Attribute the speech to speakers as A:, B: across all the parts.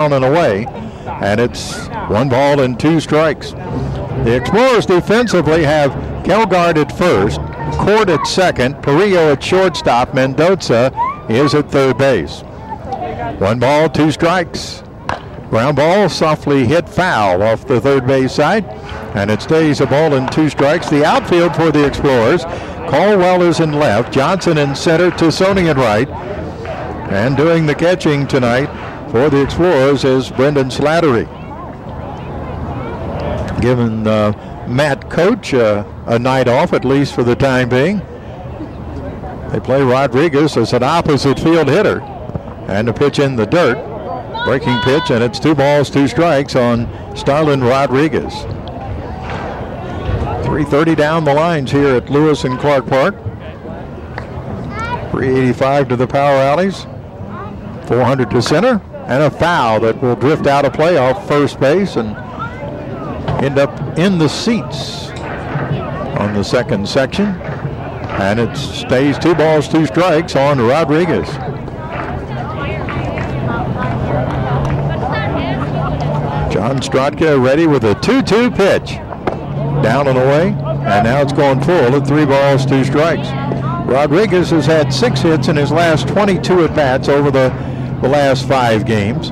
A: down and away, and it's 1 ball and 2 strikes. The Explorers defensively have Kelgard at first, Court at second, Perillo at shortstop, Mendoza is at third base. 1 ball, 2 strikes. Ground ball softly hit foul off the third base side, and it stays a ball and 2 strikes. The outfield for the Explorers, Caldwell is in left, Johnson in center, Tassoni in right, and doing the catching tonight for the Explorers is Brendan Slattery. Giving Matt Coach a night off, at least for the time being. They play Rodriguez as an opposite field hitter. And the pitch in the dirt. Breaking pitch, and it's 2 balls, 2 strikes on Starlin Rodriguez. 3:30 down the lines here at Lewis and Clark Park. 385 to the power alleys. 400 to center. And a foul that will drift out of play off first base and end up in the seats on the second section. And it stays 2 balls, 2 strikes on Rodriguez. John Strodka ready with a 2-2 pitch. Down and away, and now it's going full at 3 balls, 2 strikes. Rodriguez has had 6 hits in his last 22 at-bats over the last 5 games.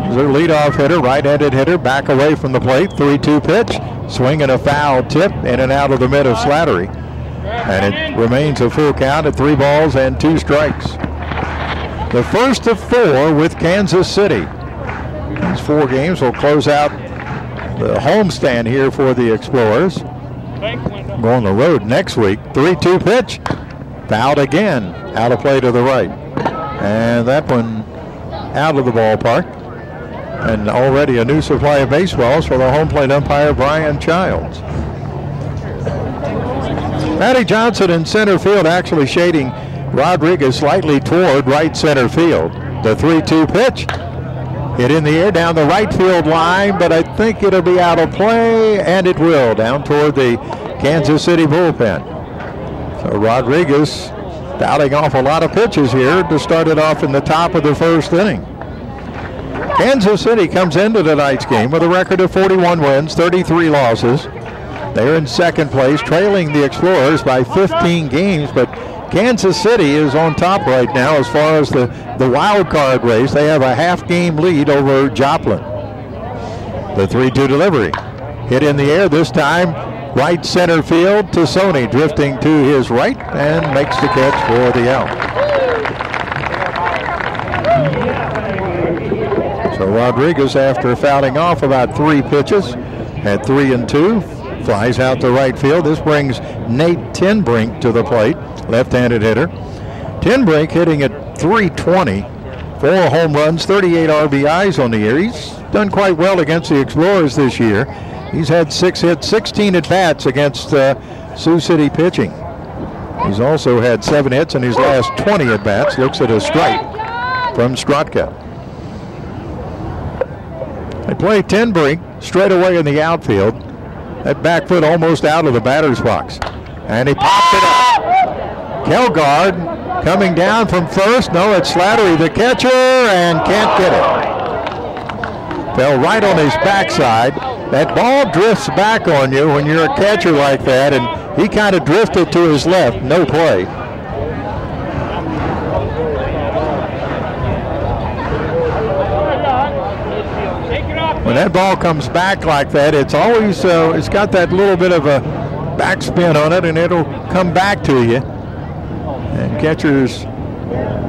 A: He's their leadoff hitter, right-handed hitter, back away from the plate, 3-2 pitch, swinging a foul tip in and out of the mid of Slattery. And it remains a full count at 3 balls and 2 strikes. The first of 4 with Kansas City. These 4 games will close out the homestand here for the Explorers. Go on the road next week. 3-2 pitch, fouled again, out of play to the right. And that one out of the ballpark. And already a new supply of baseballs for the home plate umpire, Brian Childs. Matty Johnson in center field, actually shading Rodriguez slightly toward right center field. The 3-2 pitch, hit in the air down the right field line, but I think it'll be out of play, and it will, down toward the Kansas City bullpen. So Rodriguez fouling off a lot of pitches here to start it off in the top of the first inning. Kansas City comes into tonight's game with a record of 41 wins, 33 losses. They're in second place, trailing the Explorers by 15 games, but Kansas City is on top right now as far as the wild card race. They have a half-game lead over Joplin. The 3-2 delivery. Hit in the air this time, right center field. Tassoni drifting to his right and makes the catch for the out. So Rodriguez, after fouling off about 3 pitches, had 3 and 2, flies out to right field. This brings Nate Tinbrink to the plate, left-handed hitter. Tinbrink hitting at .320, 4 home runs, 38 RBIs on the year. He's done quite well against the Explorers this year. He's had 6 hits, 16 at-bats against Sioux City pitching. He's also had 7 hits in his last 20 at-bats. Looks at a strike from Strodka. They play Tinbrink straight away in the outfield. That back foot almost out of the batter's box. And he pops it up. Kelgard coming down from first. No, it's Slattery, the catcher, and can't get it. Fell right on his backside. That ball drifts back on you when you're a catcher like that, and he kind of drifted to his left. No play. When that ball comes back like that, it's always it's got that little bit of a backspin on it, and it'll come back to you. And catchers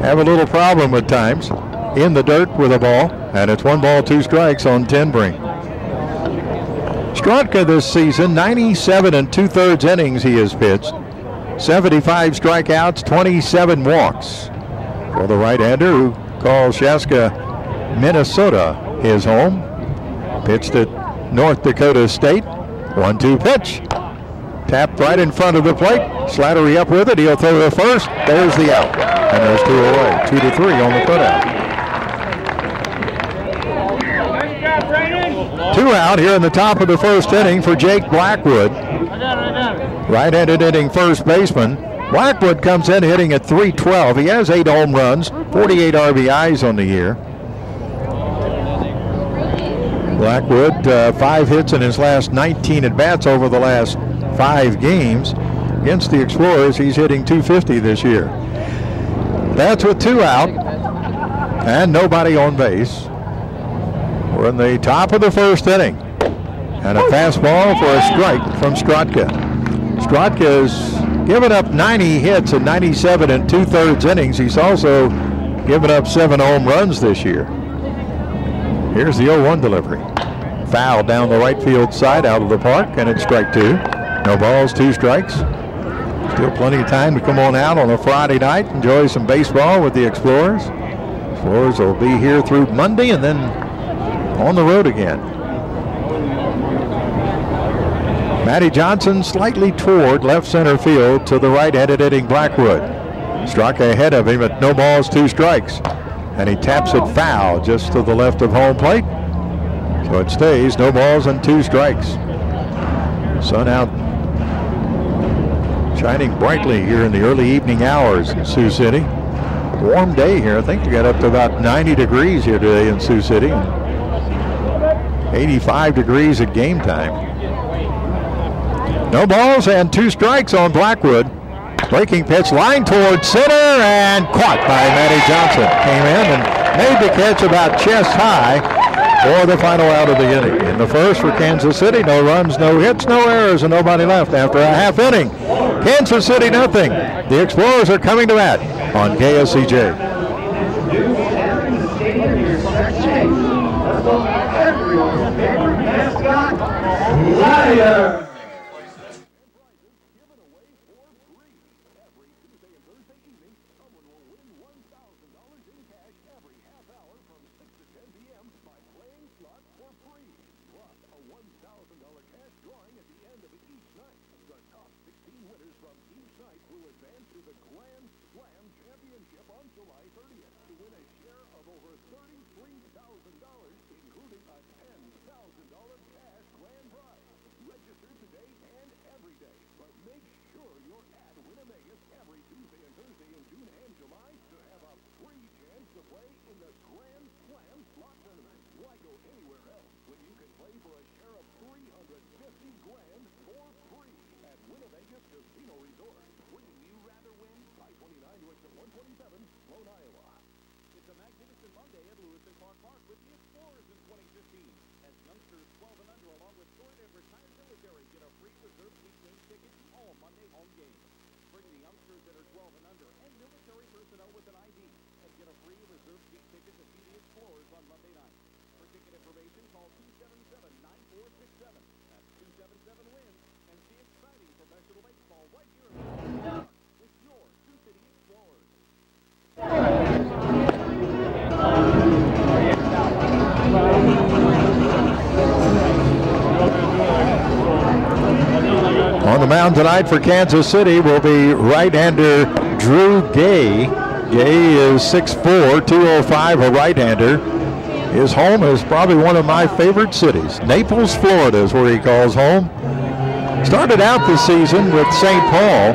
A: have a little problem at times in the dirt with a ball, and it's 1 ball, 2 strikes on Tinbrink. Strodka this season, 97 2/3 innings he has pitched, 75 strikeouts, 27 walks. For the right-hander who calls Chaska, Minnesota his home. Pitched at North Dakota State. 1-2 pitch. Tapped right in front of the plate. Slattery up with it. He'll throw to first. There's the out. And there's 2 away. 2-3 on the putout. 2 out here in the top of the first inning for Jake Blackwood. Right-handed hitting first baseman. Blackwood comes in hitting at .312. He has 8 home runs, 48 RBIs on the year. Blackwood, 5 hits in his last 19 at-bats over the last 5 games. Against the Explorers, he's hitting .250 this year. That's with 2 out and nobody on base. We're in the top of the first inning. And a fastball for a strike from Strodka. Strodka has given up 90 hits in 97 and 2/3 innings. He's also given up 7 home runs this year. Here's the 0-1 delivery. Foul down the right field side out of the park, and it's strike 2. No balls, 2 strikes. Still plenty of time to come on out on a Friday night, enjoy some baseball with the Explorers. Explorers will be here through Monday and then on the road again. Matty Johnson slightly toward left center field to the right-handed hitting Blackwood. Straka ahead of him at no balls, 2 strikes. And he taps it foul just to the left of home plate. So it stays no balls and 2 strikes. Sun out shining brightly here in the early evening hours in Sioux City. Warm day here. I think we got up to about 90 degrees here today in Sioux City. 85 degrees at game time. No balls and 2 strikes on Blackwood. Breaking pitch, line towards center, and caught by Matty Johnson. Came in and made the catch about chest high for the final out of the inning. In the first for Kansas City, no runs, no hits, no errors, and nobody left after a half inning. Kansas City nothing. The Explorers are coming to bat on KSCJ.
B: Liar.
A: On the mound tonight for Kansas City will be right-hander Drew Gay. Gay is 6'4", 205, a right-hander. His home is probably one of my favorite cities. Naples, Florida is where he calls home. Started out the season with St. Paul.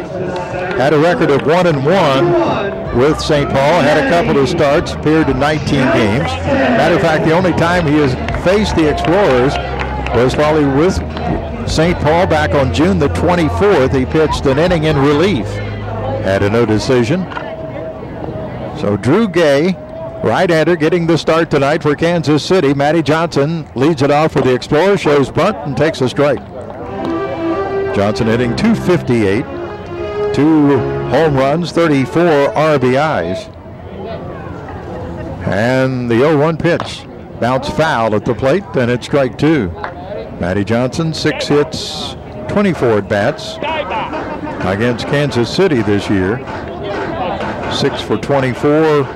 A: Had a record of 1-1 with St. Paul. Had a couple of starts, appeared in 19 games. Matter of fact, the only time he has faced the Explorers was while he was with St. Paul back on June the 24th. He pitched an inning in relief. Had a no decision. So Drew Gay, right-hander, getting the start tonight for Kansas City. Matty Johnson leads it off for the Explorers, shows bunt, and takes a strike. Johnson hitting .258, 2 home runs, 34 RBIs. And the 0-1 pitch. Bounce foul at the plate, and it's strike 2. Matty Johnson, 6 hits, 24 at-bats against Kansas City this year. 6 for 24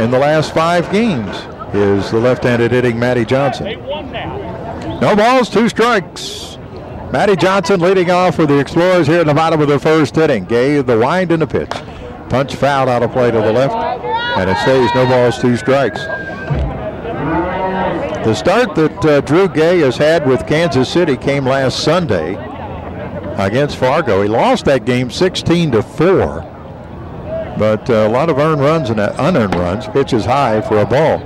A: in the last 5 games is the left-handed hitting Matty Johnson. No balls, 2 strikes. Matty Johnson leading off for the Explorers here in the bottom of the first inning. Gay, the wind and the pitch. Punch foul out of play to the left, and it stays no balls, 2 strikes. The start that Drew Gay has had with Kansas City came last Sunday against Fargo. He lost that game 16-4, but a lot of earned runs and unearned runs. Pitches high for a ball.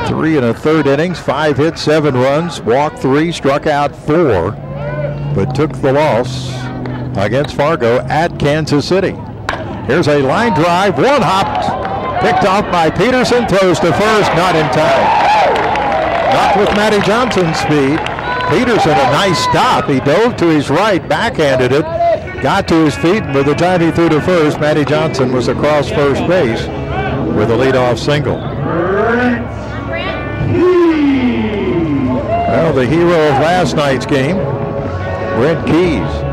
A: 3 1/3 innings, 5 hits, 7 runs, walked 3, struck out 4, but took the loss against Fargo at Kansas City. Here's a line drive, one hopped, picked off by Peterson, throws to first, not in time. Not with Matty Johnson's speed. Peterson, a nice stop. He dove to his right, backhanded it, got to his feet, and by the time he threw to first, Matty Johnson was across first base with a leadoff single. Well, the hero of last night's game, Brent Keys,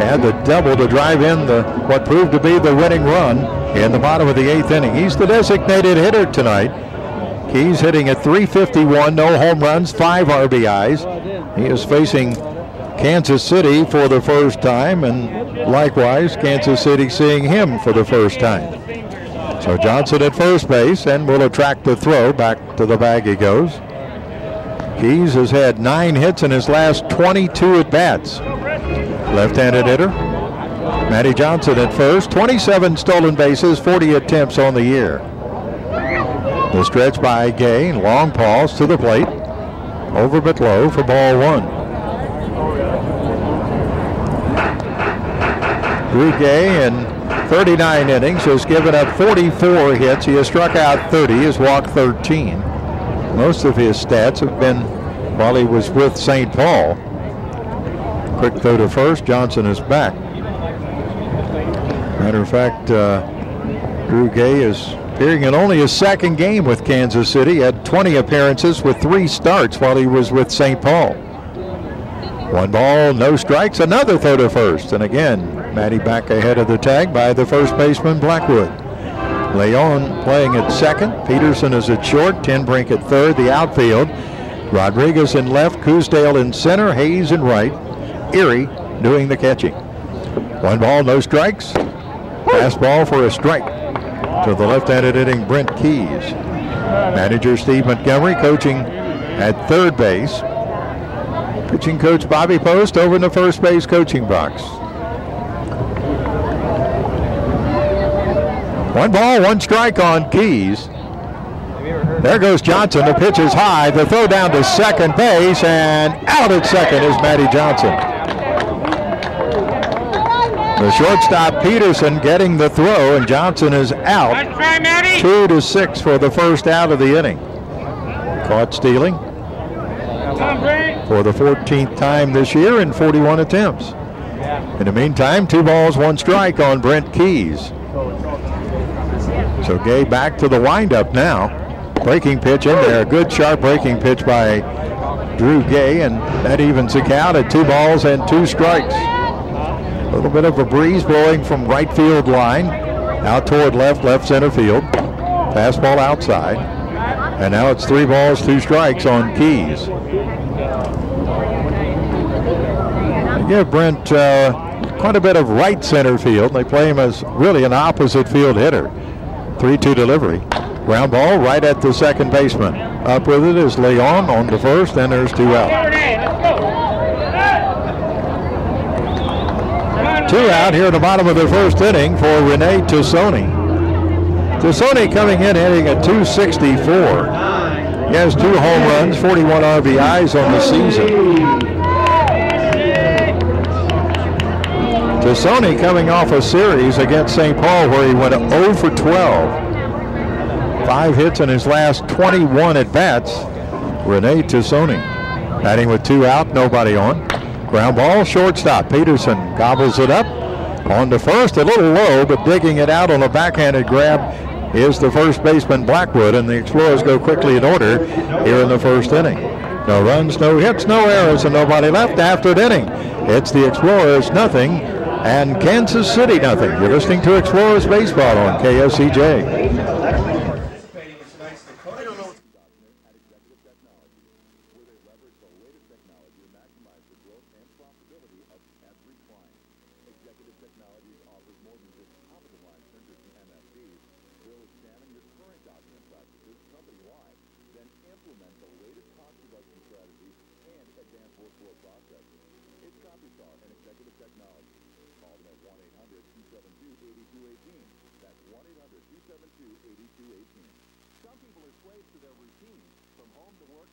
A: had the double to drive in what proved to be the winning run in the bottom of the 8th inning. He's the designated hitter tonight. Keys hitting at .351, no home runs, 5 RBIs. He is facing Kansas City for the first time, and likewise Kansas City seeing him for the first time. So Johnson at first base, and will attract the throw. Back to the bag he goes. Keys has had 9 hits in his last 22 at-bats. Left-handed hitter. Matty Johnson at first, 27 stolen bases, 40 attempts on the year. The stretch by Gay, long pause to the plate. Over but low for ball 1. Drew Gay in 39 innings has given up 44 hits. He has struck out 30, has walked 13. Most of his stats have been while he was with St. Paul. Quick throw to first. Johnson is back. Matter of fact, Drew Gay is appearing in only his second game with Kansas City. He had 20 appearances with 3 starts while he was with St. Paul. 1 ball, no strikes. Another throw to first. And again, Matty back ahead of the tag by the first baseman, Blackwood. Leon playing at second. Peterson is at short. Tenbrink at third. The outfield. Rodriguez in left. Cousdale in center. Hayes in right. Erie doing the catching. 1 ball, no strikes. Fastball for a strike to the left-handed hitting Brent Keys. Manager Steve Montgomery coaching at third base. Pitching coach Bobby Post over in the first base coaching box. 1 ball, 1 strike on Keys. There goes Johnson. The pitch is high. The throw down to second base, and out at second is Matty Johnson. The shortstop Peterson getting the throw, and Johnson is out. 2-6 for the first out of the inning. Caught stealing for the 14th time this year in 41 attempts. In the meantime, 2 balls, 1 strike on Brent Keys. So Gay back to the windup now. Breaking pitch in there. A good sharp breaking pitch by Drew Gay, and that evens the count at 2 balls and 2 strikes. A little bit of a breeze blowing from right field line out toward left center field. Fastball outside. And now it's 3 balls, 2 strikes on Keys. They give Brent quite a bit of right center field. They play him as really an opposite field hitter. 3-2 delivery. Ground ball right at the second baseman. Up with it is Leon on the first, and there's 2 out. 2 out here in the bottom of the first inning for Rene Tassoni. Tassoni coming in hitting at .264. He has 2 home runs, 41 RBIs on the season. Tassoni coming off a series against St. Paul where he went 0 for 12. 5 hits in his last 21 at-bats. Rene Tassoni batting with 2 out, nobody on. Ground ball, shortstop. Peterson gobbles it up. On to first, a little low, but digging it out on a backhanded grab is the first baseman Blackwood, and the Explorers go quickly in order here in the first inning. No runs, no hits, no errors, and nobody left after an inning. It's the Explorers nothing and Kansas City nothing. You're listening to Explorers Baseball on KSCJ.
B: Some people are slaves to their routine. routine. From home to work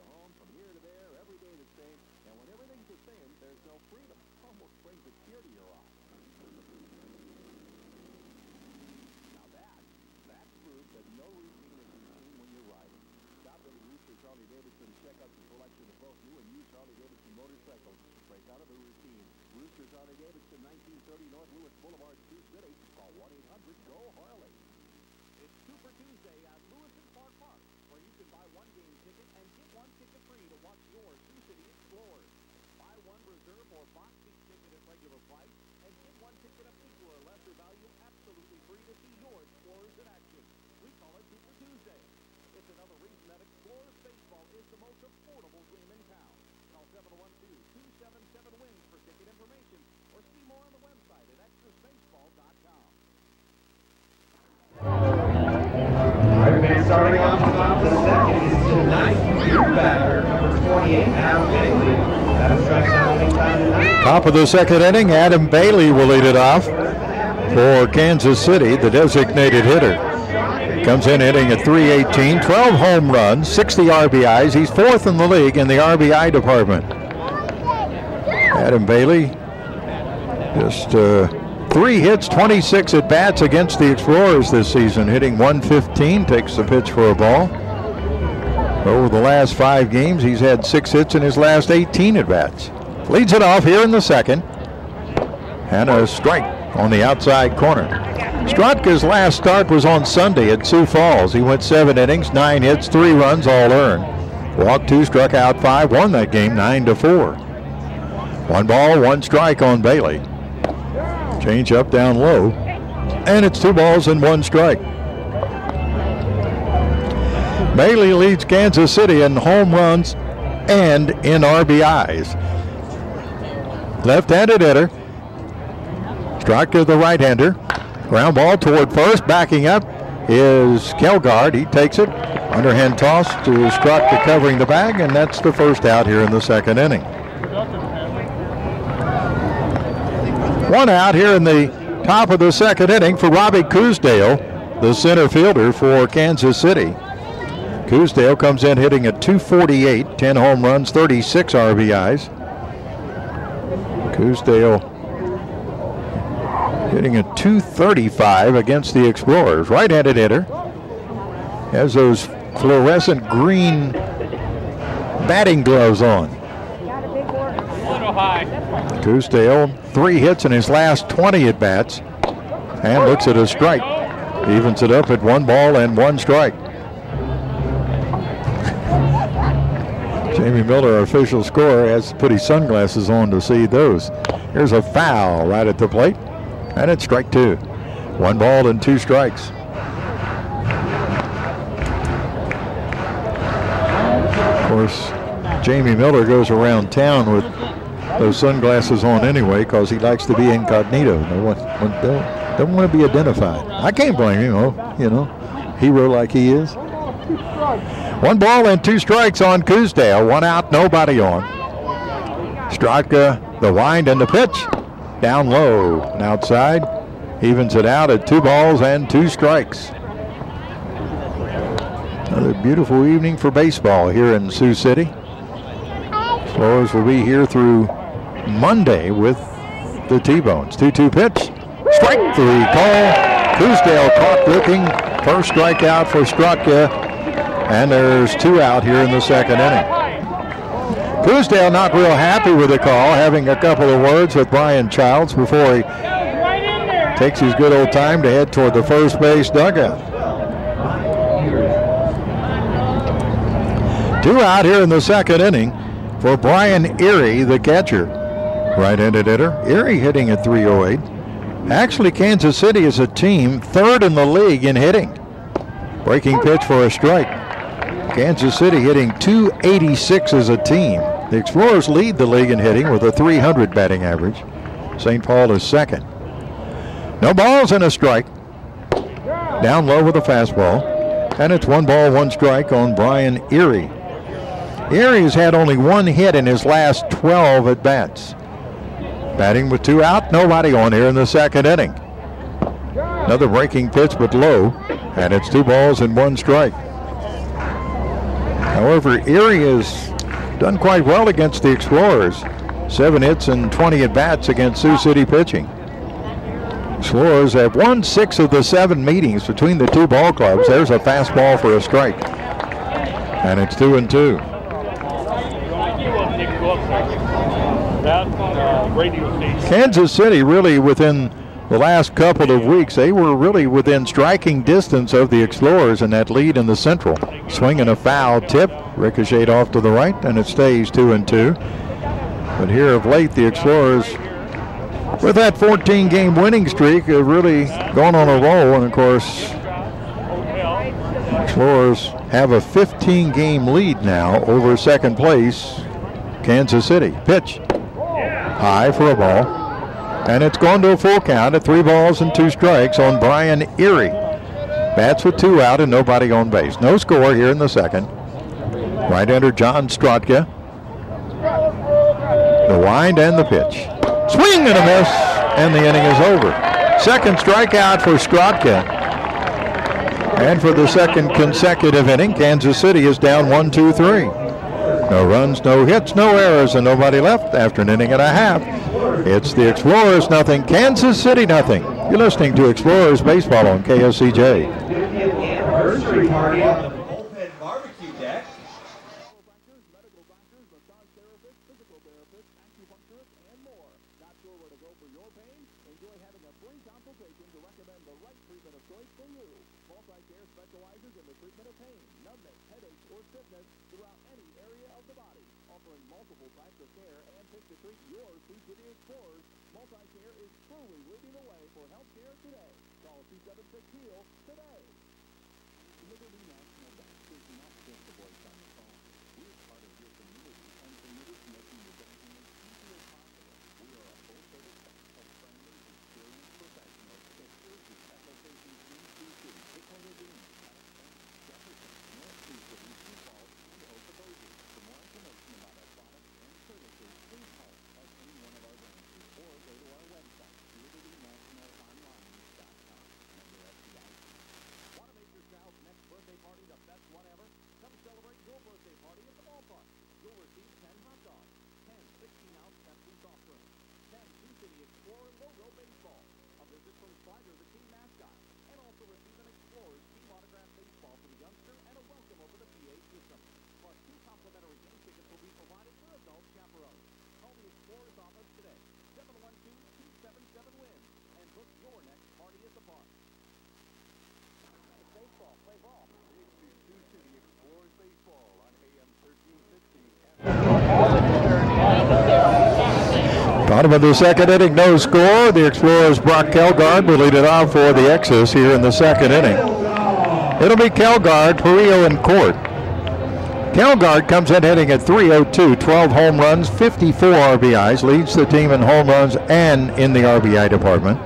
B: home, from here to there, every day the same. And when everything's the same, there's no freedom. Almost brings a tear to your eye. Now that's proof that no routine is routine when you're riding. Stop at Roosters Harley Davidson to check out the selection of both new and used Harley Davidson motorcycles. Break out of the routine. Roosters Harley Davidson, 1930 North Lewis Boulevard, Sioux City. Call 1-800-GO-HARLEY. It's Super Tuesday at Lewis and Clark Park, where you can buy one game ticket and get one ticket free to watch your Sioux City Explorers. Buy one reserve or box seat ticket at regular price and get one ticket of equal or lesser value absolutely free to see your Explorers in action. We call it Super Tuesday. It's another reason that Explorers baseball is the most affordable game in town. Call 712-277-WINS for ticket information or see more on the website at extrasbaseball.com.
C: Right, man, starting off the second is tonight, your batter, number 28, Adam Bailey. That strikes out anytime tonight.
A: Top of the second inning, Adam Bailey will lead it off for Kansas City, the designated hitter. Comes in hitting at .318, 12 home runs, 60 RBIs. He's fourth in the league in the RBI department. Adam Bailey, just 3 hits, 26 at-bats against the Explorers this season, hitting .115, takes the pitch for a ball. Over the last 5 games, he's had 6 hits in his last 18 at-bats. Leads it off here in the second. And a strike on the outside corner. Strotka's last start was on Sunday at Sioux Falls. He went 7 innings, 9 hits, 3 runs, all earned. Walked 2, struck out 5, won that game 9-4. 1 ball, 1 strike on Bailey. Change up down low, and it's 2 balls and 1 strike. Bailey leads Kansas City in home runs and in RBIs. Left-handed hitter. Strike the right-hander. Ground ball toward first. Backing up is Kelgard. He takes it. Underhand toss to Straka covering the bag, and that's the first out here in the second inning. 1 out here in the top of the second inning for Robbie Coosdale, the center fielder for Kansas City. Coosdale comes in hitting at .248, 10 home runs, 36 RBIs. Coosdale hitting at .235 against the Explorers. Right-handed hitter. Has those fluorescent green batting gloves on. Coosdale, 3 hits in his last 20 at-bats, and looks at a strike. Evens it up at 1 ball and 1 strike. Jamie Miller, our official scorer, has to put his sunglasses on to see those. Here's a foul right at the plate, and it's strike 2. 1 ball and 2 strikes. Of course, Jamie Miller goes around town with those sunglasses on anyway because he likes to be incognito. Don't want to be identified. I can't blame him, hero like he is. 1 ball and 2 strikes on Coosdale. 1 out, nobody on. Straka, the wind and the pitch. Down low and outside. Evens it out at 2 balls and 2 strikes. Another beautiful evening for baseball here in Sioux City. Explorers will be here through Monday with the T-Bones. 2-2 pitch. Strike 3 call. Coosdale caught looking. First strikeout for Straka. And there's 2 out here in the second inning. Coosdale not real happy with the call, having a couple of words with Brian Childs before he takes his good old time to head toward the first base dugout. 2 out here in the second inning for Brian Erie, the catcher. Right-handed hitter. Erie hitting at .308. Actually, Kansas City is a team 3rd in the league in hitting. Breaking pitch for a strike. Kansas City hitting .286 as a team. The Explorers lead the league in hitting with a .300 batting average. St. Paul is second. No balls and a strike. Down low with a fastball. And it's 1 ball, 1 strike on Brian Erie. Erie has had only 1 hit in his last 12 at-bats. Batting with 2 out, nobody on here in the second inning. Another breaking pitch, but low, and it's 2 balls and 1 strike. However, Erie has done quite well against the Explorers. 7 hits and 20 at-bats against Sioux City pitching. Explorers have won 6 of the 7 meetings between the two ball clubs. There's a fastball for a strike. And it's 2-2. Kansas City really within the last couple of weeks, they were really within striking distance of the Explorers in that lead in the Central. Swinging a foul tip, ricocheted off to the right, and it stays 2-2. But here of late, the Explorers, with that 14-game winning streak, have really gone on a roll. And of course, Explorers have a 15-game lead now over second place, Kansas City. Pitch high for a ball, and it's gone to a full count at 3 balls and 2 strikes on Brian Erie. Bats with 2 out and nobody on base. No score here in the second. Right-hander John Strotka. The wind and the pitch. Swing and a miss, and the inning is over. Second strikeout for Strotka. And for the second consecutive inning, Kansas City is down 1-2-3. No runs, no hits, no errors, and nobody left after an inning and a half. It's the Explorers nothing, Kansas City nothing. You're listening to Explorers Baseball on KSCJ.
C: Anniversary party on the bullpen barbecue deck.
B: Medical doctors, massage therapists, physical therapists, acupuncturists, and more. Not sure where to go for your pain? Enjoy having a free consultation to recommend the right treatment of choice for you. Multi-Care specializes in the treatment of pain, numbness, headaches, or stiffness throughout any area of the body, offering multiple types of care and pick to treat your Sioux City Explorers. Multi-Care is truly leading the way for health care today. Call 276-HEAL today. Liberty National Bank is not just a voice on the phone. We're part of your community and committed to making the banking as easy as possible. We are a full-service bank of friendly, experienced professionals that serve you at locations in Sioux City, Pickle Ravine, Jefferson, North Sioux City, Sioux Falls, and Okoboji. For more information about our products and services, please call us at any one of our branches or go to our website, libertynationalonline.com. Member FDIC. Want to make your child's next birthday party the best one ever? Come celebrate your birthday party at the ballpark. You'll receive 10 hot dogs, 10 16-ounce Pepsi soft drinks, 10 Sioux City Explorer logo baseball, a visit from Slider, the team mascot, and also receive an Explorers team autographed baseball for the youngster and a welcome over the PA system. Plus 2 complimentary game tickets will be provided for adult chaperones. Call the Explorers office today, 712-277-WIN, and book your next party at the park. Baseball, play ball. Sioux City Explorers Baseball on AM 1360.
A: Bottom of the second inning, no score. The Explorers' Brock Kelgard will lead it off for the X's here in the second inning. It'll be Kelgard, Perillo, and Court. Kelgard comes in hitting at .302, 12 home runs, 54 RBIs, leads the team in home runs and in the RBI department.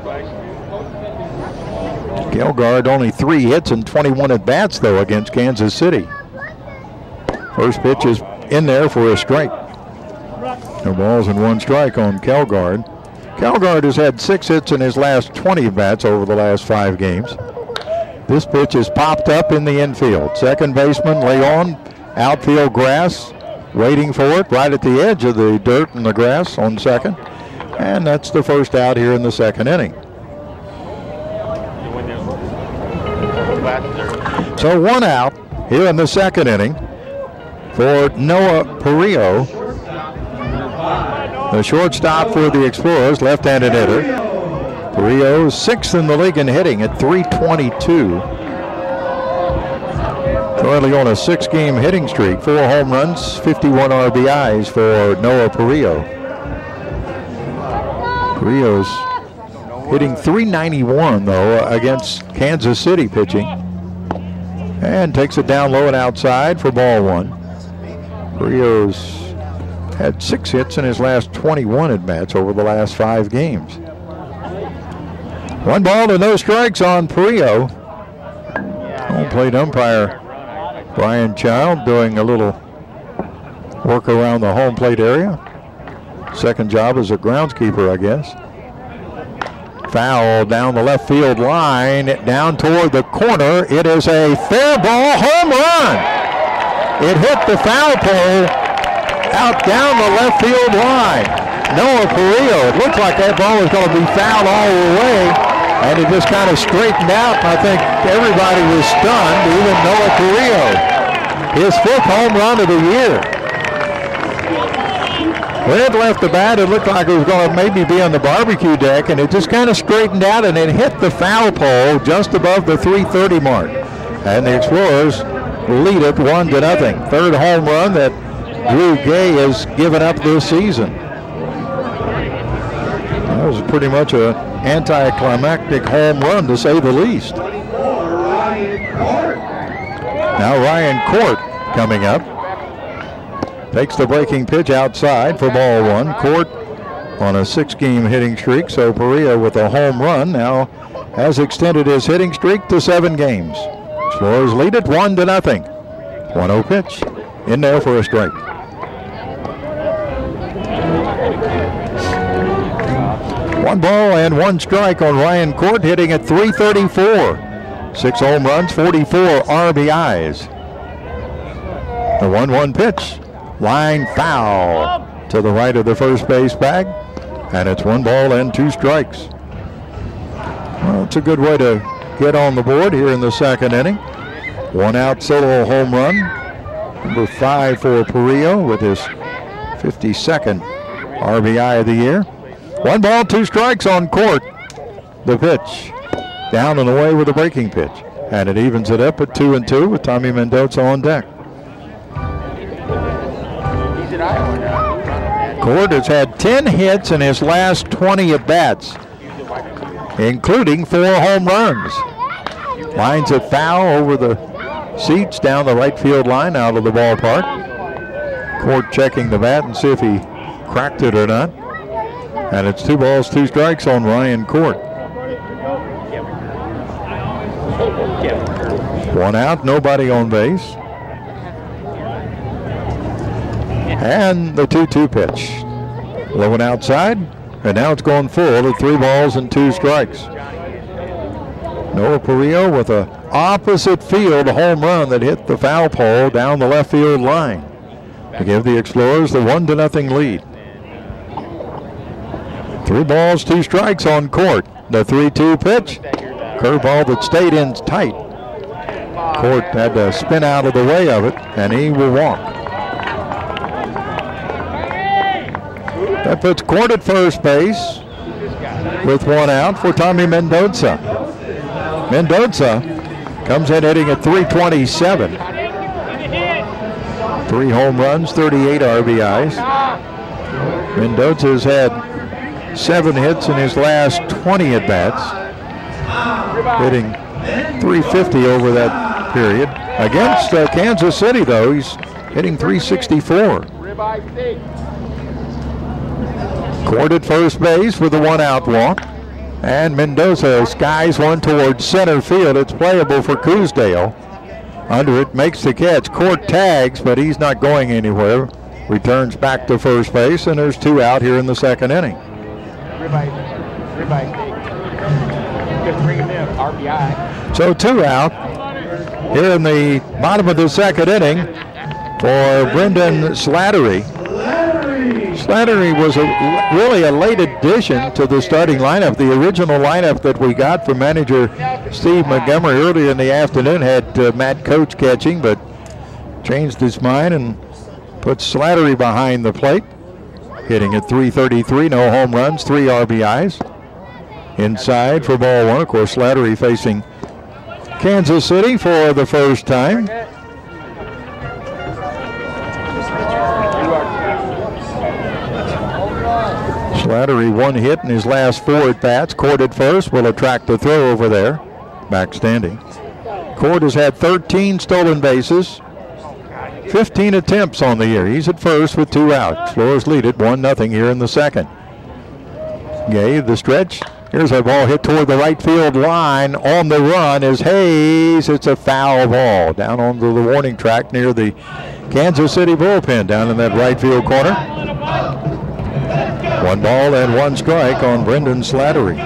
A: Kelgard only 3 hits and 21 at-bats, though, against Kansas City. First pitch is in there for a strike. No balls and 1 strike on Kelgard. Kelgard has had 6 hits in his last 20 at-bats over the last 5 games. This pitch is popped up in the infield. Second baseman Leon, outfield grass, waiting for it right at the edge of the dirt and the grass on second. And that's the first out here in the second inning. So 1 out here in the second inning for Noah Perillo. The shortstop for the Explorers, left-handed hitter. Perillo is 6th in the league in hitting at .322. Currently on a 6-game hitting streak, 4 home runs, 51 RBIs for Noah Perillo. Perillo's hitting .391 though against Kansas City pitching. And takes it down low and outside for ball 1. Perillo's had 6 hits in his last 21 at-bats over the last 5 games. 1 ball to no strikes on Perillo. Home plate umpire Brian Child doing a little work around the home plate area. Second job as a groundskeeper, I guess. Foul down the left field line, down toward the corner. It is a fair ball home run. It hit the foul pole out down the left field line. Noah Perillo, it looked like that ball was going to be fouled all the way, and it just kind of straightened out. I think everybody was stunned, even Noah Perillo. His 5th home run of the year. When it left the bat, it looked like it was going to maybe be on the barbecue deck, and it just kind of straightened out, and it hit the foul pole just above the 330 mark. And the Explorers lead it 1-0. 3rd home run that Drew Gay has given up this season. That was pretty much an anticlimactic home run, to say the least. Now Ryan Court coming up. Takes the breaking pitch outside for ball 1. Court on a 6-game hitting streak, so Perea with a home run now has extended his hitting streak to 7 games. Explorers lead it 1-0. 1-0 pitch in there for a strike. One ball and 1 strike on Ryan Court, hitting at .334. 6 home runs, 44 RBIs. The 1-1 pitch. Line foul to the right of the first base bag, and it's 1 ball and 2 strikes. Well, it's a good way to get on the board here in the 2nd inning. 1 out solo home run, number 5 for Perillo with his 52nd RBI of the year. 1 ball, 2 strikes on Court. The pitch down and away with a breaking pitch, and it evens it up at 2-2 with Tommy Mendoza on deck. Court has had 10 hits in his last 20 at-bats, including 4 home runs. Lines it foul over the seats down the right field line out of the ballpark. Court checking the bat and see if he cracked it or not. And it's 2 balls, 2 strikes on Ryan Court. 1 out, nobody on base. And the 2-2 pitch. Low and outside, and now it's going full at 3 balls and 2 strikes. Noah Perillo with a opposite field home run that hit the foul pole down the left field line to give the Explorers the 1-0 lead. 3 balls, 2 strikes on Court. The 3-2 pitch. Curveball that stayed in tight. Court had to spin out of the way of it, and he will walk. That puts Court at first base with 1 out for Tommy Mendoza. Mendoza comes in hitting at .327. 3 home runs, 38 RBIs. Mendoza's had 7 hits in his last 20 at-bats, hitting .350 over that period. Against Kansas City, though, he's hitting .364. Court at first base with a 1-out walk. And Mendoza skies one towards center field. It's playable for Coosdale. Under it, makes the catch. Court tags, but he's not going anywhere. Returns back to first base, and there's 2 out here in the 2nd inning. So 2 out here in the bottom of the 2nd inning for Brendan Slattery. Slattery was really a late addition to the starting lineup. The original lineup that we got from manager Steve Montgomery earlier in the afternoon had Matt Coach catching, but changed his mind and put Slattery behind the plate, hitting at .333, no home runs, 3 RBIs. Inside for ball 1, of course, Slattery facing Kansas City for the first time. Slattery 1 hit in his last 4 at-bats. Court at first will attract the throw over there. Back standing. Court has had 13 stolen bases, 15 attempts on the year. He's at first with 2 out. Explorers lead it 1-0 here in the 2nd. Gay, the stretch. Here's a ball hit toward the right field line. On the run is Hayes. It's a foul ball down onto the warning track near the Kansas City bullpen down in that right field corner. 1 ball and 1 strike on Brendan Slattery.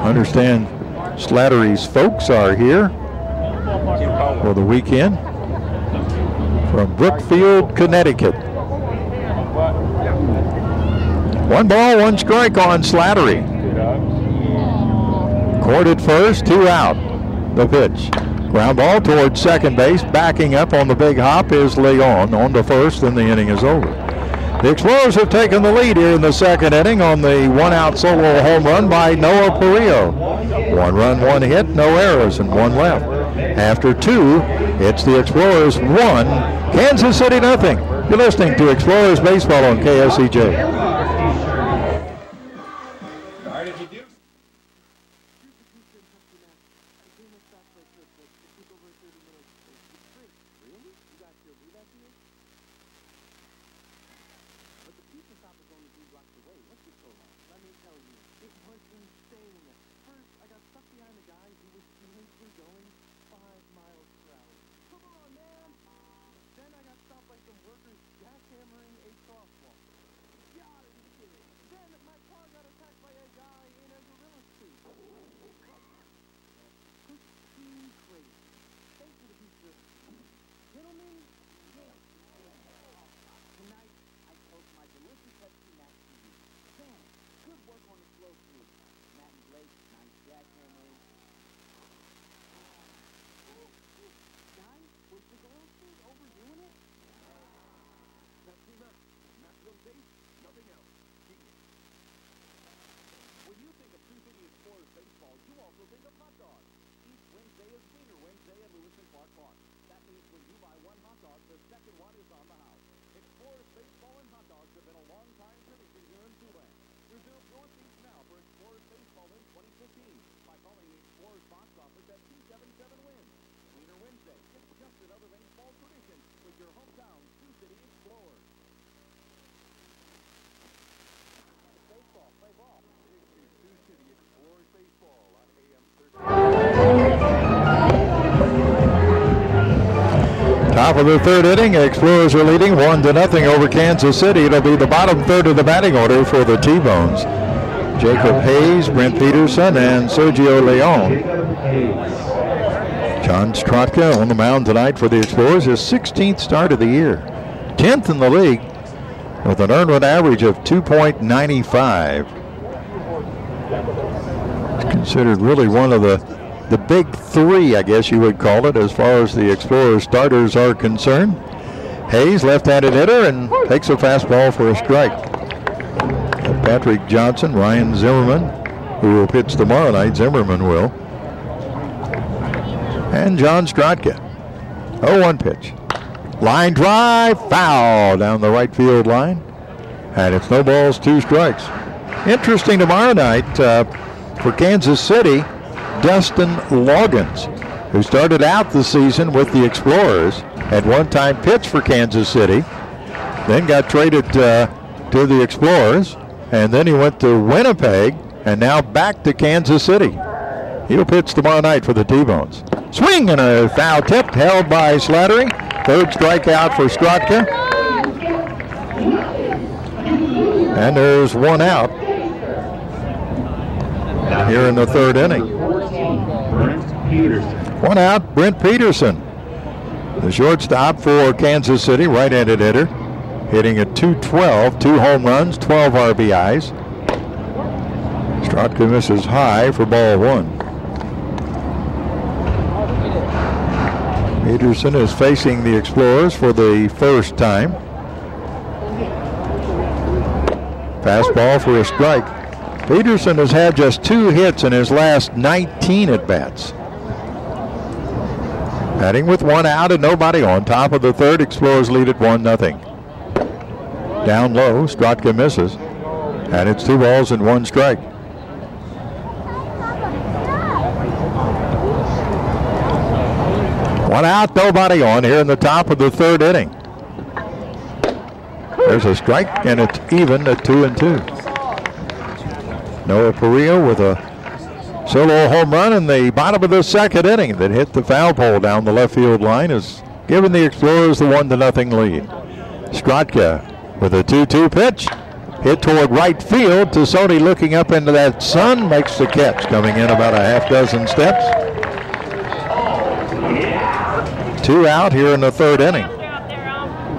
A: Understand Slattery's folks are here. for the weekend from Brookfield, Connecticut. 1 ball, 1 strike on Slattery. Courted first, 2 out. The pitch. Ground ball towards second base. Backing up on the big hop is Leon on to first, and the inning is over. The Explorers have taken the lead here in the second inning on the 1-out solo home run by Noah Perillo. 1 run, 1 hit, no errors, and 1 left. After 2, it's the Explorers 1, Kansas City nothing. You're listening to Explorers Baseball on KSCJ. Top of the third inning, Explorers are leading 1-0 over Kansas City. It'll be the bottom third of the batting order for the T-Bones. Jacob Hayes, Brent Peterson, and Sergio Leon. John Strotka on the mound tonight for the Explorers, his 16th start of the year. 10th in the league with an earned run average of 2.95. It's considered really one of the big 3, I guess you would call it, as far as the Explorers starters are concerned. Hayes, left-handed hitter, and takes a fastball for a strike. Patrick Johnson, Ryan Zimmerman, who will pitch tomorrow night. Zimmerman will. And John Strotka. 0-1 pitch. Line drive, foul down the right field line. And it's no balls, 2 strikes. Interesting tomorrow night for Kansas City, Dustin Loggins, who started out the season with the Explorers, at one time pitched for Kansas City, then got traded to the Explorers, and then he went to Winnipeg, and now back to Kansas City. He'll pitch tomorrow night for the T-Bones. Swing and a foul tip held by Slattery. Third strikeout for Strotka. And there's 1 out here in the third inning. 1 out, Brent Peterson, the shortstop for Kansas City, right-handed hitter, hitting at .212, 2 home runs, 12 RBIs. Strotka misses high for ball 1. Peterson is facing the Explorers for the first time. Fastball for a strike. Peterson has had just 2 hits in his last 19 at-bats. Batting with 1 out and nobody on. Top of the third, Explorers lead at 1-0. Down low, Strotka misses. And it's 2 balls and 1 strike. One out, nobody on here in the top of the third inning. There's a strike, and it's even at 2-2. Noah Perillo with a solo home run in the bottom of the second inning that hit the foul pole down the left field line, has given the Explorers the 1-0 lead. Strotka with a 2-2 pitch, hit toward right field. Tassoni looking up into that sun, makes the catch, coming in about a half dozen steps. 2 out here in the third inning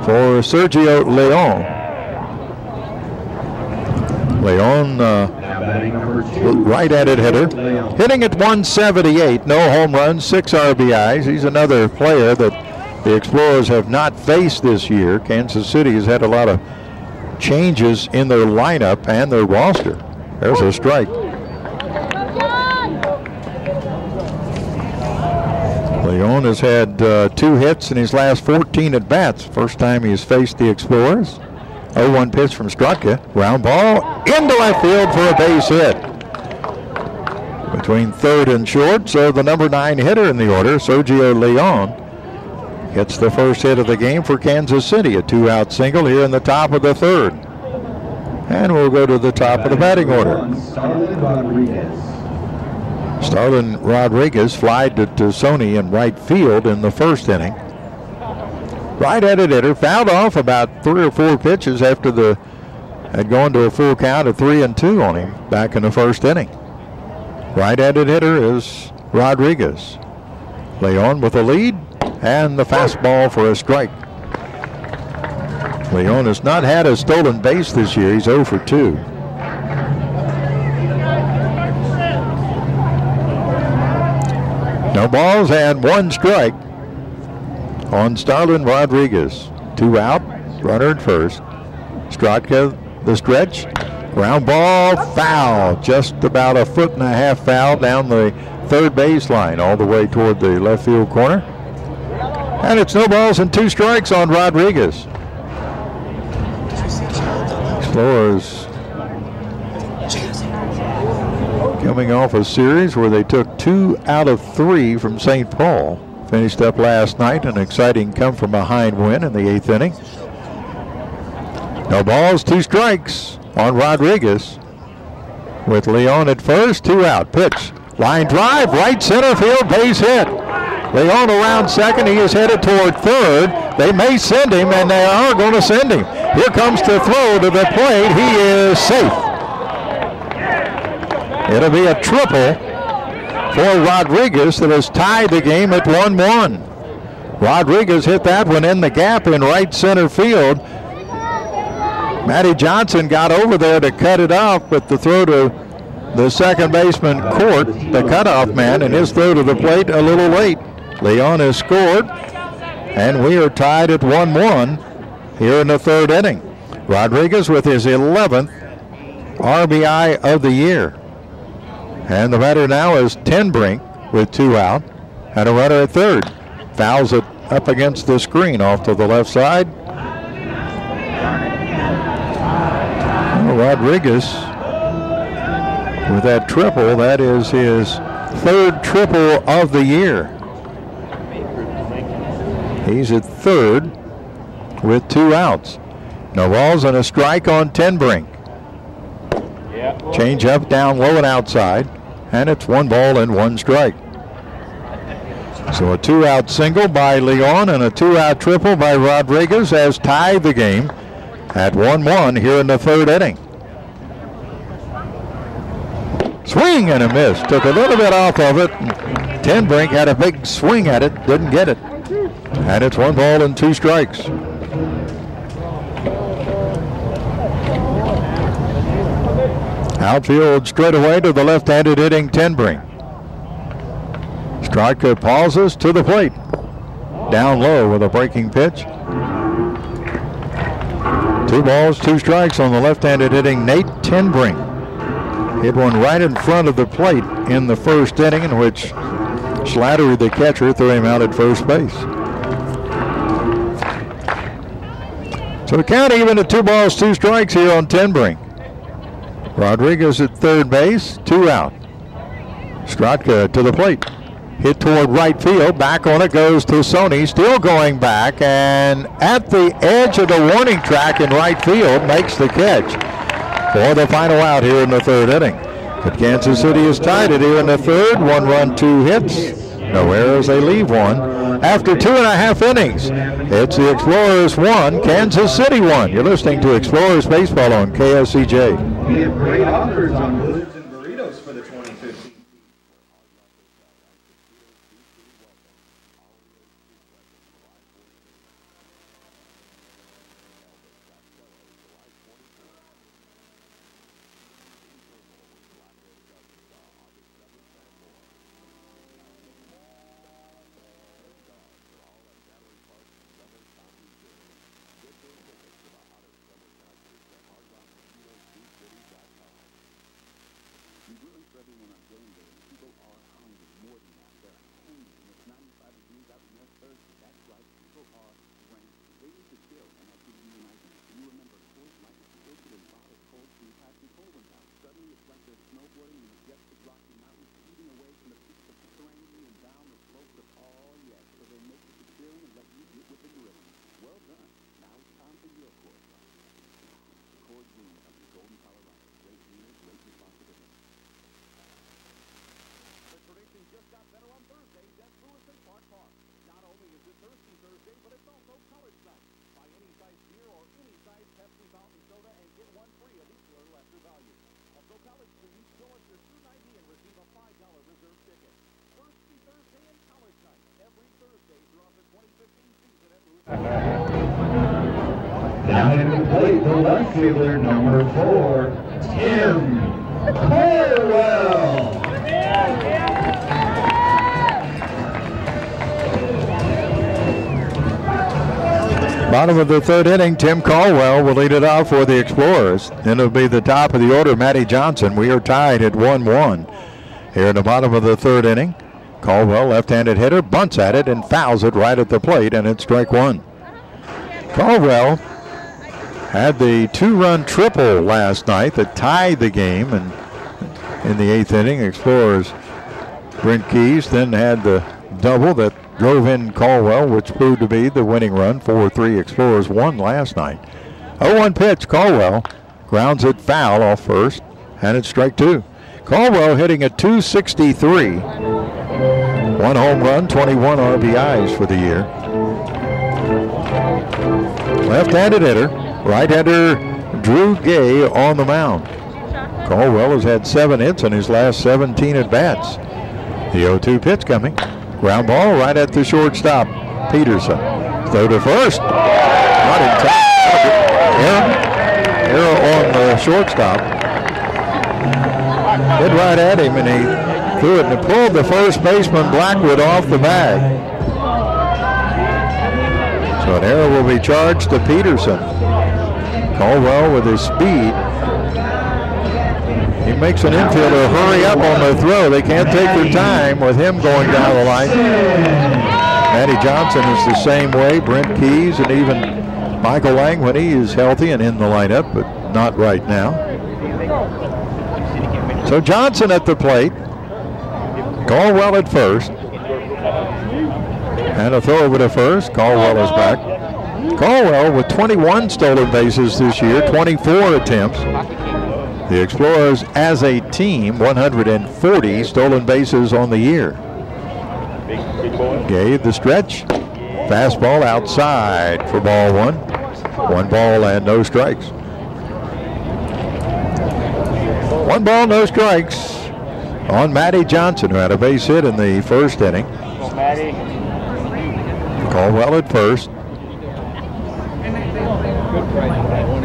A: for Sergio Leon. Leon, right-handed hitter, hitting at 178, no home runs, 6 RBIs. He's another player that the Explorers have not faced this year. Kansas City has had a lot of changes in their lineup and their roster. There's a strike. Leon has had 2 hits in his last 14 at-bats. First time he's faced the Explorers. 0-1 pitch from Strutka. Ground ball into left field for a base hit. Between third and short, so the number 9 hitter in the order, Sergio Leon, gets the first hit of the game for Kansas City. A 2-out single here in the top of the third. And we'll go to the top of the batting order. Starlin Rodriguez flied to Sony in right field in the first inning. Right-handed hitter, fouled off about 3 or 4 pitches after had gone to a full count of 3-2 on him back in the first inning. Right-handed hitter is Rodriguez. Leon with a lead and the fastball for a strike. Leon has not had a stolen base this year. He's 0 for 2. No balls and 1 strike on Starlin Rodriguez. 2 out, runner at first. Strutka, the stretch. Ground ball, foul. Just about 1.5 feet foul down the third baseline, all the way toward the left field corner. And it's no balls and 2 strikes on Rodriguez. Explorers coming off a series where they took 2 out of 3 from St. Paul. Finished up last night, an exciting come-from-behind win in the 8th inning. No balls, 2 strikes on Rodriguez. With Leon at first, 2 out. Pitch, line drive, right center field, base hit. Leon around second, he is headed toward third. They may send him, and they are going to send him. Here comes the throw to the plate. He is safe. It'll be a triple for Rodriguez that has tied the game at 1-1. Rodriguez hit that one in the gap in right center field. Matty Johnson got over there to cut it off, but the throw to the second baseman, Court, the cutoff man, and his throw to the plate a little late. Leon has scored, and we are tied at 1-1 here in the third inning. Rodriguez with his 11th RBI of the year. And the batter now is Tenbrink with 2 out and a runner at third. Fouls it up against the screen off to the left side. Well, Rodriguez with that triple, that is his 3rd triple of the year. He's at third with 2 outs. No balls and a strike on Tenbrink. Change up down low and outside, and it's 1 ball and 1 strike. So a 2-out single by Leon and a 2-out triple by Rodriguez has tied the game at 1-1 here in the third inning. Swing and a miss. Took a little bit off of it. Tenbrink had a big swing at it, didn't get it. And it's 1 ball and 2 strikes. Outfield straight away to the left-handed hitting Tenbrink. Strutka pauses to the plate. Down low with a breaking pitch. 2 balls, 2 strikes on the left-handed hitting Nate Tenbrink. Hit one right in front of the plate in the first inning, in which Slattery, the catcher, threw him out at first base. So the count even at 2 balls, 2 strikes here on Tenbrink. Rodriguez at third base, 2 out. Strutka to the plate. Hit toward right field. Back on it goes to Sony. Still going back, and at the edge of the warning track in right field makes the catch for the final out here in the third inning. But Kansas City is tied it here in the third. 1 run, 2 hits. No errors, they leave 1. After 2.5 innings, it's the Explorers 1, Kansas City 1. You're listening to Explorers Baseball on KSCJ.
C: We have great offers on blizzards and burritos for the 2015. Now in the plate, the left fielder, number 4, Tim Corwell.
A: Bottom of the third inning, Tim Caldwell will lead it off for the Explorers. Then it'll be the top of the order, Matty Johnson. We are tied at 1-1 here in the bottom of the third inning. Caldwell, left-handed hitter, bunts at it and fouls it right at the plate, and it's strike one. Caldwell had the two-run triple last night that tied the game, and in the eighth inning, Explorers Brent Keys then had the double that drove in Caldwell, which proved to be the winning run. 4-3 Explorers won last night. 0-1 pitch, Caldwell grounds it foul off first, and it's strike two. Caldwell hitting a .263. One home run, 21 RBIs for the year. Left-handed hitter, right-hander Drew Gay on the mound. Caldwell has had 7 hits in his last 17 at-bats. The 0-2 pitch coming. Ground ball right at the shortstop, Peterson. Throw to first. Not in time. Error on the shortstop. Hit right at him, and he threw it and pulled the first baseman Blackwood off the bag. So an error will be charged to Peterson. Caldwell with his speed. He makes an infielder hurry up on the throw. They can't take their time with him going down the line. Matty Johnson is the same way. Brent Keys and even Michael Lang when he is healthy and in the lineup, but not right now. So Johnson at the plate. Caldwell at first. And a throw over to first. Caldwell is back. Caldwell with 21 stolen bases this year, 24 attempts. The Explorers as a team, 140 stolen bases on the year. Gay the stretch. Fastball outside for ball one. 1 ball and no strikes. 1 ball, no strikes on Matty Johnson, who had a base hit in the first inning. Caldwell at first.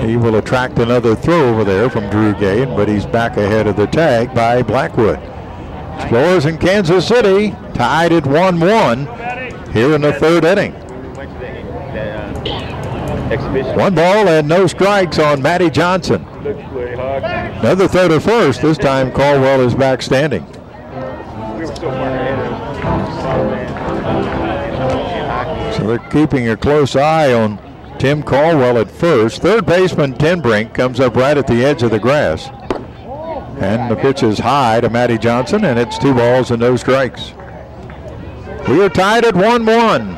A: He will attract another throw over there from Drew Gay, but he's back ahead of the tag by Blackwood. Explorers in Kansas City tied at 1-1 here in the third inning. 1 ball and no strikes on Matty Johnson. Another throw to first. This time Caldwell is back standing. So they're keeping a close eye on Tim Caldwell at first. Third baseman Tenbrink comes up right at the edge of the grass. And the pitch is high to Matty Johnson, and it's 2 balls and no strikes. We are tied at 1-1.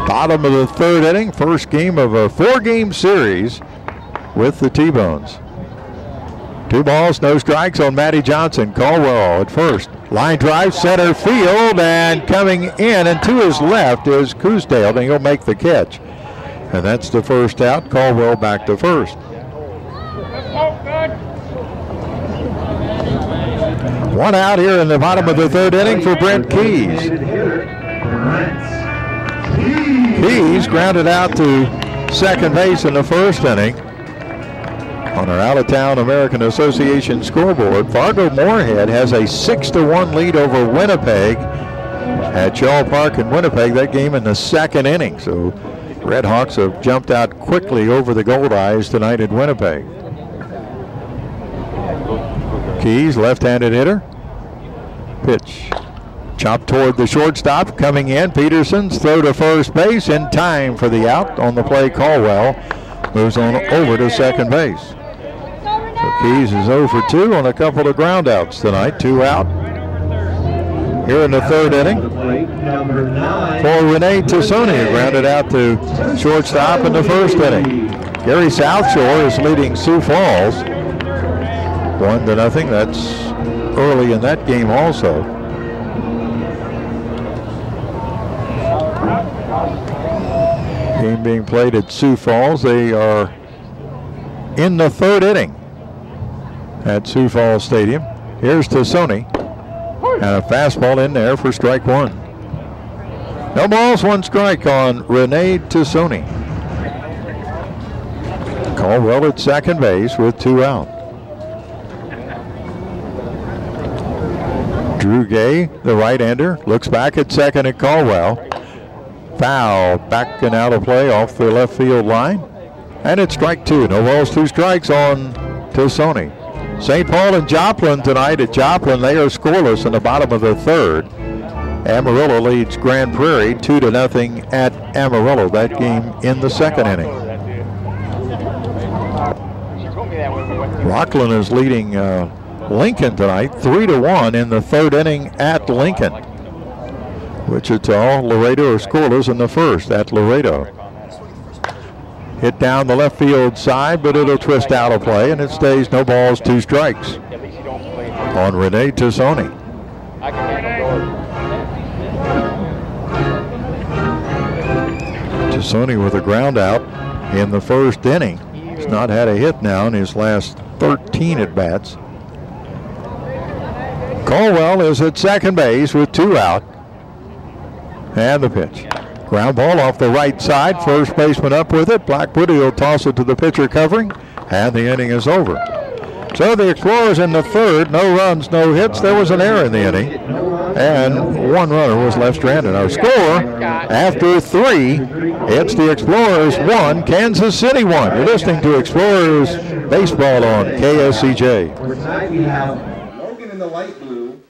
A: Bottom of the third inning, first game of a 4-game series with the T-Bones. 2 balls, no strikes on Matty Johnson. Caldwell at first. Line drive, center field, and coming in and to his left is Coosdale, and he'll make the catch. And that's the first out. Caldwell back to first. 1 out here in the bottom of the third inning for Brent Keys. Keys grounded out to second base in the first inning. On our out-of-town American Association scoreboard, Fargo Moorhead has a 6-1 lead over Winnipeg at Shaw Park in Winnipeg. That game in the second inning. So Red Hawks have jumped out quickly over the Gold Eyes tonight in Winnipeg. Keys, left-handed hitter. Pitch. Chopped toward the shortstop. Coming in, Peterson's throw to first base in time for the out. On the play, Caldwell moves on over to second base. So Keys is 0 for 2 on a couple of groundouts tonight. 2 out here in the third inning. For Rene Tassoni, who grounded out to shortstop in the first inning. Gary Southshore is leading Sioux Falls 1-0. That's early in that game also. Game being played at Sioux Falls. They are in the third inning at Sioux Falls Stadium. Here's Tassoni, and a fastball in there for strike one. No balls, 1 strike on Rene Tassoni. Caldwell at second base with 2 out. Drew Gay, the right-hander, looks back at second at Caldwell. Foul, back and out of play off the left field line. And it's strike 2. No balls, 2 strikes on Tassoni. St. Paul and Joplin tonight. At Joplin, they are scoreless in the bottom of the 3rd. Amarillo leads Grand Prairie 2-0 at Amarillo. That game in the 2nd inning. Rockland is leading Lincoln tonight 3-1 in the 3rd inning at Lincoln. Wichita, Laredo are scoreless in the 1st at Laredo. Hit down the left field side, but it'll twist out of play, and it stays no balls, 2 strikes on Rene Tassoni. Tassoni with a ground out in the 1st inning. He's not had a hit now in his last 13 at-bats. Caldwell is at second base with 2 out. And the pitch. Ground ball off the right side. First baseman up with it. Blackwood will toss it to the pitcher covering. And the inning is over. So the Explorers in the 3rd. No runs, no hits. There was an error in the inning. And 1 runner was left stranded. Our score after 3, it's the Explorers 1, Kansas City 1. You're listening to Explorers Baseball on KSCJ.
C: Tonight we have Logan in the light blue.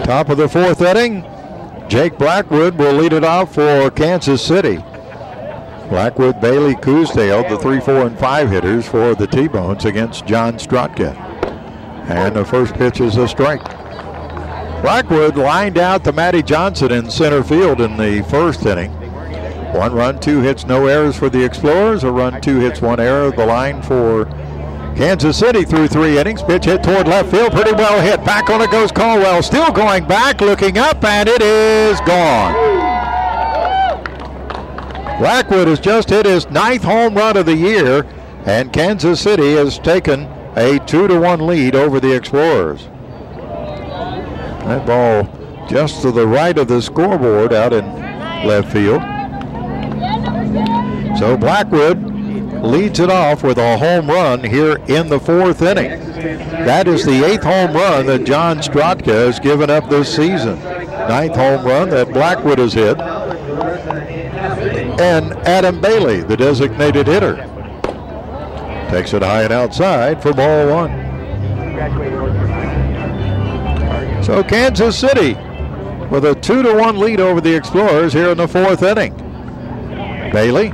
A: Top of the 4th inning. Jake Blackwood will lead it off for Kansas City. Blackwood, Bailey, Coosdale, the 3, 4, and 5 hitters for the T-Bones against John Strotka. And the first pitch is a strike. Blackwood lined out to Matty Johnson in center field in the 1st inning. 1 run, 2 hits, no errors for the Explorers. A run, 2 hits, 1 error. The line for Kansas City through 3 innings. Pitch hit toward left field, pretty well hit. Back on it goes Caldwell, still going back, looking up, and it is gone. Blackwood has just hit his 9th home run of the year, and Kansas City has taken a 2-1 lead over the Explorers. That ball just to the right of the scoreboard out in left field. So Blackwood leads it off with a home run here in the 4th inning. That is the 8th home run that John Strotka has given up this season. 9th home run that Blackwood has hit. And Adam Bailey, the designated hitter, takes it high and outside for ball 1. So Kansas City with a 2-1 lead over the Explorers here in the 4th inning. Bailey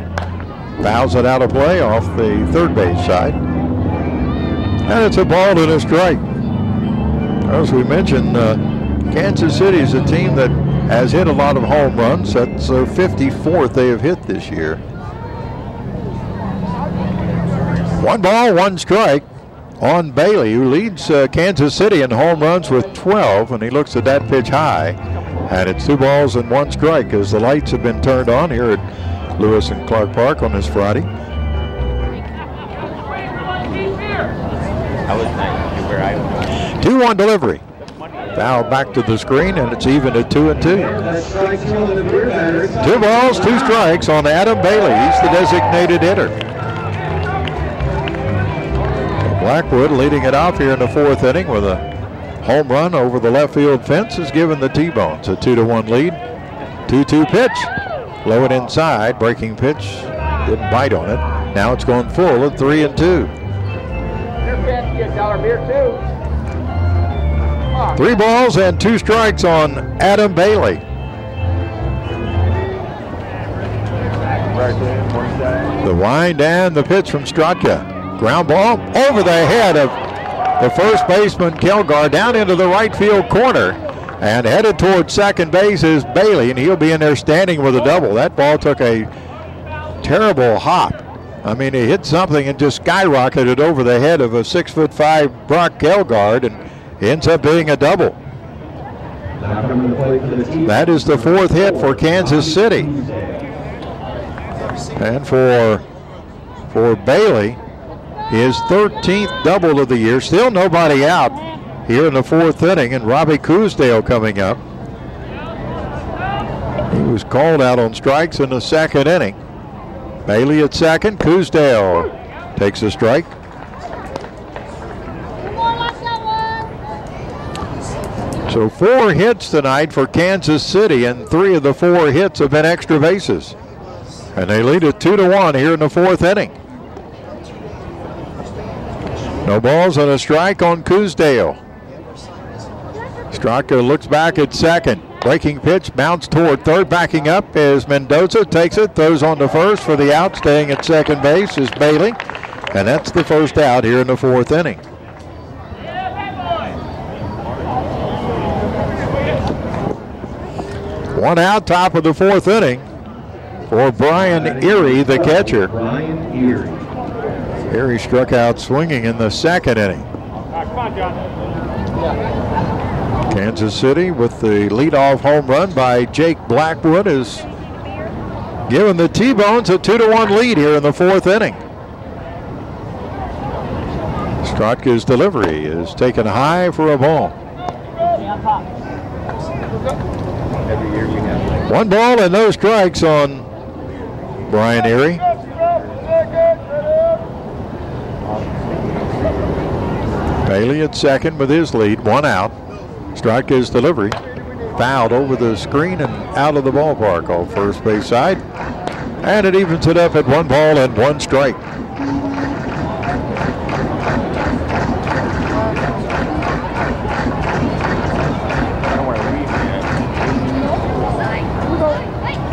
A: fouls it out of play off the 3rd base side. And it's a ball and a strike. As we mentioned, Kansas City is a team that has hit a lot of home runs. That's their 54th they have hit this year. 1 ball, 1 strike on Bailey, who leads Kansas City in home runs with 12, and he looks at that pitch high. And it's 2 balls and 1 strike as the lights have been turned on here at Lewis and Clark Park on this Friday.
D: That was nice.
A: 2-1 delivery. Foul back to the screen, and it's even at 2-2. 2 balls, 2 strikes on Adam Bailey. He's the designated hitter. Blackwood leading it off here in the 4th inning with a home run over the left field fence has given the T-Bones a 2-1 lead. 2-2 pitch. Low and inside. Breaking pitch. Didn't bite on it. Now it's going full at 3-2. 3 balls and 2 strikes on Adam Bailey. The wind and the pitch from Stratka. Ground ball over the head of the first baseman Kilgar down into the right field corner, and headed towards second base is Bailey, and he'll be in there standing with a double. That ball took a terrible hop. I mean, he hit something and just skyrocketed over the head of a 6'5" Brock Kilgard, and ends up being a double. That is the 4th hit for Kansas City. And for Bailey, his 13th double of the year. Still nobody out here in the 4th inning, and Robbie Coosdale coming up. He was called out on strikes in the 2nd inning. Bailey at second. Coosdale takes a strike. So 4 hits tonight for Kansas City, and 3 of the 4 hits have been extra bases. And they lead it 2-1 here in the 4th inning. No balls and a strike on Coosdale. Straka looks back at second. Breaking pitch, bounce toward third. Backing up is Mendoza, takes it, throws on to first for the out. Staying at second base is Bailey. And that's the first out here in the 4th inning. One out, top of the 4th inning for Brian Erie, the catcher. Erie struck out swinging in the 2nd inning. Kansas City with the leadoff home run by Jake Blackwood is giving the T-Bones a 2-1 lead here in the 4th inning. Strotka's delivery is taken high for a ball. 1 ball and no strikes on Brian Erie. Bailey at second with his lead, 1 out. Strotka's delivery fouled over the screen and out of the ballpark off first base side. And it evens it up at 1 ball and 1 strike.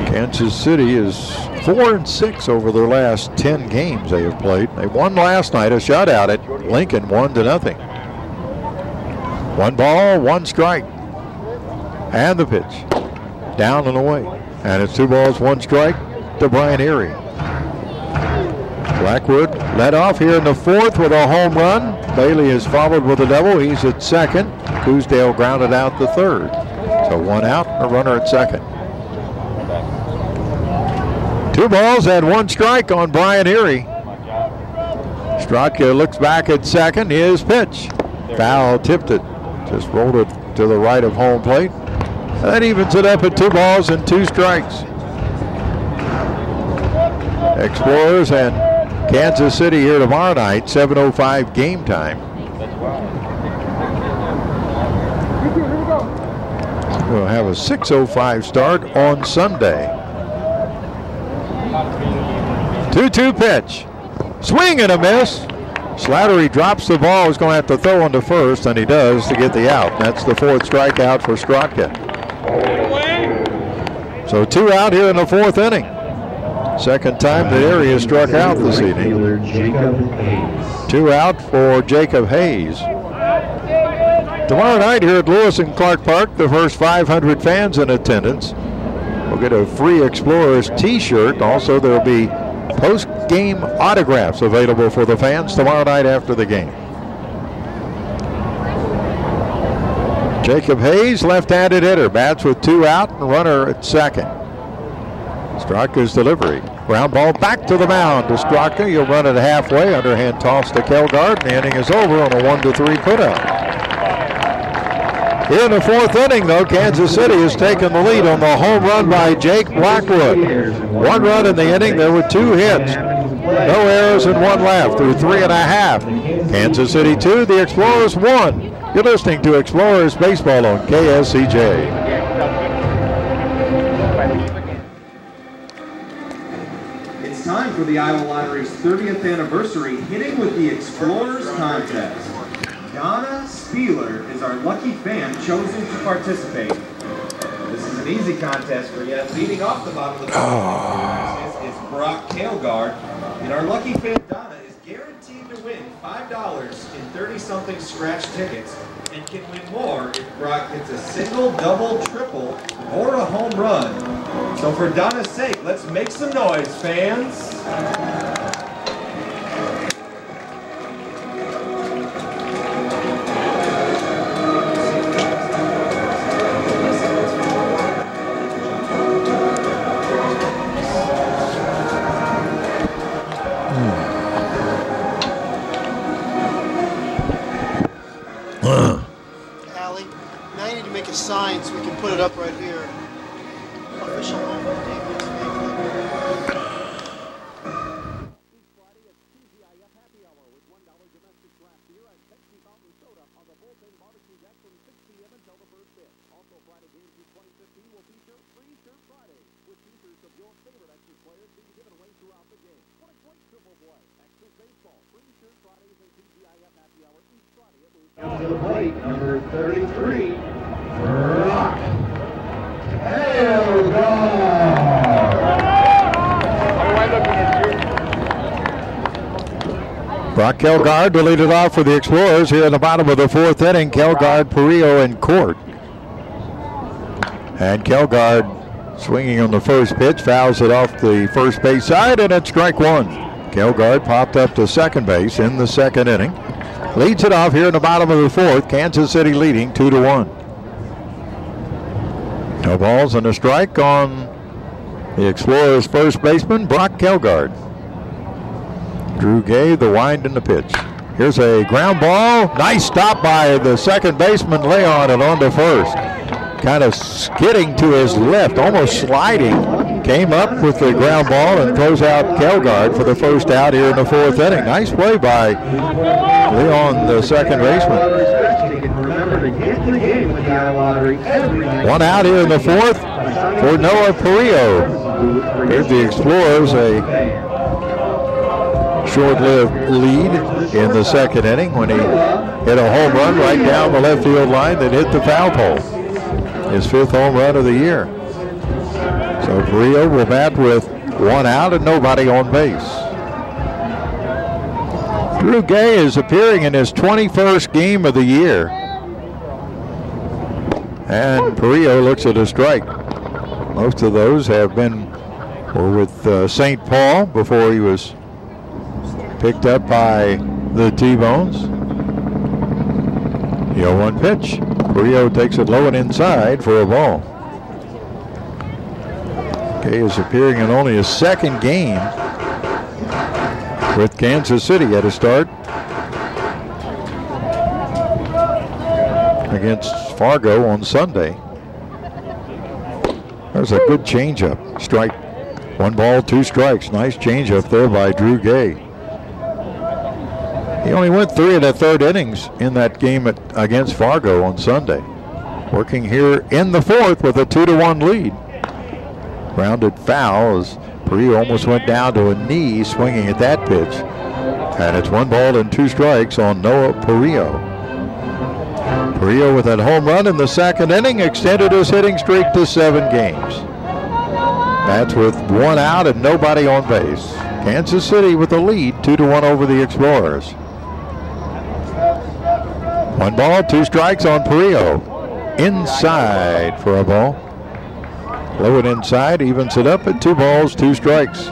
A: Kansas City is 4-6 over their last 10 games they have played. They won last night, a shutout at Lincoln, 1-0. 1 ball, 1 strike. And the pitch. Down and away. And it's 2 balls, 1 strike to Brian Erie. Blackwood led off here in the 4th with a home run. Bailey is followed with a double. He's at second. Coosdale grounded out the 3rd. So 1 out, a runner at second. 2 balls and 1 strike on Brian Erie. Stratka looks back at second. His pitch. Foul, tipped it. Just rolled it to the right of home plate. That evens it up at 2 balls and 2 strikes. Explorers and Kansas City here tomorrow night, 7:05 game time. We'll have a 6:05 start on Sunday. 2-2 pitch. Swing and a miss. Slattery drops the ball. He's going to have to throw on to first, and he does to get the out. That's the 4th strikeout for Stratka. So 2 out here in the 4th inning. Second time the area struck out this evening. 2 out for Jacob Hayes. Tomorrow night here at Lewis and Clark Park, the first 500 fans in attendance will get a free Explorers t-shirt. Also, there will be post-game autographs available for the fans tomorrow night after the game. Jacob Hayes, left-handed hitter, bats with 2 out and runner at second. Straka's delivery. Ground ball back to the mound to Straka. He'll run it halfway. Underhand toss to Kelgard. The inning is over on a 1-3 putout. Here in the 4th inning, though, Kansas City has taken the lead on the home run by Jake Blackwood. 1 run in the inning. There were 2 hits. No errors and 1 left through 3.5. Kansas City 2, the Explorers 1. You're listening to Explorers Baseball on KSCJ.
D: It's time for the Iowa Lottery's 30th anniversary Hitting with the Explorers contest. Donna Spieler is our lucky fan chosen to participate. This is an easy contest for you. Leading off the bottom of the is Brock Kelgard, and our lucky fan Donna is guaranteed to win $5 in 30-something scratch tickets and can win more if Brock hits a single, double, triple, or a home run. So for Donna's sake, let's make some noise, fans.
E: Sign so we can put it up right here. Official home for David's family.
B: Each Friday at TGIF Happy Hour with $1 domestic craft beer and Pepsi Fountain Soda on the bullpen barbecue deck from 6 p.m. until the first pitch. Also, Friday games in 2015 will feature Free Shirt Friday with t-shirts of your favorite Extras players being given away throughout the game. What a great triple play. Extras Baseball. Free Shirt Fridays and TGIF Happy Hour each Friday at Louis.
C: To the plate, number 33, Brock Kelgard.
A: Brock Kelgard to lead it off for the Explorers here in the bottom of the 4th inning. Kelgard, Perillo, and Court. And Kelgard swinging on the first pitch, fouls it off the first base side, and it's strike 1. Kelgard popped up to second base in the 2nd inning. Leads it off here in the bottom of the 4th. Kansas City leading 2-1. No balls and a strike on the Explorers' first baseman, Brock Kelgard. Drew Gay, the wind and the pitch. Here's a ground ball. Nice stop by the second baseman, Leon, and on to first. Kind of skidding to his left, almost sliding. Came up with the ground ball and throws out Kelgard for the first out here in the 4th inning. Nice play by Leon, the second baseman. One out here in the 4th for Noah Perillo. Here's the Explorers, a short-lived lead in the 2nd inning when he hit a home run right down the left field line that hit the foul pole. His 5th home run of the year. So Perillo will bat with 1 out and nobody on base. Drew Gay is appearing in his 21st game of the year. And Perillo looks at a strike. Most of those were with St. Paul before he was picked up by the T-Bones. The 0-1 pitch. Perillo takes it low and inside for a ball. Gay is appearing in only his 2nd game with Kansas City at a start against Fargo on Sunday. There's a good changeup. Strike. 1 ball, 2 strikes. Nice changeup there by Drew Gay. He only went 3 1/3 innings in that game against Fargo on Sunday. Working here in the 4th with a 2-1 lead. Grounded foul as Perillo almost went down to a knee swinging at that pitch. And it's 1 ball and 2 strikes on Noah Perillo. Perillo with that home run in the 2nd inning extended his hitting streak to 7 games. Bats with 1 out and nobody on base. Kansas City with the lead, 2-1 over the Explorers. 1 ball, 2 strikes on Perillo. Inside for a ball. Low and inside, evens it up at 2 balls, 2 strikes.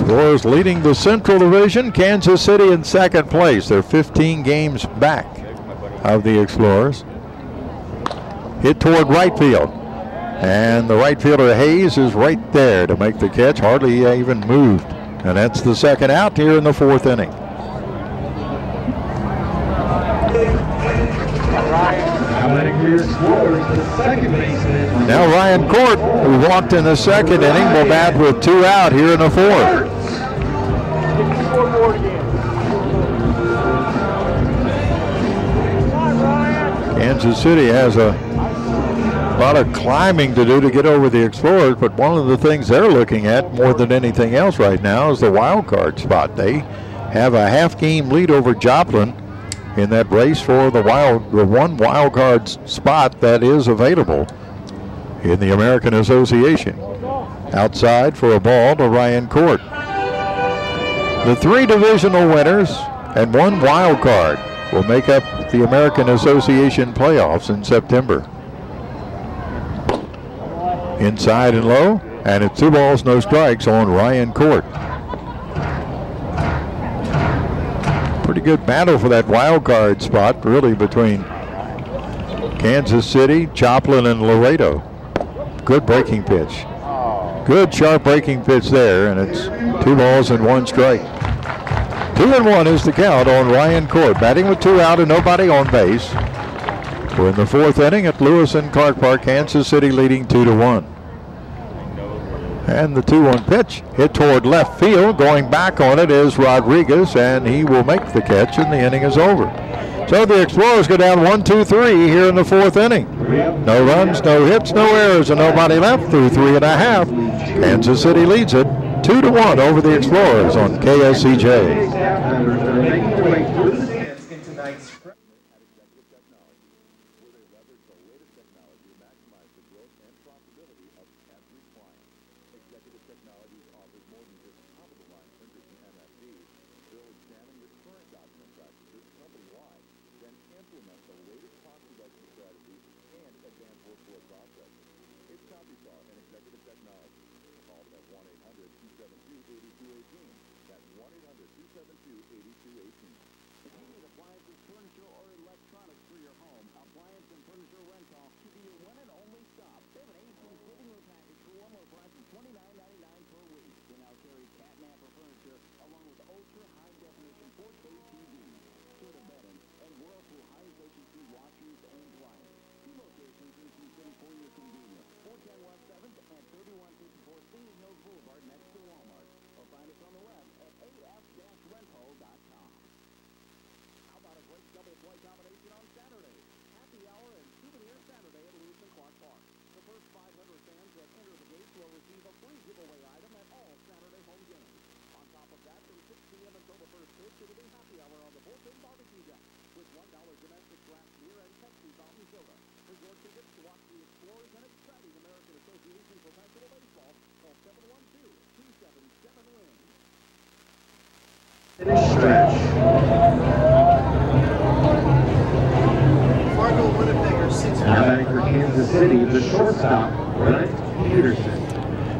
A: Explorers leading the Central Division. Kansas City in second place. They're 15 games back of the Explorers. Hit toward right field. And the right fielder Hayes is right there to make the catch. Hardly even moved. And that's the second out here in the fourth inning. Now Ryan Court, who walked in the second inning, will bat with 2 out here in the fourth. Kansas City has a lot of climbing to do to get over the Explorers, but one of the things they're looking at more than anything else right now is the wild card spot. They have a half-game lead over Joplin in that race for the one wild card spot that is available in the American Association. Outside for a ball to Ryan Court. The 3 divisional winners and 1 wild card will make up the American Association playoffs in September. Inside and low, and it's 2 balls, no strikes on Ryan Court. Pretty good battle for that wild card spot, really, between Kansas City, Joplin, and Laredo. Good breaking pitch. Good sharp breaking pitch there, and it's 2 balls and 1 strike. 2-1 is the count on Ryan Court, batting with 2 out and nobody on base. We're in the fourth inning at Lewis and Clark Park, Kansas City leading 2-1. And the 2-1 pitch hit toward left field. Going back on it is Rodriguez, and he will make the catch, and the inning is over. So the Explorers go down 1-2-3 here in the fourth inning. No runs, no hits, no errors, and nobody left through 3.5. Kansas City leads it 2-1 over the Explorers on KSCJ.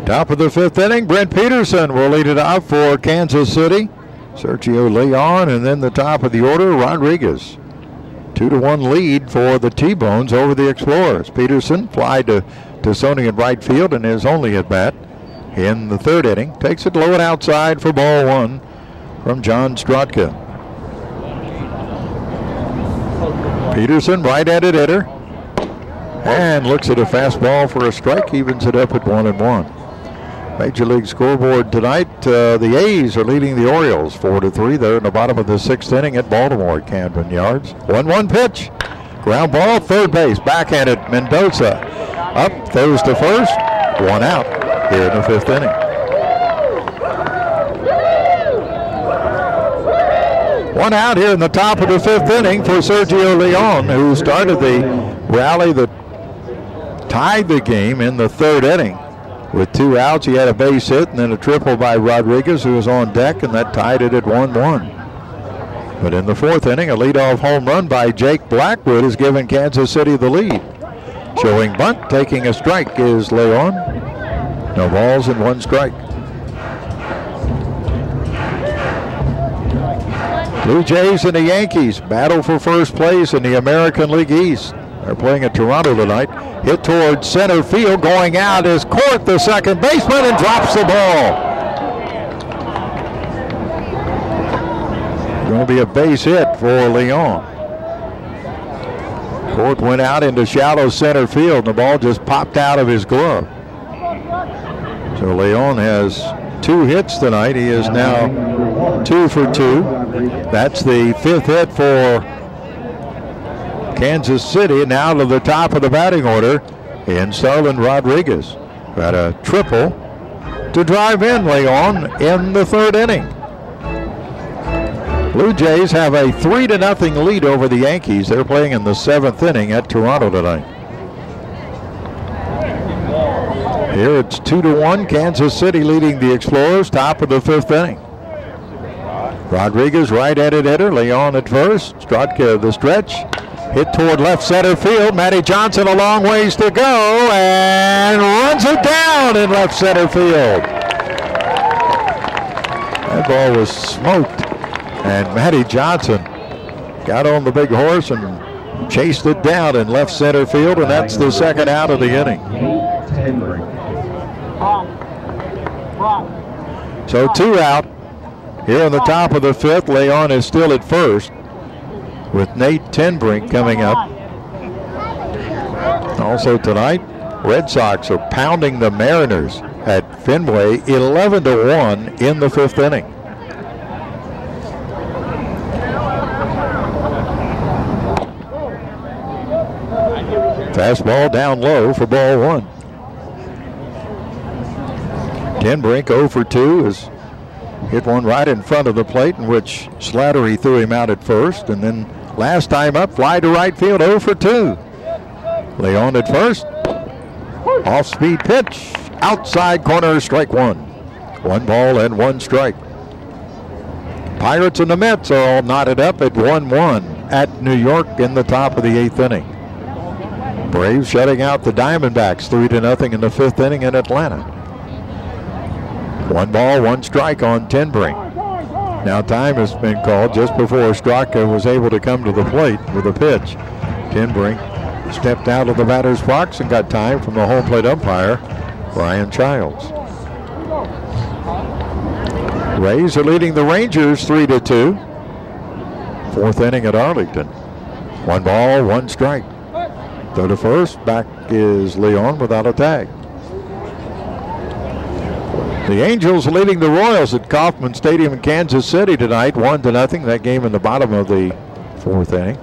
A: Top of the fifth inning, Brent Peterson will lead it off for Kansas City. Sergio Leon, and then the top of the order, Rodriguez. 2-1 lead for the T-Bones over the Explorers. Peterson fly to Sony in right field and his only at bat in the third inning. Takes it low and outside for ball 1 from John Strotka. Peterson, right-handed hitter, and looks at a fastball for a strike, evens it up at 1-1. Major League scoreboard tonight, the A's are leading the Orioles 4-3. They're in the bottom of the sixth inning at Baltimore at Camden Yards. 1-1 pitch, ground ball, third base, backhanded Mendoza. Up, throws to first, 1 out here in the fifth inning. One out here in the top of the fifth inning for Sergio Leon, who started the rally that tied the game in the third inning. With 2 outs, he had a base hit and then a triple by Rodriguez, who was on deck, and that tied it at 1-1. But in the fourth inning, a leadoff home run by Jake Blackwood has given Kansas City the lead. Showing bunt, taking a strike is Leon. No balls and 1 strike. Blue Jays and the Yankees battle for first place in the American League East. They're playing at Toronto tonight. Hit towards center field. Going out is Court, the second baseman, and drops the ball. Going to be a base hit for Leon. Court went out into shallow center field. The ball just popped out of his glove. So Leon has 2 hits tonight. He is now 2 for 2. That's the 5th hit for Kansas City. Now to the top of the batting order in Starlin Rodriguez. Got a triple to drive in Leon in the 3rd inning. Blue Jays have a 3-0 lead over the Yankees. They're playing in the 7th inning at Toronto tonight. Here it's 2-1. Kansas City leading the Explorers, top of the 5th inning. Rodriguez, right-handed hitter. Leon at first. Strodka the stretch. Hit toward left center field. Matty Johnson a long ways to go and runs it down in left center field. That ball was smoked. And Matty Johnson got on the big horse and chased it down in left center field, and that's the 2nd out of the inning. So 2 out. Here on the top of the 5th, Leon is still at first with Nate Tenbrink coming up. Also tonight, Red Sox are pounding the Mariners at Fenway 11-1 in the 5th inning. Fastball down low for ball 1. Tenbrink 0 for 2 has hit one right in front of the plate in which Slattery threw him out at first, and then last time up, fly to right field 0 for 2. Leon at first. Off-speed pitch. Outside corner, strike 1. 1 ball and 1 strike. Pirates and the Mets are all knotted up at 1-1 at New York in the top of the 8th inning. Braves shutting out the Diamondbacks 3-0 in the 5th inning in Atlanta. 1 ball, 1 strike on Tenbrink. Now time has been called just before Straka was able to come to the plate with a pitch. Tenbrink stepped out of the batter's box and got time from the home plate umpire, Brian Childs. Rays are leading the Rangers 3-2. 4th inning at Arlington. 1 ball, 1 strike. Throw to first. Back is Leon without a tag. The Angels leading the Royals at Kauffman Stadium in Kansas City tonight, 1-0. That game in the bottom of the 4th inning.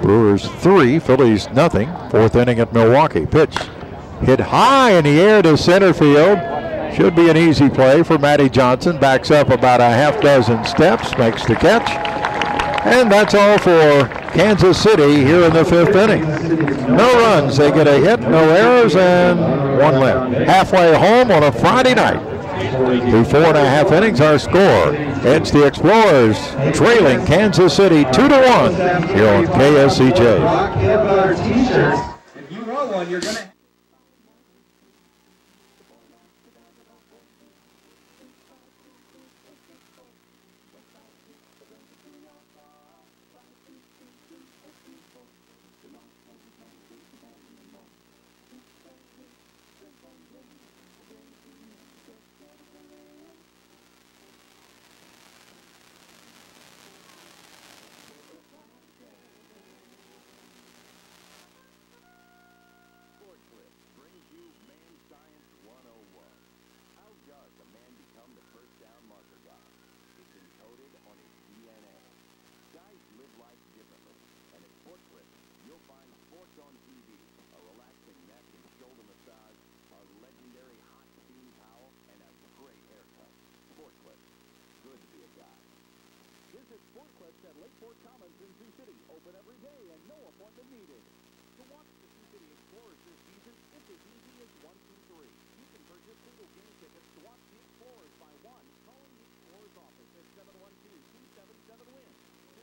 A: Brewers 3, Phillies 0. 4th inning at Milwaukee. Pitch hit high in the air to center field. Should be an easy play for Matty Johnson. Backs up about a half dozen steps, makes the catch. And that's all for Kansas City here in the 5th inning. No runs, they get a hit, no errors, and 1 left. Halfway home on a Friday night. Through 4.5 innings, our score. It's the Explorers trailing Kansas City 2-1 here on KSCJ.
D: If you want one, you're going to...
B: at Lakeport Commons in Sioux City. Open every day and no appointment needed. To watch the Sioux City Explorers this season, it's as easy as 1, 2, 3. You can purchase single game tickets to watch the Explorers by 1, calling the Explorers office at 712-277-WIN.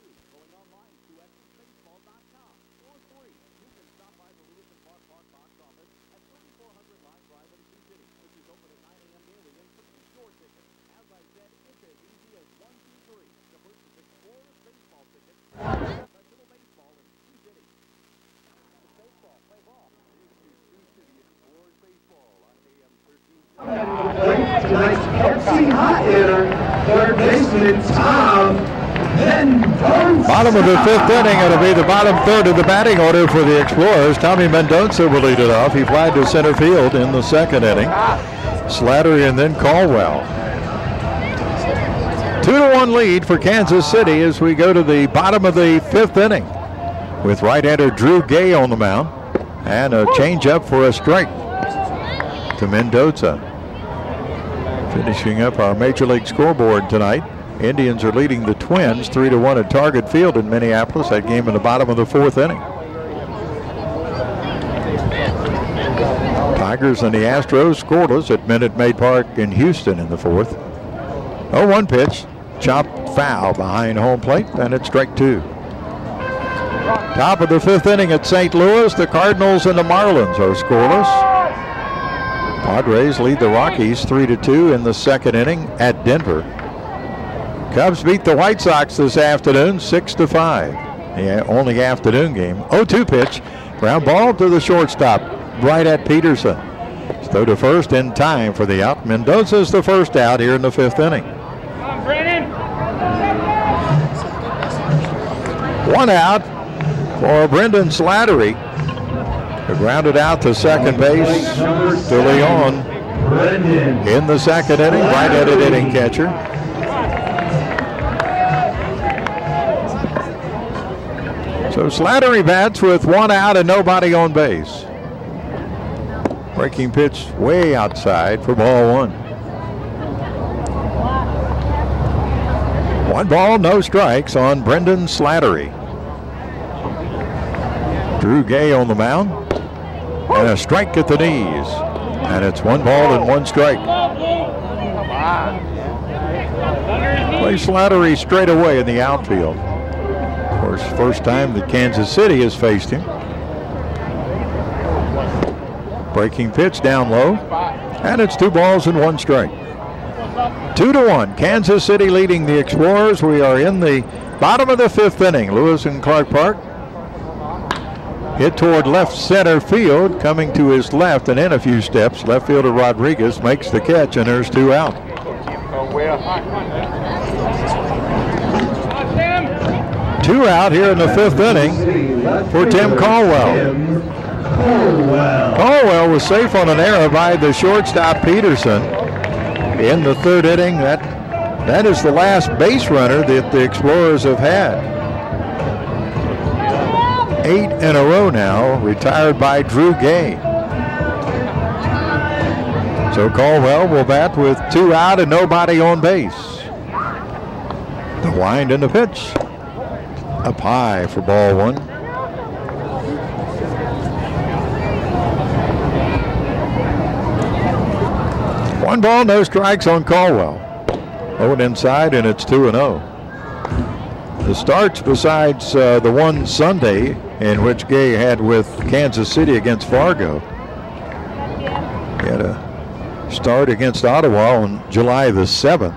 B: 2, going online to expressbaseball.com. Or 3, you can stop by the Lewis and Clark Park box office at 3400 Line Drive in Sioux City, which is open at 9 a.m. daily, and purchase your ticket. As I said, it's as easy as 1, 2, 3. To purchase
C: racing hot hitter, third baseman Tom Mendoza.
A: Bottom of the 5th inning. It'll be the bottom third of the batting order for the Explorers. Tommy Mendoza will lead it off. He flied to center field in the 2nd inning. Slattery and then Caldwell. 2-1 lead for Kansas City as we go to the bottom of the 5th inning with right-hander Drew Gay on the mound and a changeup for a strike to Mendoza. Finishing up our Major League scoreboard tonight, Indians are leading the Twins 3-1 at Target Field in Minneapolis. That game in the bottom of the 4th inning. Tigers and the Astros scoreless at Minute Maid Park in Houston in the 4th. 0-1 pitch, chopped foul behind home plate, and it's strike 2. Top of the 5th inning at St. Louis. The Cardinals and the Marlins are scoreless. Padres lead the Rockies 3-2 in the 2nd inning at Denver. Cubs beat the White Sox this afternoon 6-5. The only afternoon game. 0-2 pitch, ground ball to the shortstop, right at Peterson. Throw to first in time for the out. Mendoza's the first out here in the 5th inning. One out for Brendan Slattery. Grounded out to second base to Leon in the 2nd inning. Right-handed hitting catcher. So Slattery bats with 1 out and nobody on base. Breaking pitch way outside for ball 1. 1 ball, no strikes on Brendan Slattery. Drew Gay on the mound. And a strike at the knees. And it's 1 ball and 1 strike. Play Slattery straight away in the outfield. Of course, first time that Kansas City has faced him. Breaking pitch down low. And it's 2 balls and 1 strike. 2-1. Kansas City leading the Explorers. We are in the bottom of the 5th inning. Lewis and Clark Park. Hit toward left center field, coming to his left and in a few steps. Left fielder Rodriguez makes the catch, and there's 2 out. 2 out here in the 5th inning for Tim Caldwell. Caldwell was safe on an error by the shortstop Peterson in the 3rd inning. That is the last base runner that the Explorers have had. 8 in a row now, retired by Drew Gay. So Caldwell will bat with 2 out and nobody on base. The wind and the pitch. Up high for ball 1. One ball, no strikes on Caldwell. 0 inside, and it's 2-0. The starts besides the one Sunday in which Gay had with Kansas City against Fargo. He had a start against Ottawa on July the 7th.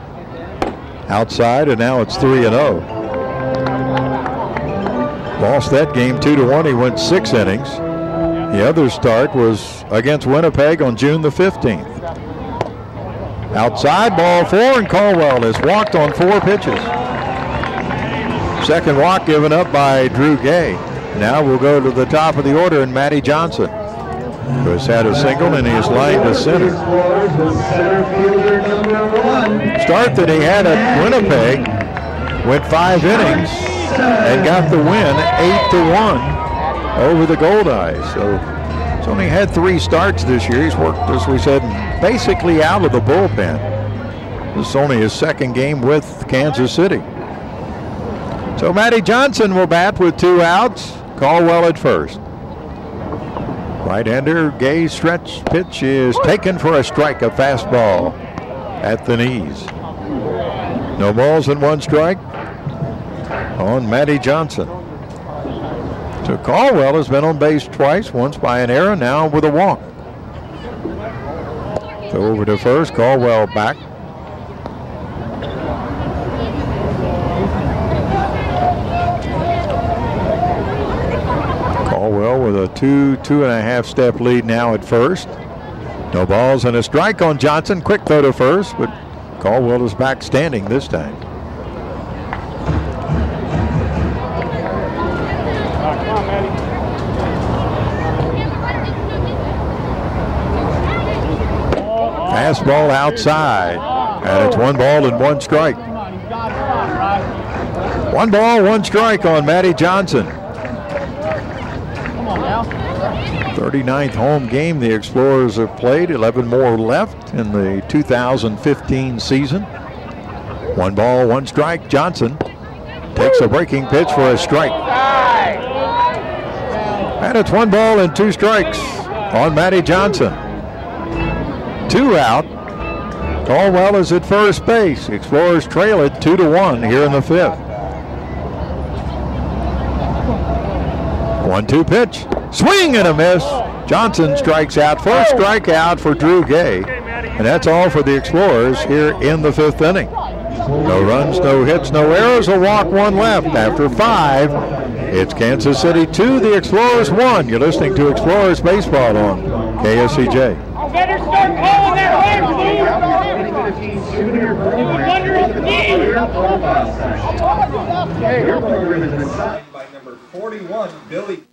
A: Outside, and now it's 3-0. Lost that game 2-1. He went 6 innings. The other start was against Winnipeg on June the 15th. Outside, ball 4, and Caldwell has walked on 4 pitches. Second walk given up by Drew Gay. Now we'll go to the top of the order, and Matty Johnson, who has had a single and he is lined to center. Start that he had at Winnipeg, went 5 innings and got the win 8-1 over the Goldeyes. So he's only had 3 starts this year. He's worked, as we said, basically out of the bullpen. This is only his 2nd game with Kansas City. So Matty Johnson will bat with 2 outs. Caldwell at first. Right-hander Gay's stretch pitch is taken for a strike, a fastball at the knees. No balls and 1 strike on Matty Johnson. So Caldwell has been on base twice, once by an error, now with a walk. So over to first, Caldwell back. Caldwell with a 2.5 step lead now at first. No balls and a strike on Johnson. Quick throw to first, but Caldwell is back standing this time. Fastball outside, and it's 1 ball and 1 strike. 1 ball, 1 strike on Matty Johnson. 39th home game the Explorers have played. 11 more left in the 2015 season. 1 ball, 1 strike. Johnson takes a breaking pitch for a strike. And it's 1 ball and 2 strikes on Matty Johnson. 2 out. Caldwell is at first base. Explorers trail it 2-1 here in the 5th. 1-2 pitch. Swing and a miss. Johnson strikes out. First strikeout for Drew Gay. And that's all for the Explorers here in the 5th inning. No runs, no hits, no errors. A walk, 1 left. After 5, it's Kansas City 2, the Explorers 1. You're listening to Explorers Baseball on KSCJ.
F: Better start calling that way,
D: Your program has been signed by number 41, Billy.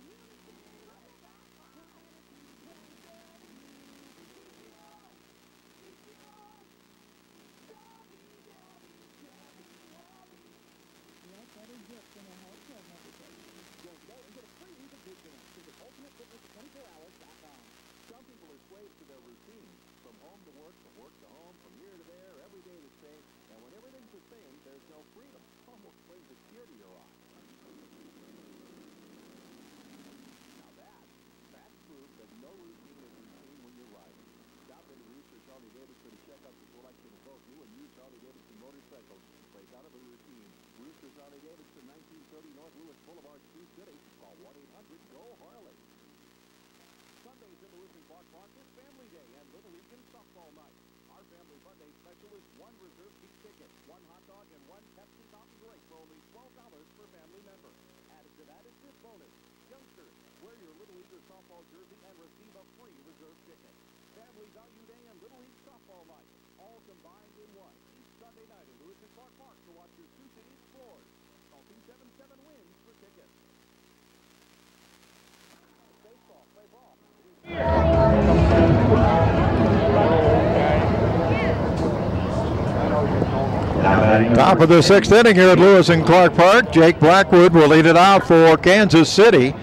A: Top of the 6th inning here at Lewis and Clark Park. Jake Blackwood will lead it out for Kansas City.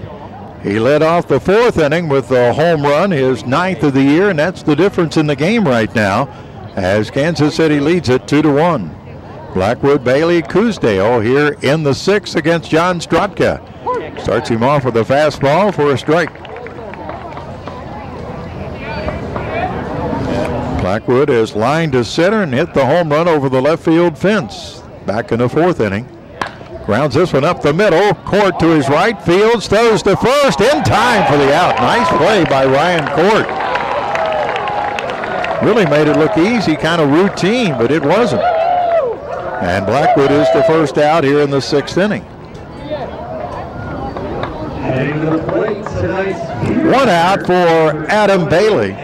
A: He led off the 4th inning with a home run, his 9th of the year, and that's the difference in the game right now as Kansas City leads it 2-1. Blackwood, Bailey, Cousdale here in the 6th against John Strotka. Starts him off with a fastball for a strike. Blackwood is lined to center and hit the home run over the left field fence. Back in the 4th inning. Grounds this one up the middle. Court to his right. Fields throws to first in time for the out. Nice play by Ryan Court. Really made it look easy, kind of routine, but it wasn't. And Blackwood is the first out here in the 6th inning. 1 out for Adam Bailey.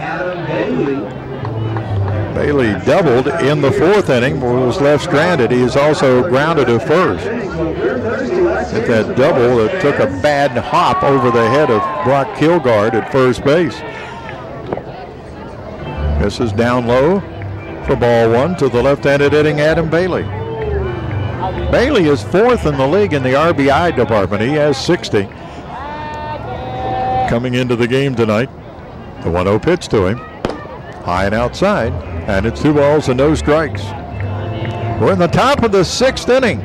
A: Bailey doubled in the 4th inning, was left stranded. He is also grounded to first. At that double, it took a bad hop over the head of Brock Kilgard at first base. This is down low for ball 1 to the left-handed hitting Adam Bailey. Bailey is 4th in the league in the RBI department. He has 60. Coming into the game tonight, the 1-0 pitch to him. High and outside, and it's 2 balls and no strikes. We're in the top of the 6th inning.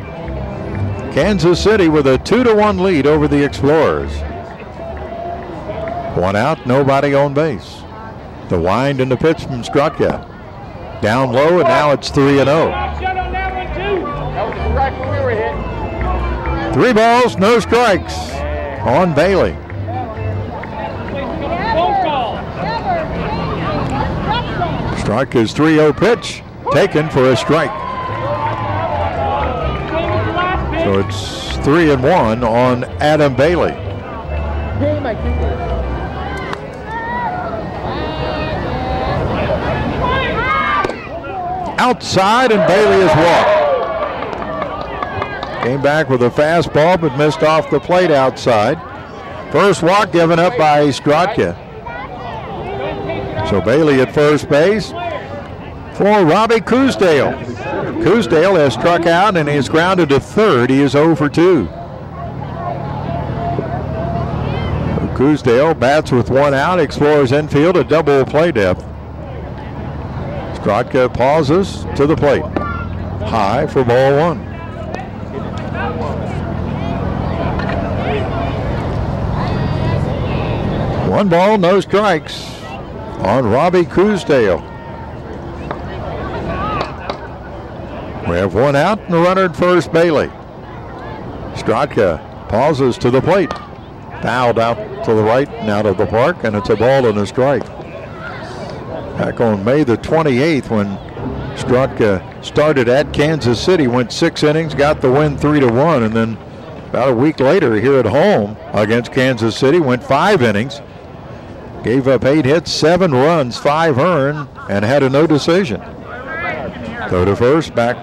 A: Kansas City with a 2-1 lead over the Explorers. 1 out, nobody on base. The wind and the pitch from Strotka. Down low, and now it's 3-0. 3 balls, no strikes on Bailey. Strike is 3-0 pitch, taken for a strike. So it's 3-1 on Adam Bailey. outside, and Bailey is walked. Came back with a fastball, but missed off the plate outside. First walk given up by Strodka. So Bailey at first base for Robbie Coosdale. Coosdale has struck out and he is grounded to third. He is 0 for 2. Coosdale bats with 1 out, explores infield, a double play depth. Strodka pauses to the plate. High for ball 1. One ball, no strikes on Robbie Coosdale. We have 1 out and a runner at first, Bailey. Strodka pauses to the plate. Fouled out to the right and out of the park, and it's a ball and a strike. Back on May the 28th, when Strodka started at Kansas City, went 6 innings, got the win 3-1, and then about a week later here at home against Kansas City, went 5 innings, gave up 8 hits, 7 runs, 5 earned, and had a no decision. Go to first, back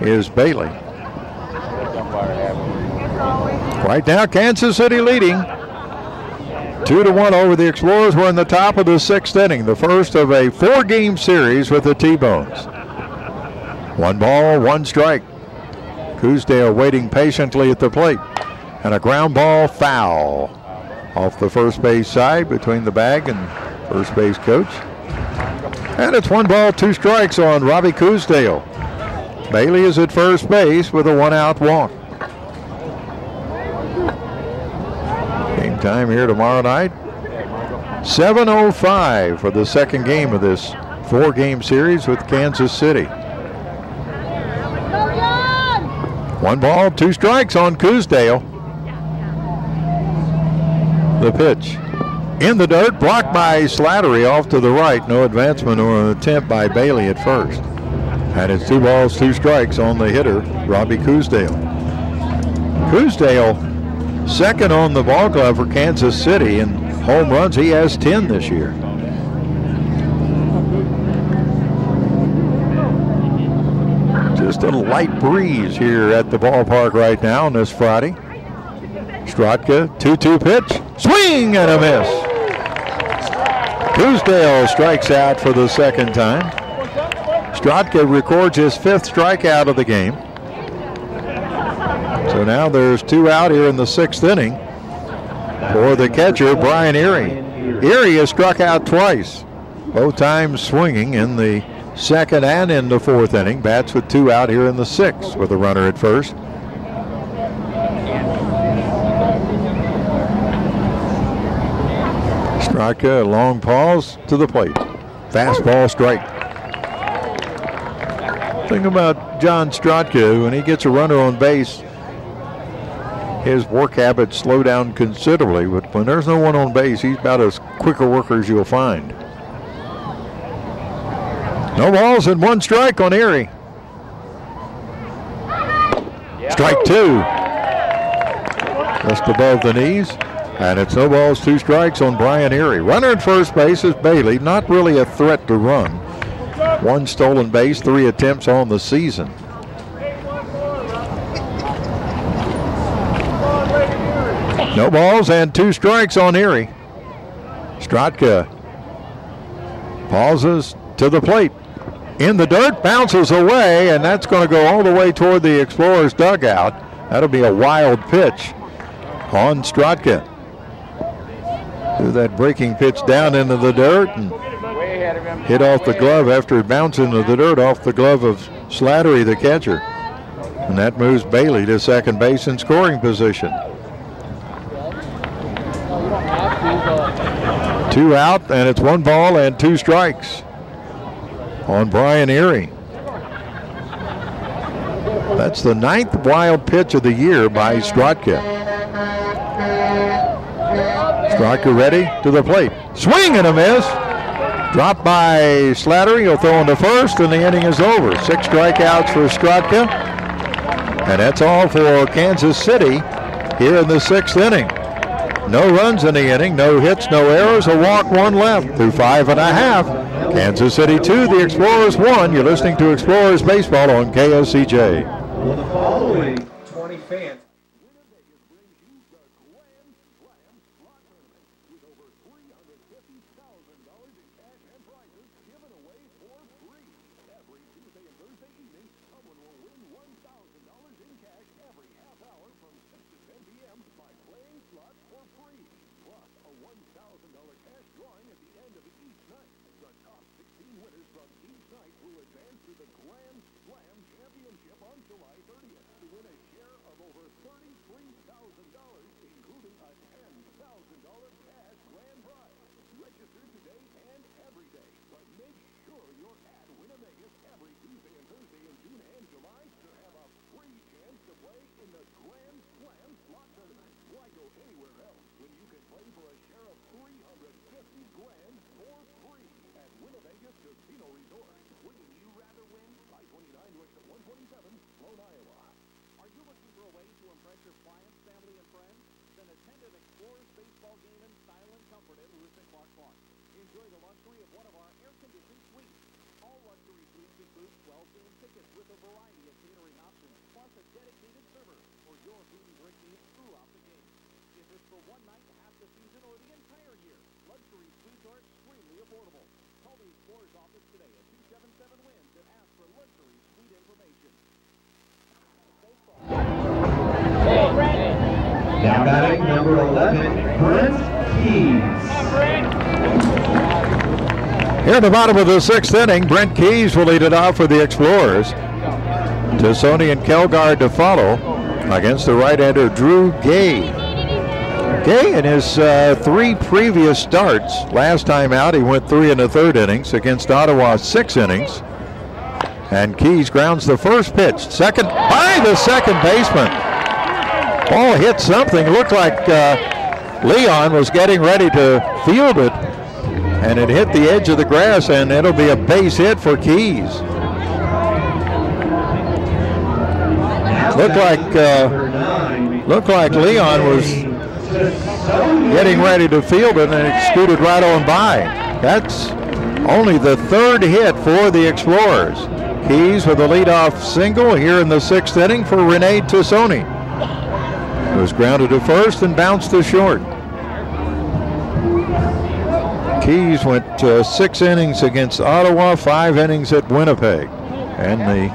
A: is Bailey. Right now, Kansas City leading 2-1 over the Explorers. We're in the top of the 6th inning, the first of a 4-game series with the T-Bones. 1 ball, 1 strike. Coosdale waiting patiently at the plate. And a ground ball foul off the first base side between the bag and first base coach. And it's 1 ball, 2 strikes on Robbie Coosdale. Bailey is at first base with a 1-out walk. Game time here tomorrow night. 7:05 for the second game of this 4-game series with Kansas City. 1 ball, 2 strikes on Coosdale. The pitch in the dirt, blocked by Slattery off to the right. No advancement or an attempt by Bailey at first. And it's 2 balls, 2 strikes on the hitter, Robbie Coosdale. Coosdale, second on the ball club for Kansas City in home runs. He has 10 this year. Just a light breeze here at the ballpark right now on this Friday. Strodka, 2-2 pitch, swing and a miss. Coosdale strikes out for the second time. Strodka records his 5th strikeout of the game. So now there's 2 out here in the 6th inning for the catcher, Brian Erie. Erie has struck out twice, both times swinging in the 2nd and in the 4th inning. Bats with 2 out here in the 6th with a runner at first. Strodka, a long pause to the plate. Fastball strike. Thing about John Strodka, when he gets a runner on base, his work habits slow down considerably, but when there's no one on base, he's about as quick a worker as you'll find. No balls and 1 strike on Erie. Strike 2. Just above the knees. And it's no balls, 2 strikes on Brian Erie. Runner at first base is Bailey. Not really a threat to run. 1 stolen base, 3 attempts on the season. No balls and 2 strikes on Erie. Strodka pauses to the plate. In the dirt, bounces away, and that's going to go all the way toward the Explorers dugout. That'll be a wild pitch on Strodka. Threw that breaking pitch down into the dirt and hit off the glove after it bounced into the dirt off the glove of Slattery, the catcher. And that moves Bailey to second base in scoring position. 2 out, and it's 1 ball and 2 strikes on Brian Erie. That's the 9th wild pitch of the year by Strodka. Strodka ready to the plate. Swing and a miss. Dropped by Slattery. He'll throw into first, and the inning is over. 6 strikeouts for Strodka. And that's all for Kansas City here in the 6th inning. No runs in the inning, no hits, no errors, a walk, 1 left through 5 1/2. Kansas City 2, the Explorers 1. You're listening to Explorers Baseball on KSCJ.
D: Well, the following 20 fans.
B: Enjoy the luxury of one of our air-conditioned suites. All luxury suites include 12-game tickets with a variety of catering options, plus a dedicated server for your food and drink needs throughout the game. If it's for one night, half the season, or the entire year, luxury suites are extremely affordable. Call the Explorers office today at 277-WINS and ask for luxury suite information.
C: Now batting number 11, Brent Keys.
A: Here at the bottom of the 6th inning, Brent Keys will lead it off for the Explorers. Tassoni and Kelgard to follow against the right-hander Drew Gay. Gay in his 3 previous starts, last time out he went 3 1/3 innings against Ottawa, 6 innings. And Keys grounds the first pitch, second by the second baseman. Ball hit something, looked like Leon was getting ready to field it, and it hit the edge of the grass, and it'll be a base hit for Keys. Looked like Leon was getting ready to field it, and it scooted right on by. That's only the 3rd hit for the Explorers. Keys with a leadoff single here in the 6th inning for Rene Tassoni. It was grounded to first and bounced to short. Keys went 6 innings against Ottawa, 5 innings at Winnipeg, and the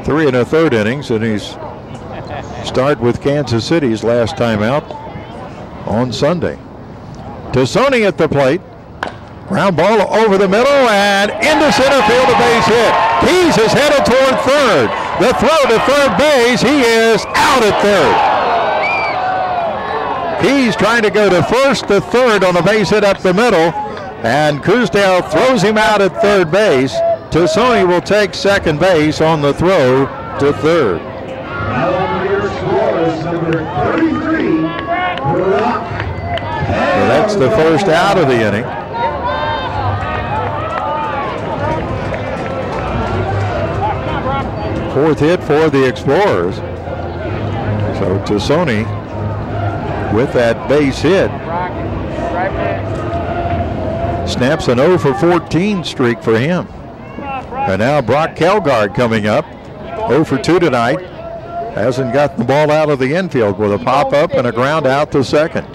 A: 3 1/3 innings in his start with Kansas City's last time out on Sunday. Tassoni at the plate. Ground ball over the middle and into center field, a base hit. Keys is headed toward third. The throw to third base. He is out at third. Keys trying to go to first to third on a base hit up the middle, and Cousdale throws him out at third base. Tassoni will take second base on the throw to third.
C: Number 33, Brock.
A: So that's the first out of the inning. Fourth hit for the Explorers. So Tassoni with that base hit snaps an 0 for 14 streak for him. And now Brock Kelgard coming up, 0 for 2 tonight. Hasn't gotten the ball out of the infield with a pop-up and a ground out to second.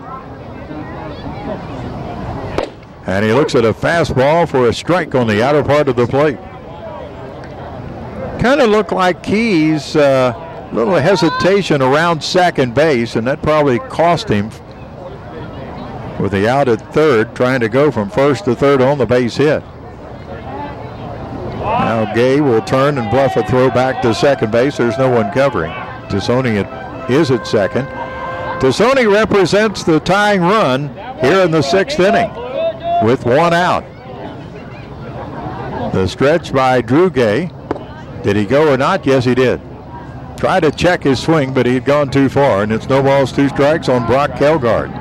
A: And he looks at a fastball for a strike on the outer part of the plate. Kind of looked like Keys, little hesitation around second base, and that probably cost him with the out at third, trying to go from first to third on the base hit. Now Gay will turn and bluff a throw back to second base. There's no one covering. Tassoni is at second. Tassoni represents the tying run here in the 6th inning with 1 out. The stretch by Drew Gay. Did he go or not? Yes, he did. Tried to check his swing, but he'd gone too far, and it's no balls, 2 strikes on Brock Kelgard.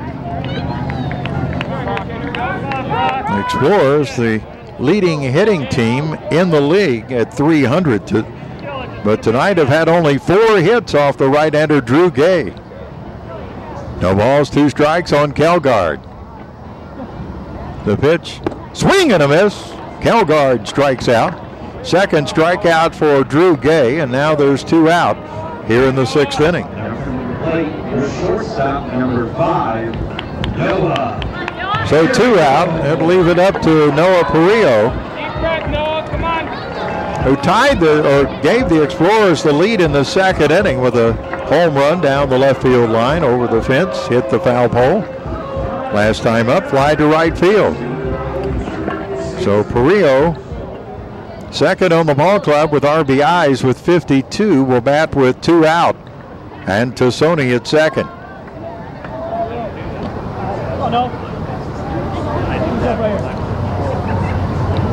A: The Explorers, the leading hitting team in the league at 300, but tonight have had only 4 hits off the right-hander Drew Gay. No balls, 2 strikes on Kelgard. The pitch, swing and a miss. Kelgard strikes out. Second strikeout for Drew Gay, and now there's 2 out here in the 6th inning.
C: Your shortstop, number 5, Noah.
A: So 2 out, and leave it up to Noah Perillo, who gave the Explorers the lead in the 2nd inning with a home run down the left field line over the fence, hit the foul pole. Last time up, fly to right field. So Perillo, second on the ball club with RBIs with 52, will bat with 2 out. And Tassoni at second.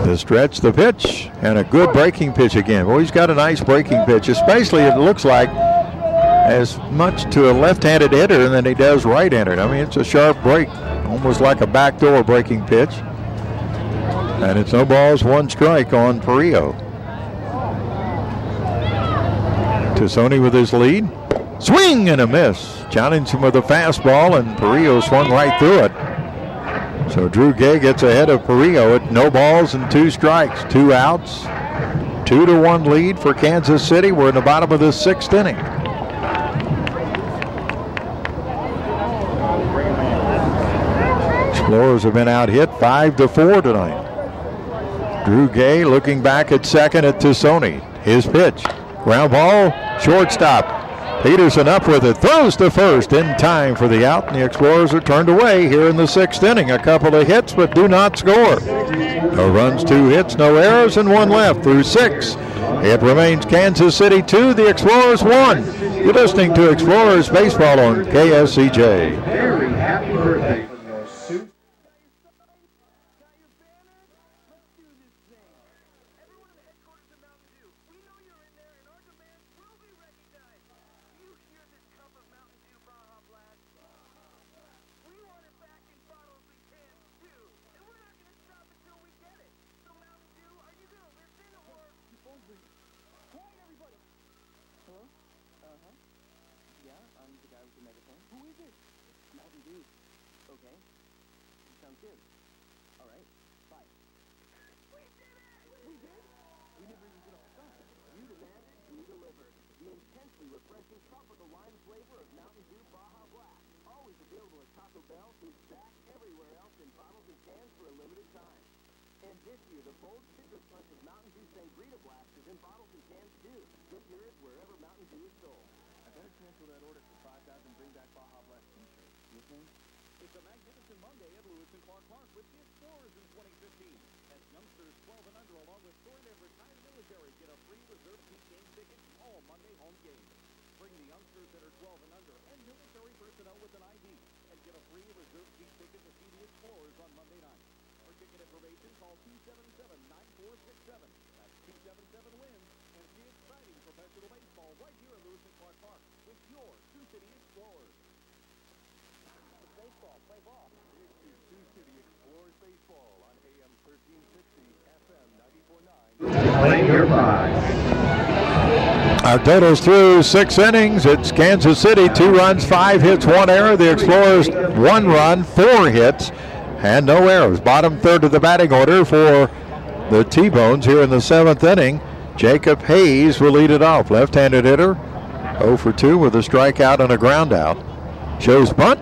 A: The stretch, the pitch, and a good breaking pitch again. Well, he's got a nice breaking pitch, especially it looks like as much to a left-handed hitter than he does right-handed. I mean, it's a sharp break, almost like a backdoor breaking pitch. And it's no balls, 1 strike on Perillo. Tassoni with his lead. Swing and a miss. Challenged him with a fastball, and Perillo swung right through it. So Drew Gay gets ahead of Perillo at no balls and 2 strikes, 2 outs, 2-1 lead for Kansas City. We're in the bottom of the 6th inning. Explorers have been out hit 5-4 tonight. Drew Gay looking back at second at Tassoni. His pitch, ground ball, shortstop. Peterson up with it, throws to first in time for the out, and the Explorers are turned away here in the 6th inning. A couple of hits, but do not score. No runs, 2 hits, no errors, and 1 left through 6. It remains Kansas City 2, the Explorers 1. You're listening to Explorers Baseball on KSCJ.
C: Very happy birthday.
A: Our totals through 6 innings. It's Kansas City 2 runs, 5 hits, 1 error. The Explorers 1 run, 4 hits, and no errors. Bottom third of the batting order for the T-Bones here in the 7th inning. Jacob Hayes will lead it off. Left-handed hitter, 0 for 2 with a strikeout and a ground out. Shows bunt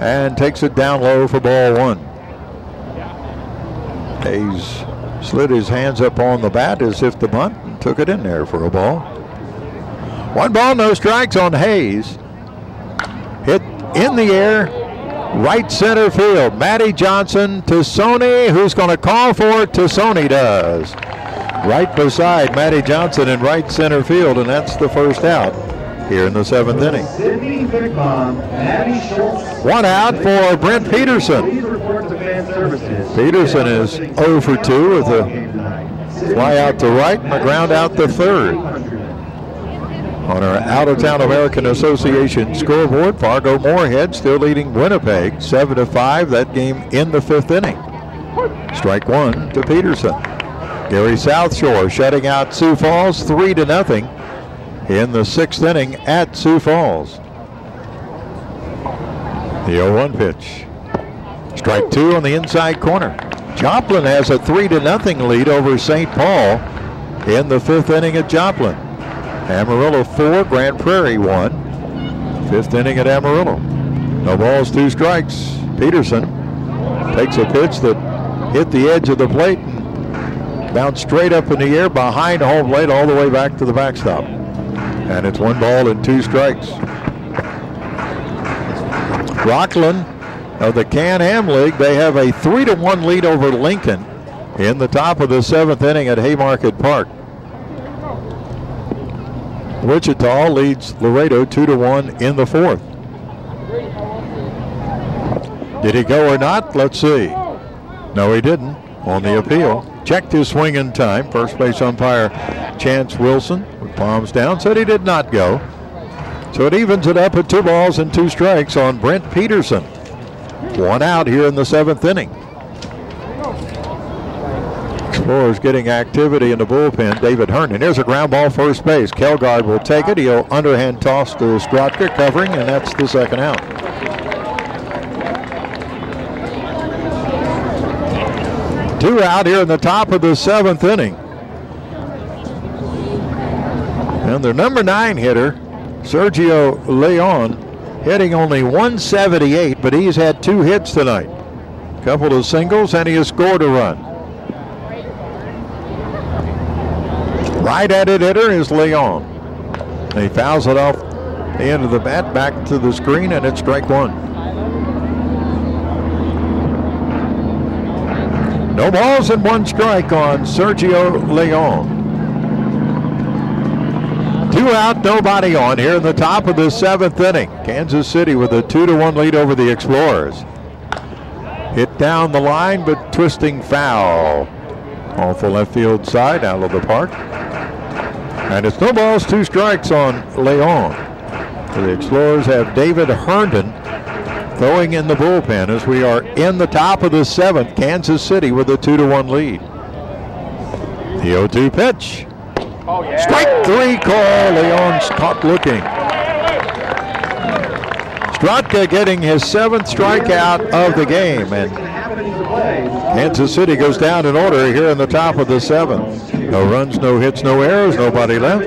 A: and takes it down low for ball 1. Hayes slid his hands up on the bat as if the bunt and took it in there for a ball. 1 ball, no strikes on Hayes. Hit in the air, right center field. Matty Johnson to Tassoni. Who's going to call for it? Tassoni does. Right beside Matty Johnson in right center field, and that's the first out here in the 7th inning. 1 out for Brent Peterson. Peterson is 0 for 2 with a fly out to right and a ground out to third. On our out-of-town American Association scoreboard, Fargo Moorhead still leading Winnipeg 7-5. That game in the 5th inning. Strike 1 to Peterson. Gary South Shore shutting out Sioux Falls 3-0 in the 6th inning at Sioux Falls. The 0-1 pitch. Strike 2 on the inside corner. Joplin has a 3-0 lead over St. Paul in the 5th inning at Joplin. Amarillo 4, Grand Prairie 1. 5th inning at Amarillo. No balls, 2 strikes. Peterson takes a pitch that hit the edge of the plate and bounced straight up in the air behind home plate all the way back to the backstop. And it's 1 ball and 2 strikes. Rockland of the Can-Am League, they have a 3-1 lead over Lincoln in the top of the 7th inning at Haymarket Park. Wichita leads Laredo 2-1 in the 4th. Did he go or not? Let's see. No, he didn't on the appeal. Checked his swing in time. First base umpire Chance Wilson with palms down said he did not go. So it evens it up at 2 balls and 2 strikes on Brent Peterson. 1 out here in the 7th inning. Explorers getting activity in the bullpen. David Herndon. Here's a ground ball first base. Kelgard will take it. He'll underhand toss to Strotka covering, and that's the 2nd out. Two out here in the top of the 7th inning. And their number 9 hitter, Sergio Leon, hitting only 178, but he's had 2 hits tonight. A couple of singles, and he has scored a run. Right-handed hitter is Leon. He fouls it off the end of the bat back to the screen, and it's strike 1. No balls and 1 strike on Sergio Leon. 2 out, nobody on here in the top of the 7th inning. Kansas City with a 2-1 lead over the Explorers. Hit down the line, but twisting foul off the left field side out of the park. And it's no balls, 2 strikes on Leon. So the Explorers have David Herndon throwing in the bullpen as we are in the top of the 7th. Kansas City with a 2-1 lead. The 0-2 pitch.
F: Oh, yeah.
A: Strike 3 call. Leon's caught looking. Strotka getting his 7th strikeout of the game, and Kansas City goes down in order here in the top of the 7th. No runs, no hits, no errors, nobody left.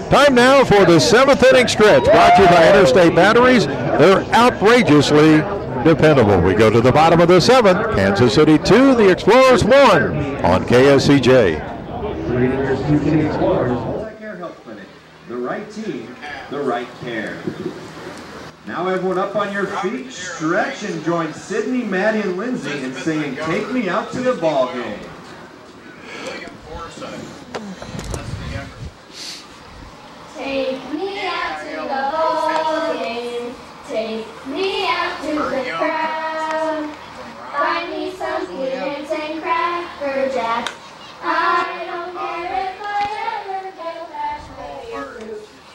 A: Time now for the 7th inning stretch, brought to you by Interstate Batteries. They're outrageously dependable. We go to the bottom of the 7th. Kansas City 2, the Explorers 1 on KSCJ.
D: Care Health Clinic. The right team, the right care. Now everyone up on your feet, stretch and join Sydney, Maddie, and Lindsay in singing "Take Me Out to the Ball Game."
G: Take me out to the ball game. Take me out to the crowd. Find me some peanuts and Cracker Jacks. I don't care if I ever get back to you.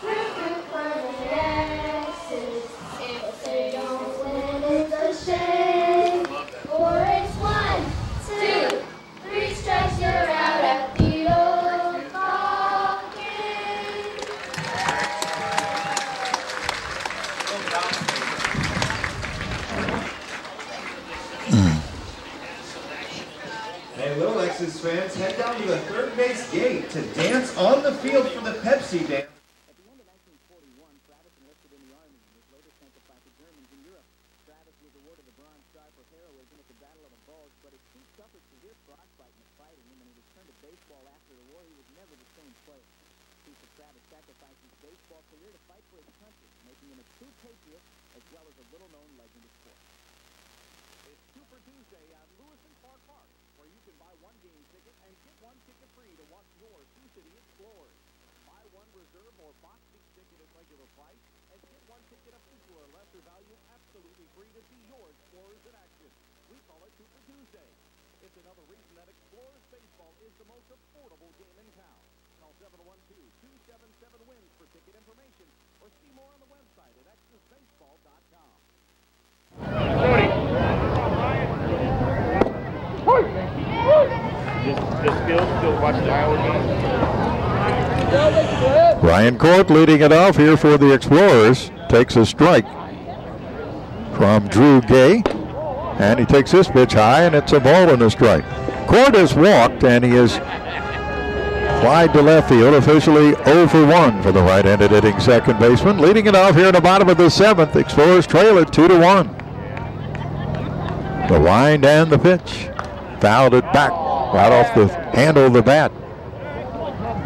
G: Fruit for the X's. If they don't win, it's a shame. Or it's 1, 2, 3 strikes, you're out at the old ball game.
D: Hey, Little X's fans, head down to the third base gate to dance on the field for the Pepsi dance.
B: At the end of 1941, Travis enlisted in the Army and was later sent to fight the Germans in Europe. Travis was awarded the Bronze Star for heroism at the Battle of the Bulge, but his feet suffered severe frostbite in the fighting, and when he returned to baseball after the war, he was never the same player. Piece of Travis sacrificed his baseball career to fight for his country, making him a true patriot as well as a little-known legend of sport.
H: It's Super Tuesday at Lewis and Clark Park, where you can buy 1 game ticket and get 1 ticket free to watch your Sioux City Explorers. Buy 1 reserve or box seat ticket at regular price and get 1 ticket of equal or lesser value absolutely free to see your Explorers in action. We call it Super Tuesday. It's another reason that Explorers baseball is the most affordable game in town. Call 712-277-WINS for ticket information or see more on the website at extrasbaseball.com.
F: Just still watch the Iowa game.
A: Ryan Court leading it off here for the Explorers. Takes a strike from Drew Gay. And he takes this pitch high, and it's a ball and a strike. Court has walked, and he is flied to left field, officially 0 for 1 for the right-handed hitting second baseman. Leading it off here in the bottom of the 7th. Explorers trail it 2-1. The wind and the pitch. Fouled it back right off the handle of the bat.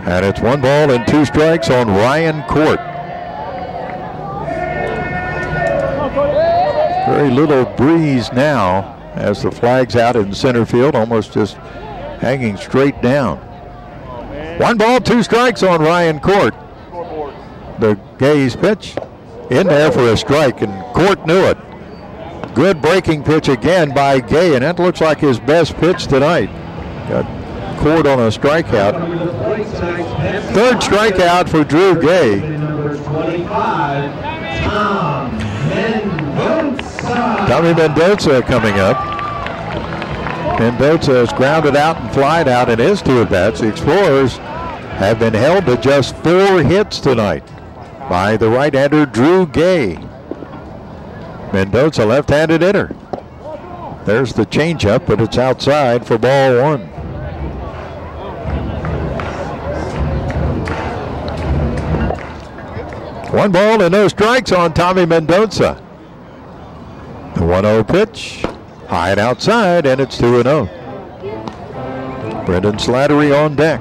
A: And it's 1 ball and 2 strikes on Ryan Court. Very little breeze now as the flag's out in center field, almost just hanging straight down. 1 ball, 2 strikes on Ryan Court. The Gay's pitch in there for a strike, and Court knew it. Good breaking pitch again by Gay, and that looks like his best pitch tonight. Got Court on a strikeout. 3rd strikeout for Drew Gay. Tommy Mendoza coming up. Mendoza has grounded out and flied out in his 2 at-bats. The Explorers have been held to just 4 hits tonight by the right-hander Drew Gay. Mendoza, left-handed hitter. There's the changeup, but it's outside for ball 1. One ball and no strikes on Tommy Mendoza. The 1-0 pitch, high and outside, and it's 2-0. Brendan Slattery on deck.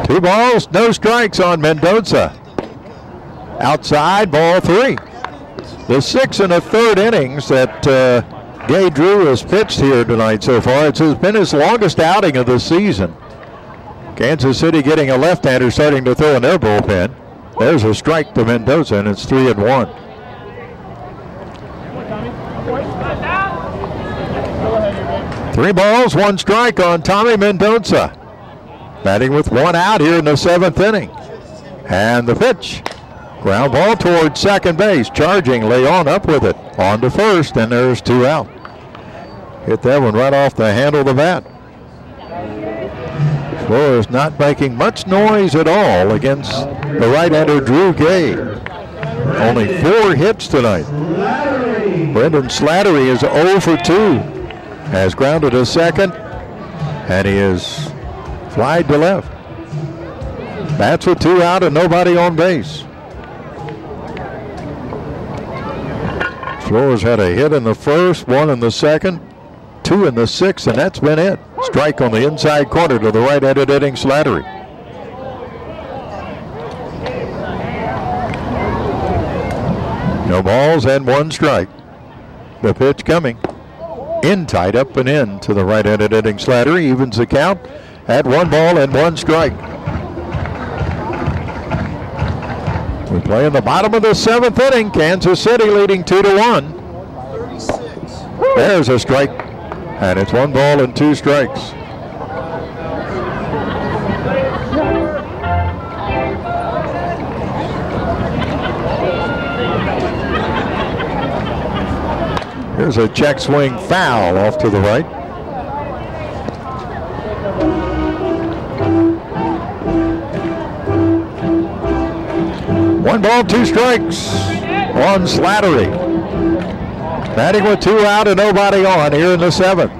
A: Two balls, no strikes on Mendoza. Outside, ball 3. The 6 and a 3rd innings that Gay Drew has pitched here tonight so far. It's been his longest outing of the season. Kansas City getting a left-hander starting to throw in their bullpen. There's a strike to Mendoza, and it's 3-1. Three balls, 1 strike on Tommy Mendoza. Batting with 1 out here in the 7th inning. And the pitch. Ground ball towards second base. Charging Leon up with it. On to first, and there's 2 out. Hit that one right off the handle of the bat. Explorers not making much noise at all against the right-hander Drew Gay. Only 4 hits tonight. Brendan Slattery is 0 for 2. Has grounded a second, and he is flied to left. Bats with 2 out and nobody on base. Explorers had a hit in the 1st, 1 in the 2nd, 2 in the 6th, and that's been it. Strike on the inside corner to the right-handed hitting Slattery. No balls and 1 strike. The pitch coming. In tight, up and in to the right-handed hitting Slattery. Evens the count at 1 ball and 1 strike. We play in the bottom of the 7th inning. Kansas City leading 2-1. There's a strike. And it's 1 ball and 2 strikes. Here's a check swing foul off to the right. One ball, 2 strikes on Slattery. Batting with 2 out and nobody on here in the 7th.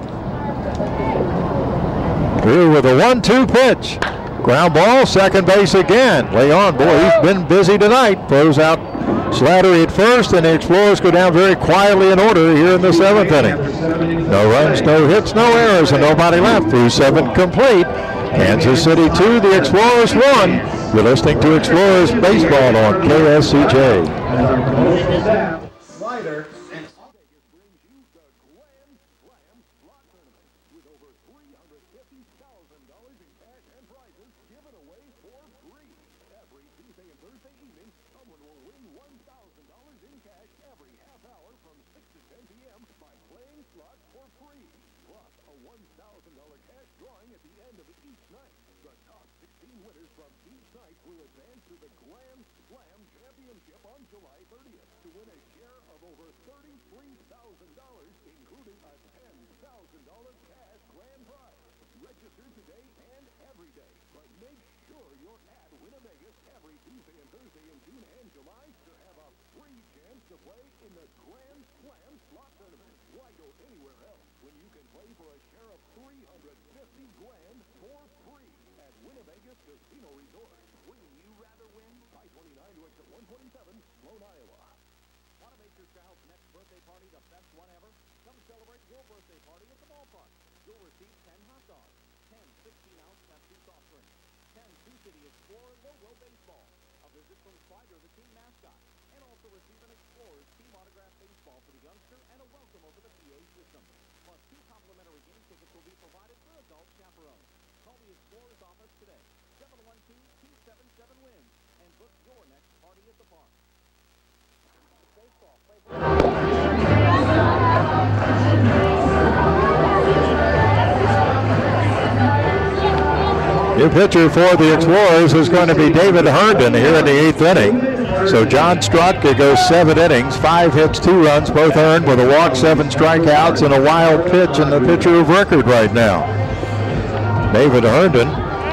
A: Through with a 1-2 pitch. Ground ball, second base again. Leon, boy, he's been busy tonight. Throws out Slattery at first, and the Explorers go down very quietly in order here in the 7th inning. No runs, no hits, no errors, and nobody left. Through 7 complete. Kansas City 2, the Explorers 1. You're listening to Explorers Baseball on KSCJ.
D: Slider.
H: Register today and every day, but make sure Jr. at Winnebago every Tuesday and Thursday in June and July to have a free chance to play in the Grand Slam slot tournament. Why go anywhere else when you can play for a share of $350 grand for free at Winnebago Casino Resort? Wouldn't you rather win? I-29 to exit 127, Sloan, Iowa. Want to make your child's next birthday party the best one ever? Come celebrate your birthday party at the ballpark. You'll receive 10 hot dogs, 10 16-ounce Pepsi soft drinks, 10 Sioux City Explorer logo baseball, a visit from Spider, the team mascot, and also receive an Explorers team autographed baseball for the youngster and a welcome over the PA system. Plus, 2 complimentary game tickets will be provided for adult chaperones. Call the Explorers office today, 712-277-WINS, and book your next party at the park.
A: New pitcher for the Explorers is going to be David Herndon here in the 8th inning. So John Strotka goes 7 innings, 5 hits, 2 runs, both earned with a walk, 7 strikeouts, and a wild pitch, and the pitcher of record right now. David Herndon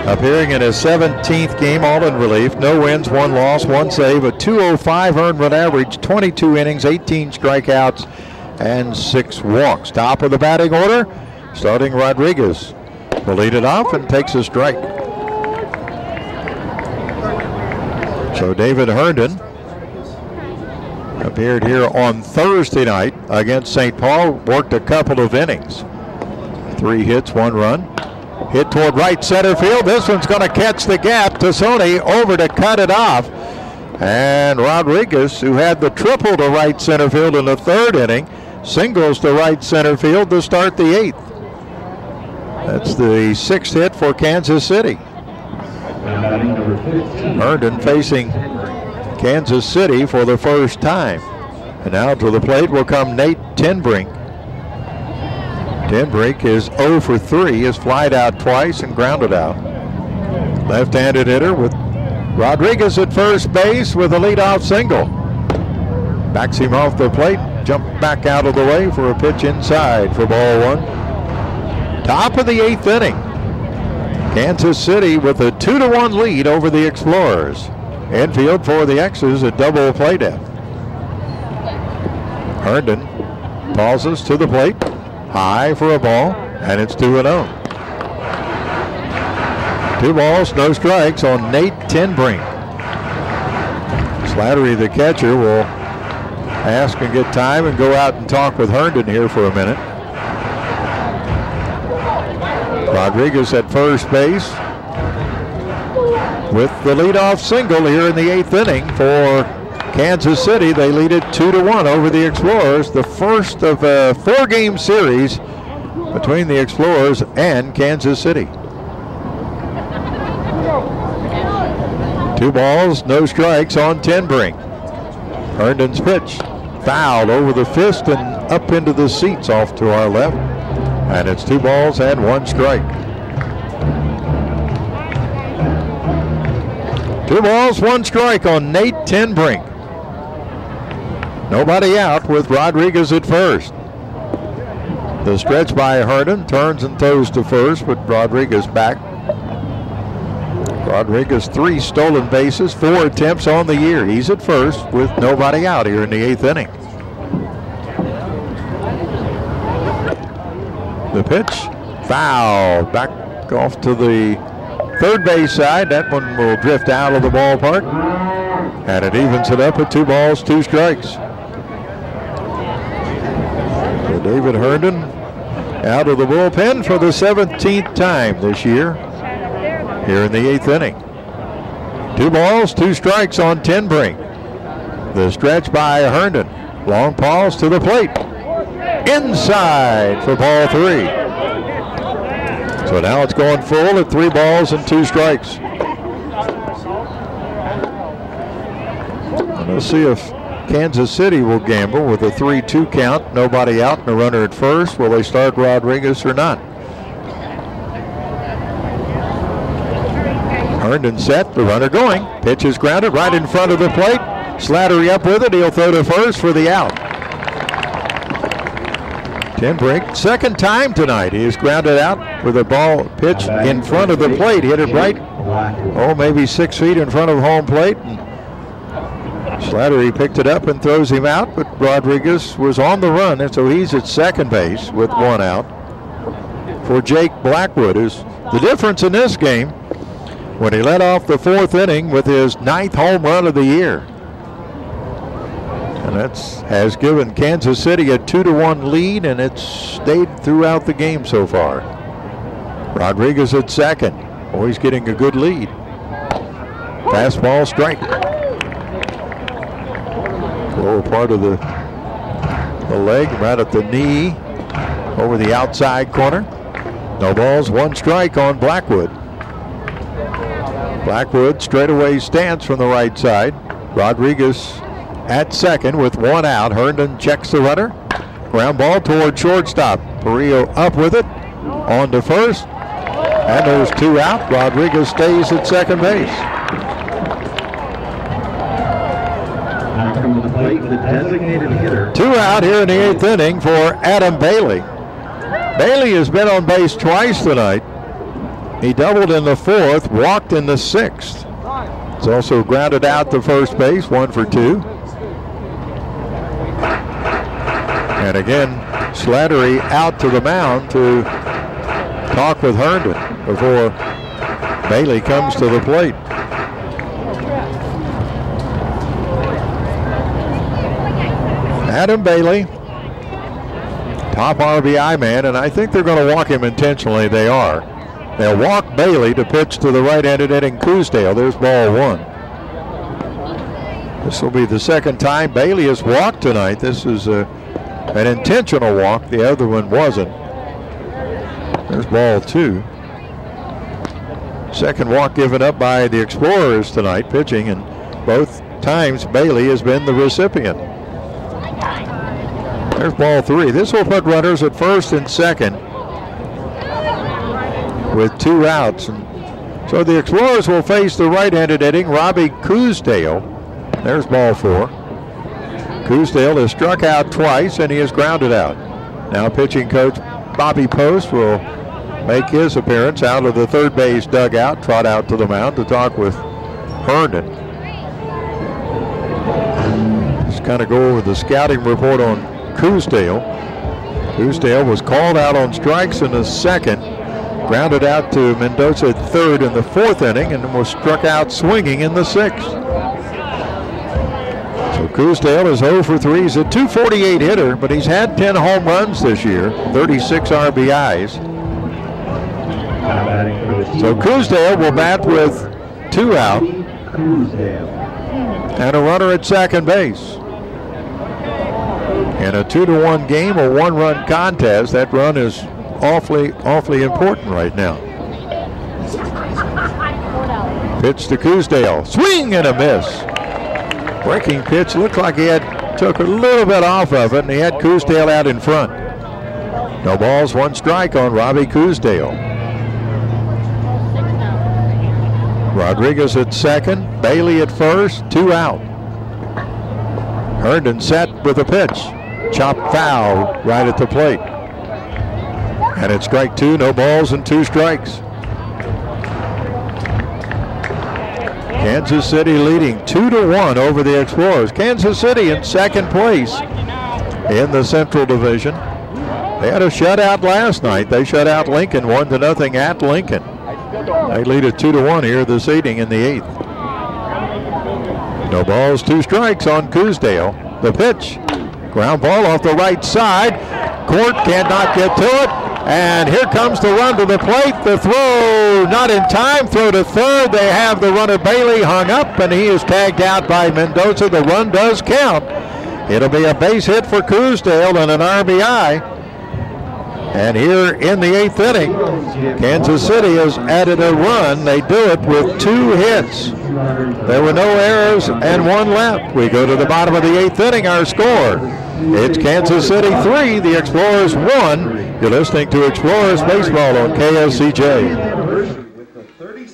A: appearing in his 17th game, all in relief. No wins, 1 loss, 1 save, a .205 earned run average, 22 innings, 18 strikeouts, and 6 walks. Top of the batting order, starting Rodriguez. Will lead it off and takes a strike. So David Herndon appeared here on Thursday night against St. Paul, worked a couple of innings. 3 hits, 1 run. Hit toward right center field. This one's going to catch the gap. Tassoni over to cut it off. And Rodriguez, who had the triple to right center field in the 3rd inning, singles to right center field to start the 8th. That's the 6th hit for Kansas City. Herndon facing Kansas City for the first time. And now to the plate will come Nate Tenbrink. Tenbrink is 0 for 3, is flied out twice and grounded out. Left-handed hitter with Rodriguez at first base with a leadoff single. Backs him off the plate, jumped back out of the way for a pitch inside for ball 1. Top of the 8th inning. Kansas City with a 2-1 lead over the Explorers. Infield for the X's, a double play death. Herndon pauses to the plate. High for a ball, and it's 2-0. 2 balls, no strikes on Nate Tenbrink. Slattery, the catcher, will ask and get time and go out and talk with Herndon here for a minute. Rodriguez at first base with the leadoff single here in the 8th inning for Kansas City. They lead it 2-1 over the Explorers, the first of a 4-game series between the Explorers and Kansas City. 2 balls, no strikes on Tenbrink. Herndon's pitch fouled over the fist and up into the seats off to our left. And it's 2 balls and 1 strike. 2 balls, 1 strike on Nate Tenbrink. Nobody out with Rodriguez at first. The stretch by Herndon, turns and throws to first, but Rodriguez back. Rodriguez 3 stolen bases, 4 attempts on the year. He's at first with nobody out here in the 8th inning. The pitch, foul, back off to the 3rd base side. That one will drift out of the ballpark, and it evens it up at 2 balls, 2 strikes. So David Herndon out of the bullpen for the 17th time this year here in the 8th inning. 2 balls, 2 strikes on Tenbrink. The stretch by Herndon. Long pause to the plate. Inside for ball 3. So now it's going full at 3 balls and 2 strikes. And let's see if Kansas City will gamble with a 3-2 count, nobody out and a runner at first. Will they start Rodriguez or not? Herndon set, the runner going. Pitch is grounded right in front of the plate. Slattery up with it. He'll throw to first for the out. Tenbrink, 2nd time tonight. He is grounded out with a ball pitch in front of the plate. Hit it right
C: Blackwood.
A: maybe 6 feet in front of home plate. And Slattery picked it up and throws him out, but Rodriguez was on the run, and so he's at second base with 1 out for Jake Blackwood, who's the difference in this game when he led off the 4th inning with his 9th home run of the year. And that has given Kansas City a 2-1 lead, and it's stayed throughout the game so far. Rodriguez at second. He's getting a good lead. Fastball strike. Lower part of the leg, right at the knee, over the outside corner. No balls, 1 strike on Blackwood. Blackwood straightaway stance from the right side. Rodriguez at second with 1 out. Herndon checks the runner. Ground ball toward shortstop. Perillo up with it. On to first. And there's 2 out. Rodriguez stays at second base.
C: Now coming to the plate, the designated hitter.
A: 2 out here in the 8th inning for Adam Bailey. Bailey has been on base twice tonight. He doubled in the 4th, walked in the 6th. He's also grounded out to first base, 1 for 2. And again, Slattery out to the mound to talk with Herndon before Bailey comes to the plate. Adam Bailey, top RBI man, and I think they're going to walk him intentionally. They are. They'll walk Bailey to pitch to the right-handed hitting Coosdale. There's ball 1. This will be the 2nd time Bailey has walked tonight. This is an intentional walk. The other one wasn't. There's ball 2. Second walk given up by the Explorers tonight, pitching, and both times Bailey has been the recipient. There's ball 3. This will put runners at first and second with 2 outs. And so the Explorers will face the right-handed hitting Robbie Coosdale. There's ball 4. Coosdale has struck out twice and he is grounded out. Now pitching coach Bobby Post will make his appearance out of the third base dugout, trot out to the mound to talk with Herndon. Just kind of go over the scouting report on Coosdale. Coosdale was called out on strikes in the 2nd, grounded out to Mendoza at 3rd in the 4th inning, and was struck out swinging in the 6th. So Coosdale is 0 for 3. He's a .248 hitter, but he's had 10 home runs this year, 36 RBIs. So Coosdale will bat with 2 out and a runner at second base. In a 2-1 game, a 1-run contest, that run is awfully important right now. Pitch to Coosdale. Swing and a miss. Breaking pitch, looked like he took a little bit off of it, and he had Coosdale out in front. No balls, 1 strike on Robbie Coosdale. Rodriguez at second, Bailey at first, 2 out. Herndon set with a pitch. Chopped foul right at the plate. And it's strike 2, no balls and 2 strikes. Kansas City leading 2-1 over the Explorers. Kansas City in second place in the Central Division. They had a shutout last night. They shut out Lincoln 1-0 at Lincoln. They lead at 2-1 here this evening in the 8th. No balls, 2 strikes on Coosdale. The pitch. Ground ball off the right side. Court cannot get to it. And here comes the run to the plate. The throw not in time. Throw to third. They have the runner Bailey hung up, and he is tagged out by Mendoza. The run does count. It'll be a base hit for Coosdale and an RBI. And here in the 8th inning, Kansas City has added a run. They do it with 2 hits. There were no errors and 1 left. We go to the bottom of the 8th inning. Our score, it's Kansas City 3, the Explorers 1. You're listening to Explorers Baseball on KSCJ.
D: With the 30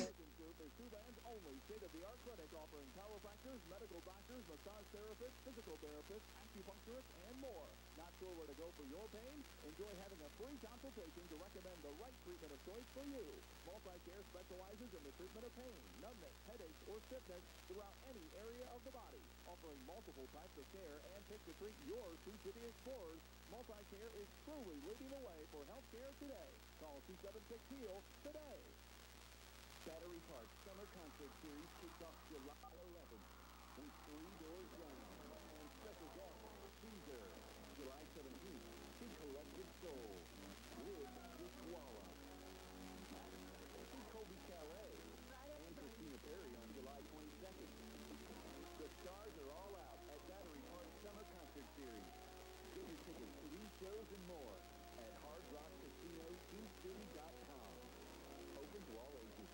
H: medical doctors, massage therapists, physical therapists, acupuncturists, and more. Not sure where to go for your pain? Enjoy having a free consultation to recommend the right treatment of choice for you. Multi-Care specializes in the treatment of pain, numbness, headaches, or stiffness throughout any area of the body. Offering multiple types of care and pick to treat your Sioux City Explorers, Multi-Care is truly leading the way for health care today. Call 276-HEAL today. Battery Park Summer Concert Series kicks off July 11th with 3 doors down and special guest Caesar. July 17th, see Collective Soul with Walla. See Kobe Calais and Christina Perry on July 22nd. The stars are all out at Battery Park Summer Concert Series. Get your tickets to these shows and more at Hard Rock Casino SiouxCity.com. Open to all ages.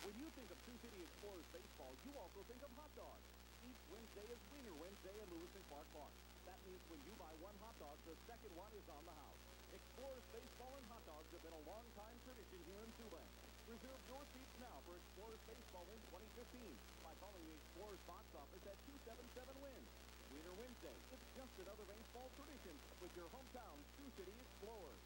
H: When you think of Sioux City Explorers baseball, you also think of hot dogs. Each Wednesday is Wiener Wednesday at Lewis and Clark Park. That means when you buy one hot dog, the second one is on the house. Explorers baseball and hot dogs have been a long-time tradition here in Siouxland. Reserve your seats now for Explorers baseball in 2015 by calling the Explorers box office at 277-WIN. Wiener Wednesday, it's just another baseball tradition with your hometown Sioux City Explorers.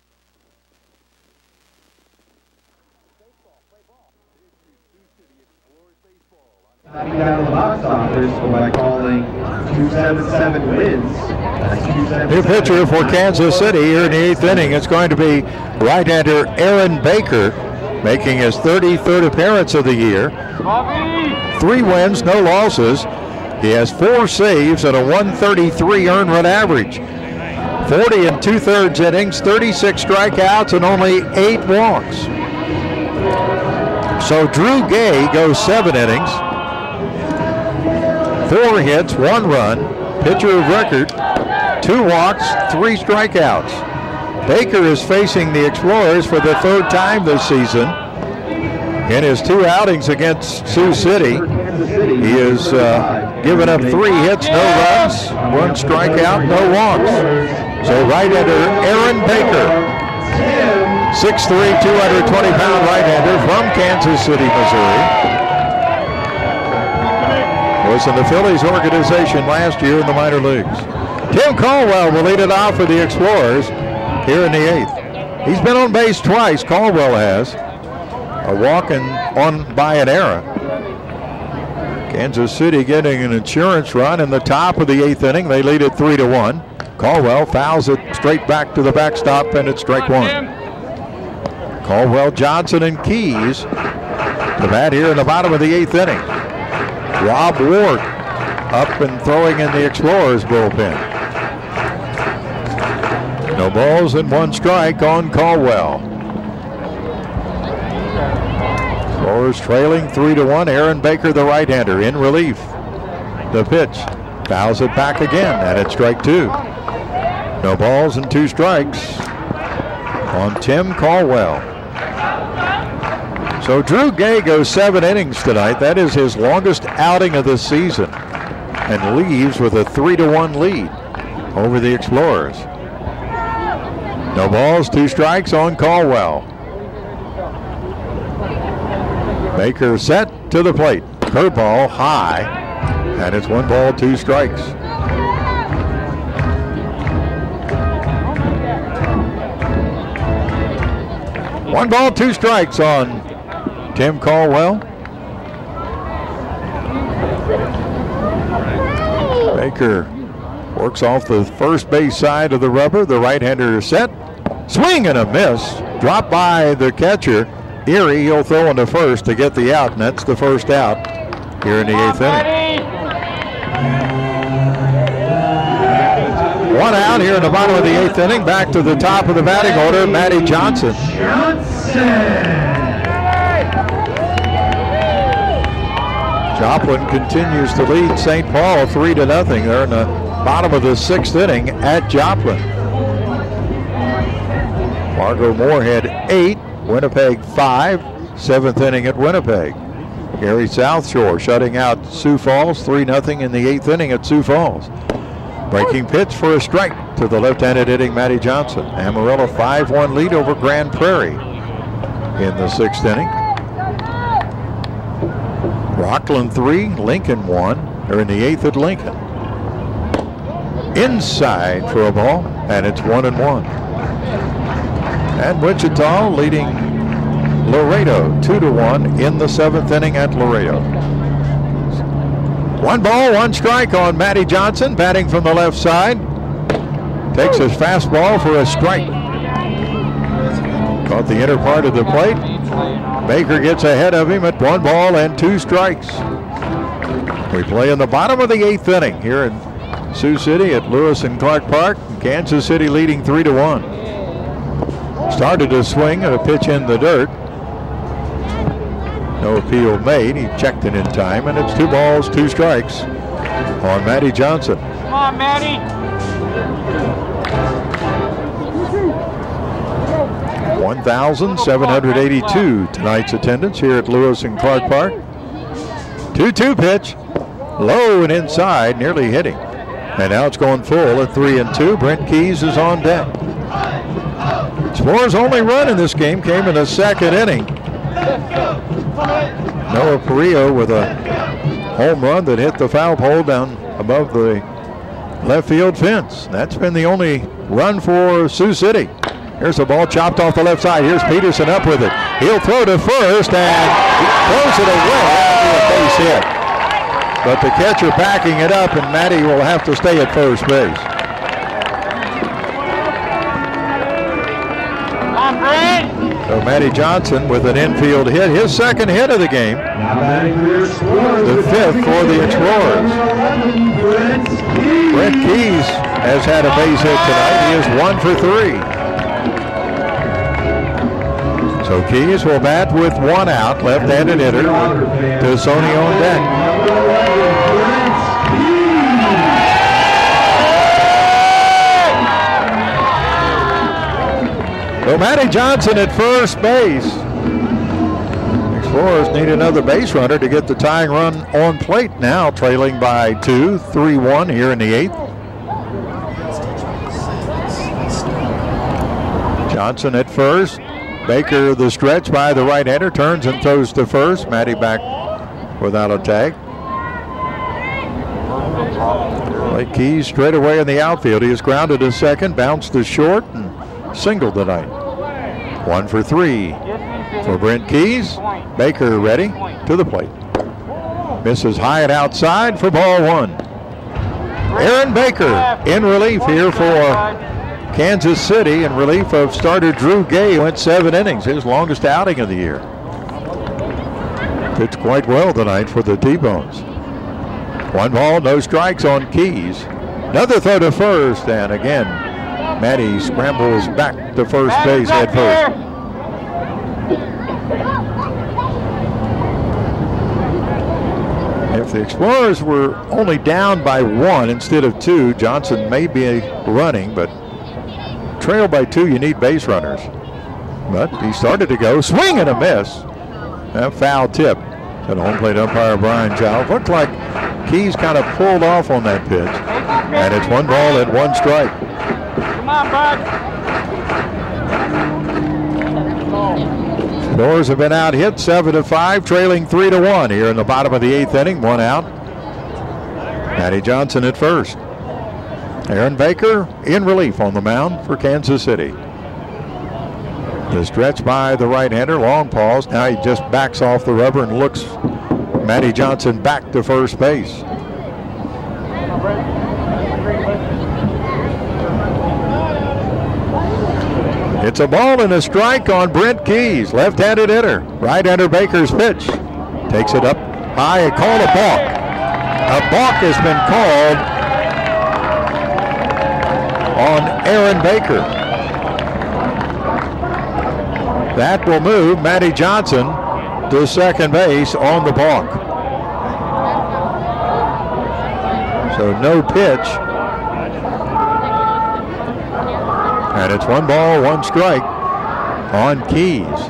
H: Baseball, play ball. This is Sioux City Explorers baseball.
D: Knocking out of the box office by calling 277-WINS.
A: New pitcher for Kansas City here in the 8th inning. It's going to be right-hander Aaron Baker, making his 33rd appearance of the year. 3 wins, no losses. He has 4 saves and a 133 earned run average. 40 2/3 innings, 36 strikeouts, and only 8 walks. So Drew Gay goes 7 innings, 4 hits, 1 run, pitcher of record, 2 walks, 3 strikeouts. Baker is facing the Explorers for the 3rd time this season. In his 2 outings against Sioux City, he has given up 3 hits, no runs, 1 strikeout, no walks. So right-hander Aaron Baker, 6'3", 220-pound right-hander from Kansas City, Missouri. Was in the Phillies organization last year in the minor leagues. Tim Caldwell will lead it off for the Explorers here in the 8th. He's been on base twice, Caldwell has. A walk and on by an error. Kansas City getting an insurance run in the top of the 8th inning. They lead it 3-1. Caldwell fouls it straight back to the backstop, and it's strike 1. Caldwell, Johnson, and Keys to bat here in the bottom of the 8th inning. Rob Ward up and throwing in the Explorers bullpen. No balls and 1 strike on Caldwell. Explorers trailing 3-1. Aaron Baker, the right-hander, in relief. The pitch. Fouls it back again, and it's strike 2. No balls and 2 strikes on Tim Caldwell. So Drew Gay goes 7 innings tonight. That is his longest outing of the season, and leaves with a 3-1 lead over the Explorers. No balls, 2 strikes on Caldwell. Baker set to the plate. Curveball high, and it's 1 ball, 2 strikes. One ball, 2 strikes on Tim Caldwell. Baker works off the first base side of the rubber. The right-hander is set. Swing and a miss. Dropped by the catcher. Erie, he'll throw into first to get the out, and that's the first out here in the 8th inning. 1 out here in the bottom of the 8th inning. Back to the top of the batting order, Matty Johnson. Joplin continues to lead St. Paul 3-0. They're in the bottom of the 6th inning at Joplin. Fargo Moorhead 8, Winnipeg 5, 7th inning at Winnipeg. Gary South Shore shutting out Sioux Falls 3-0 in the 8th inning at Sioux Falls. Breaking pitch for a strike to the left-handed hitting Matty Johnson. Amarillo 5-1 lead over Grand Prairie in the 6th inning. Rockland 3, Lincoln 1. They're in the 8th at Lincoln. Inside for a ball, and it's 1-1. And Wichita leading Laredo 2-1 in the 7th inning at Laredo. 1 ball, 1 strike on Matty Johnson, batting from the left side. Takes his fastball for a strike. Caught the inner part of the plate. Baker gets ahead of him at 1 ball and 2 strikes. We play in the bottom of the 8th inning here in Sioux City at Lewis and Clark Park. Kansas City leading 3-1. Started to swing at a pitch in the dirt. No appeal made. He checked it in time, and it's 2 balls, 2 strikes on Matty Johnson.
F: Come on, Matty.
A: 1,782 tonight's attendance here at Lewis and Clark Park. 2-2 pitch, low and inside, nearly hitting. And now it's going full at 3-2. Brent Keys is on deck. Explorers' only run in this game came in the 2nd inning. Noah Perillo with a home run that hit the foul pole down above the left field fence. That's been the only run for Sioux City. Here's the ball chopped off the left side. Here's Peterson up with it. He'll throw to first and throws it away after a base hit. But the catcher backing it up, and Matty will have to stay at first base. So Matty Johnson with an infield hit, his 2nd hit of the game. The 5th for the Explorers. Brent Keys has had a base hit tonight. He is 1 for 3. So Keys will bat with 1 out, left-handed hitter, to Sony on deck. So Matty Johnson at first base. Explorers need another base runner to get the tying run on plate now, trailing by 2, 3-1 here in the 8th. Johnson at first. Baker the stretch by the right-hander, turns and throws to first. Matty back without a tag. Blake Keys straight away in the outfield. He is grounded to second, bounced to short, and singled tonight. 1 for 3 for Brent Keys. Baker ready to the plate. Misses high and outside for ball 1. Aaron Baker in relief here for Kansas City, in relief of starter Drew Gay, went 7 innings, his longest outing of the year. Pitched quite well tonight for the T-Bones. 1 ball, no strikes on Keys. Another throw to first, and again, Matty scrambles back to first base head first. If the Explorers were only down by 1 instead of 2, Johnson may be running, but trail by 2, you need base runners. But he started to go, swing and a miss. A foul tip to the home plate umpire Brian Giles. Looked like Keys kind of pulled off on that pitch. And it's 1 ball and 1 strike.
F: Come on, bud.
A: Explorers have been out hit 7-5, trailing 3-1 here in the bottom of the 8th inning. 1 out. Matty Johnson at first. Aaron Baker in relief on the mound for Kansas City. The stretch by the right-hander, long pause. Now he just backs off the rubber and looks Matty Johnson back to first base. It's a ball and a strike on Brent Keys, left-handed hitter. Right-hander Baker's pitch. Takes it up high and called a balk. A balk has been called on Aaron Baker. That will move Matty Johnson to second base on the balk. So no pitch. And it's 1 ball, 1 strike on Keys.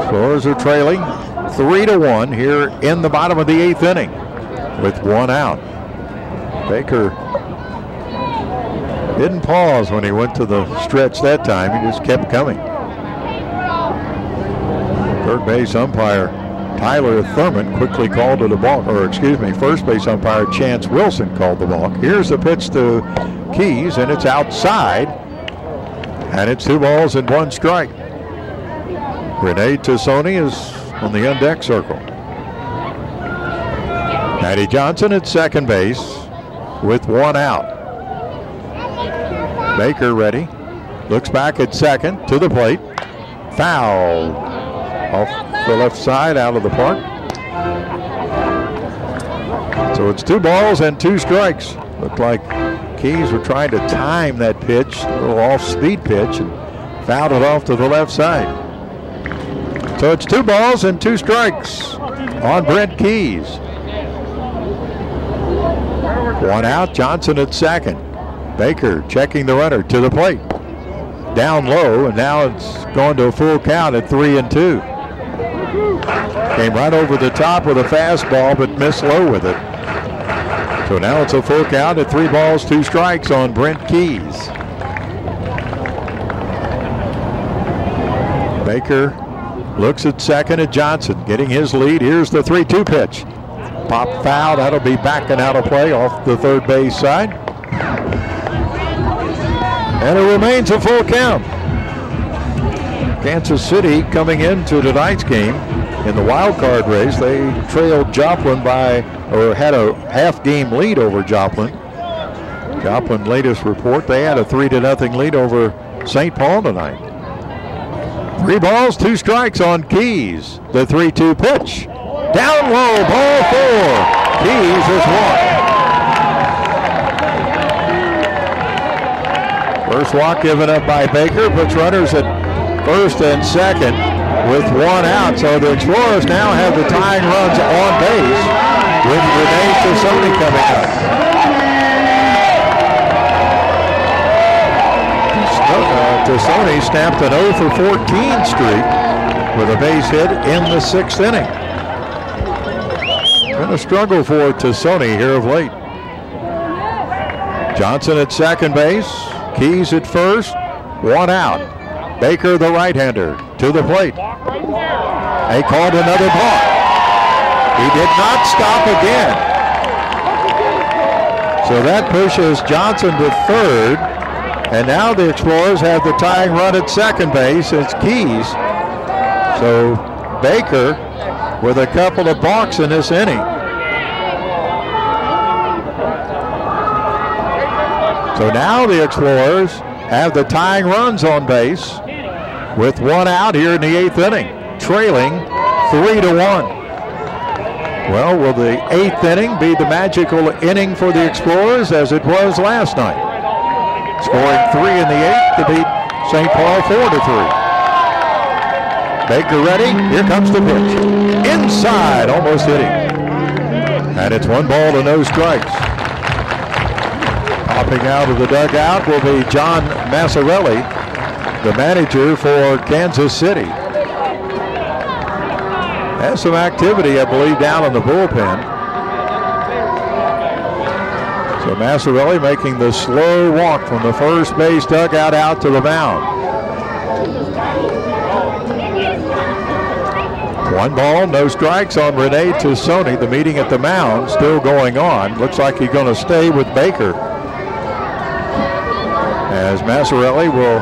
A: Explorers are trailing 3-1 here in the bottom of the 8th inning with 1 out. Baker didn't pause when he went to the stretch that time. He just kept coming. Third base umpire Tyler Thurman quickly called it a balk, or excuse me, first base umpire Chance Wilson called the balk. Here's the pitch to Keys, and it's outside. And it's 2 balls and 1 strike. Rene Tassoni is on the on-deck circle. Matty Johnson at second base with 1 out. Baker ready. Looks back at second to the plate. Foul off the left side out of the park. So it's 2 balls and 2 strikes. Looked like Keys were trying to time that pitch, a little off-speed pitch, and fouled it off to the left side. So it's 2 balls and 2 strikes on Brent Keys. 1 out, Johnson at second. Baker checking the runner to the plate. Down low, and now it's going to a full count at 3-2. Came right over the top with a fastball, but missed low with it. So now it's a full count at 3 balls, 2 strikes on Brent Keys. Baker looks at second at Johnson, getting his lead. Here's the 3-2 pitch. Pop foul, that'll be backing out of play off the third base side. And it remains a full count. Kansas City coming into tonight's game in the wild card race. They trailed Joplin had a half-game lead over Joplin. Joplin latest report, they had a 3-0 lead over St. Paul tonight. 3 balls, 2 strikes on Keys. The 3-2 pitch. Down low, ball 4. Keys is walked. First walk given up by Baker, puts runners at first and second with 1 out. So the Explorers now have the tying runs on base with Rene Tassoni coming up. Tassoni snapped an 0-for-14 streak with a base hit in the 6th inning. Been a struggle for Tassoni here of late. Johnson at second base. Keys at first. 1 out. Baker, the right-hander, to the plate. They called another ball. He did not stop again. So that pushes Johnson to third. And now the Explorers have the tying run at second base. It's Keys. So Baker with a couple of balks in this inning. So now the Explorers have the tying runs on base with 1 out here in the 8th inning, trailing 3-1. Well, will the 8th inning be the magical inning for the Explorers as it was last night? Scoring 3 in the 8th to beat St. Paul 4-3. Baker ready. Here comes the pitch. Inside, almost hit him. And it's 1 ball to no strikes. Popping out of the dugout will be John Massarelli, the manager for Kansas City. Has some activity, I believe, down in the bullpen. So Massarelli making the slow walk from the first base dugout out to the mound. 1 ball, no strikes on Rene Tassoni. The meeting at the mound still going on. Looks like he's going to stay with Baker, as Massarelli will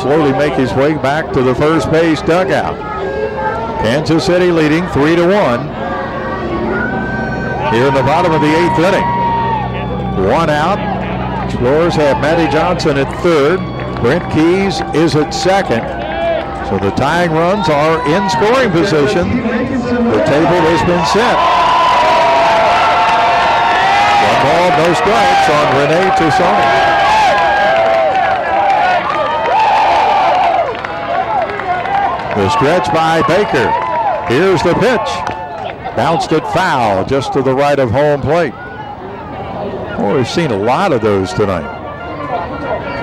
A: slowly make his way back to the first base dugout. Kansas City leading 3-1 here in the bottom of the 8th inning. 1 out. Explorers have Matty Johnson at third. Brent Keys is at second. So the tying runs are in scoring position. The table has been set. 1 ball, no strikes on Rene Tassoni. The stretch by Baker. Here's the pitch. Bounced it foul just to the right of home plate. Oh, we've seen a lot of those tonight.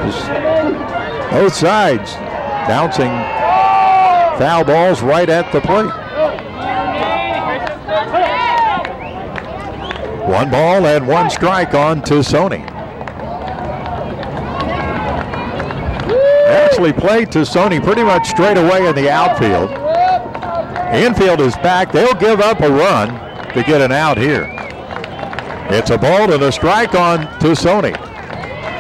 A: Just both sides bouncing foul balls right at the plate. 1 ball and 1 strike on Tassoni. Actually played Tassoni pretty much straight away in the outfield. The infield is back. They'll give up a run to get an out here. It's a ball and a strike on Tassoni.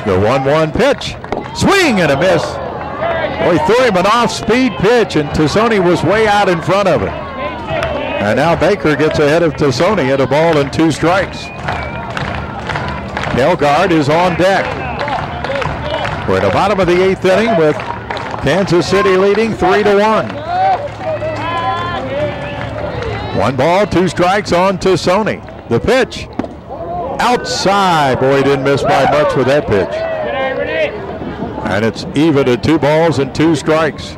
A: The 1-1 pitch. Swing and a miss. Well, he threw him an off-speed pitch, and Tassoni was way out in front of it. And now Baker gets ahead of Tassoni at a ball and 2 strikes. Kelgard is on deck. We're at the bottom of the 8th inning with Kansas City leading 3-1. 1 ball, 2 strikes on Tassoni. The pitch. Outside. Boy, he didn't miss by much with that pitch. And it's even at 2 balls and 2 strikes. You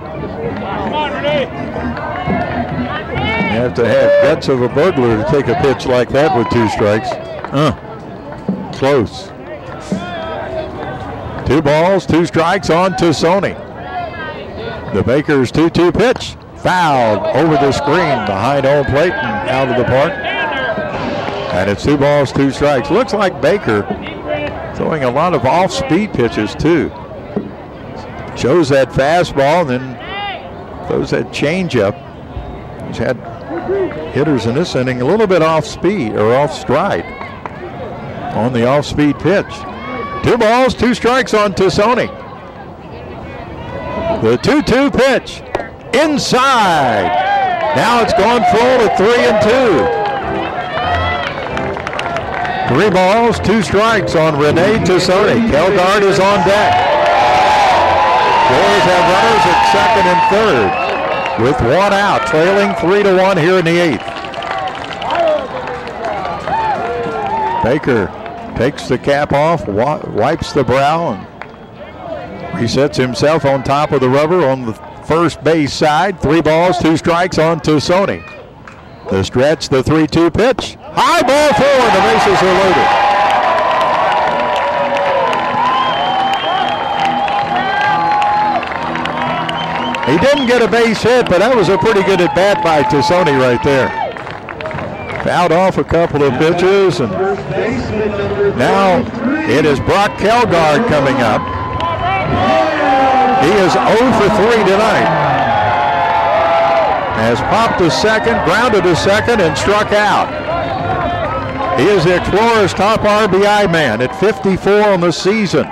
A: have to have guts of a burglar to take a pitch like that with 2 strikes. Close. 2 balls, 2 strikes on Tassoni. The Baker's 2-2 pitch. Fouled over the screen behind home plate and out of the park. And it's 2 balls, 2 strikes. Looks like Baker throwing a lot of off-speed pitches too. Shows that fastball, then throws that changeup. He's had hitters in this inning a little bit off speed or off stride on the off-speed pitch. 2 balls, 2 strikes on Tassoni. The 2-2 pitch inside. Now it's gone full at 3-2. 3 balls, 2 strikes on Rene Tassoni. Kelgard is on deck. Boys have runners at second and third with 1 out, trailing 3-1 here in the 8th. Baker takes the cap off, wipes the brow, and resets himself on top of the rubber on the first base side. 3 balls, 2 strikes on Tassoni. The stretch, the 3-2 pitch. High ball forward, the bases are loaded. He didn't get a base hit, but that was a pretty good at bat by Tassoni right there. Fouled off a couple of pitches, and now it is Brock Kelgard coming up. He is 0 for 3 tonight. Has popped to second, grounded to second, and struck out. He is the Explorers' top RBI man at 54 on the season.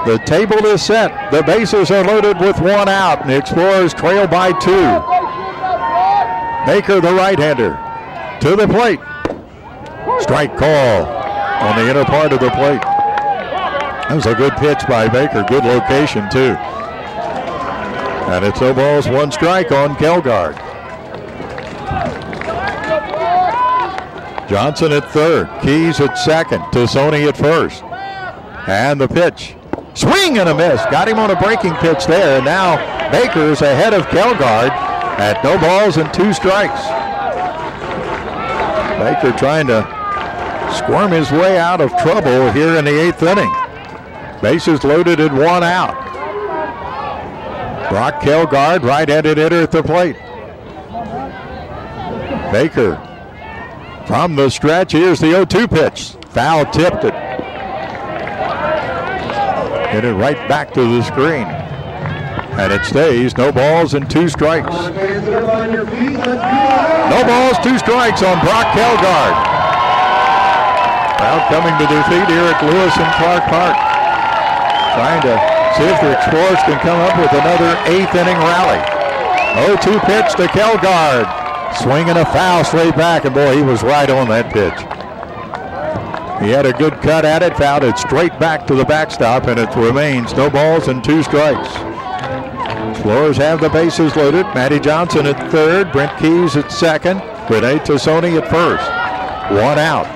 A: The table is set. The bases are loaded with 1 out, and the Explorers trail by 2. Baker, the right-hander, to the plate. Strike call on the inner part of the plate. That was a good pitch by Baker. Good location, too. And it's 0 balls, 1 strike on Kelgard. Johnson at third. Keys at second. Tassoni at first. And the pitch. Swing and a miss. Got him on a breaking pitch there. And now Baker's ahead of Kelgard at 0 balls and 2 strikes. Baker trying to squirm his way out of trouble here in the 8th inning. Bases loaded at 1 out. Brock Kelgard, right-handed hitter at the plate. Baker from the stretch. Here's the 0-2 pitch. Foul tipped it. Hit it right back to the screen. And it stays 0 balls and 2 strikes. 0 balls, 2 strikes on Brock Kelgard. Crowd coming to their feet here at Lewis and Clark Park. Trying to see if the Explorers can come up with another 8th inning rally. 0-2 pitch to Kelgard. Swinging a foul straight back, and boy, he was right on that pitch. He had a good cut at it, fouled it straight back to the backstop, and it remains 0 balls and 2 strikes. Explorers have the bases loaded. Matty Johnson at third, Brent Keys at second, Rene Tassoni at first. 1 out.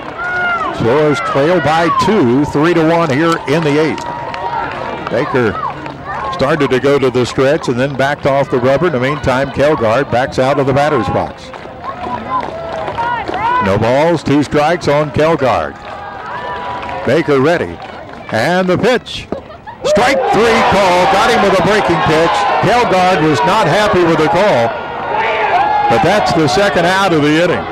A: Explorers trail by 2, 3-1 here in the 8th. Baker started to go to the stretch and then backed off the rubber. In the meantime, Kelgard backs out of the batter's box. 0 balls, 2 strikes on Kelgard. Baker ready. And the pitch. Strike 3 call. Got him with a breaking pitch. Kelgard was not happy with the call. But that's the 2nd out of the inning.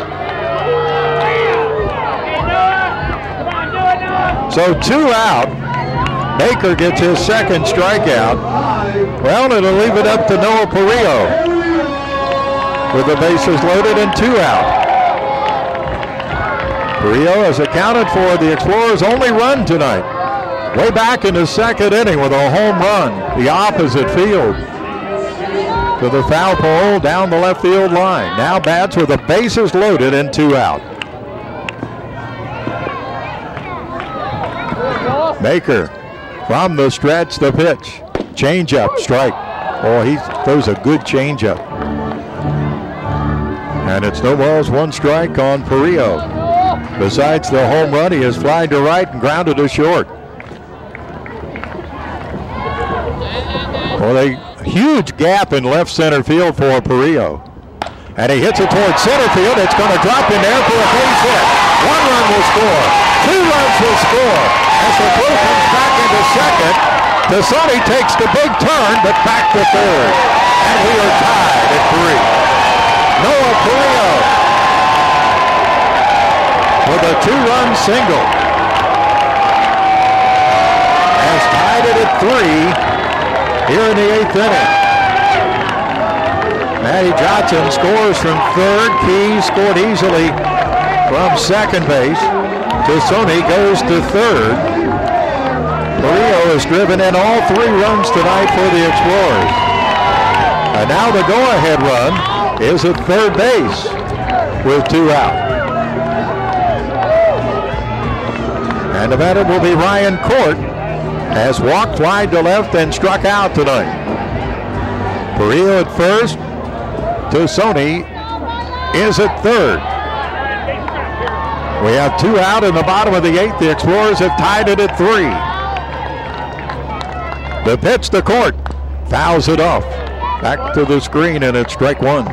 A: So 2 out. Baker gets his 2nd strikeout. Well, it'll leave it up to Noah Perillo with the bases loaded and 2 out. Perillo has accounted for the Explorers' only run tonight. Way back in the second inning with a home run, the opposite field to the foul pole down the left field line. Now bats with the bases loaded and 2 out. Baker from the stretch, the pitch. Changeup, strike. Oh, he throws a good changeup. And it's no balls, 1 strike on Perillo. Besides the home run, he has flied to right and grounded to short. Well, a huge gap in left center field for Perillo. And he hits it towards center field. It's going to drop in there for a base hit. 1 run will score. 2 runs will score. As the throw comes back into second, Tassoni takes the big turn, but back to third. And we are tied at 3. Noah Perillo with a 2-run single has tied it at 3 here in the 8th inning. Matty Johnson scores from third. Key scored easily from second base. Tassoni goes to third. Perillo has driven in all 3 runs tonight for the Explorers. And now the go-ahead run is at third base with 2 out. And the batter will be Ryan Court, has walked wide to left and struck out tonight. Perillo at first. Tassoni is at third. We have 2 out in the bottom of the 8th. The Explorers have tied it at 3. The pitch to Court. Fouls it off. Back to the screen, and it's strike 1.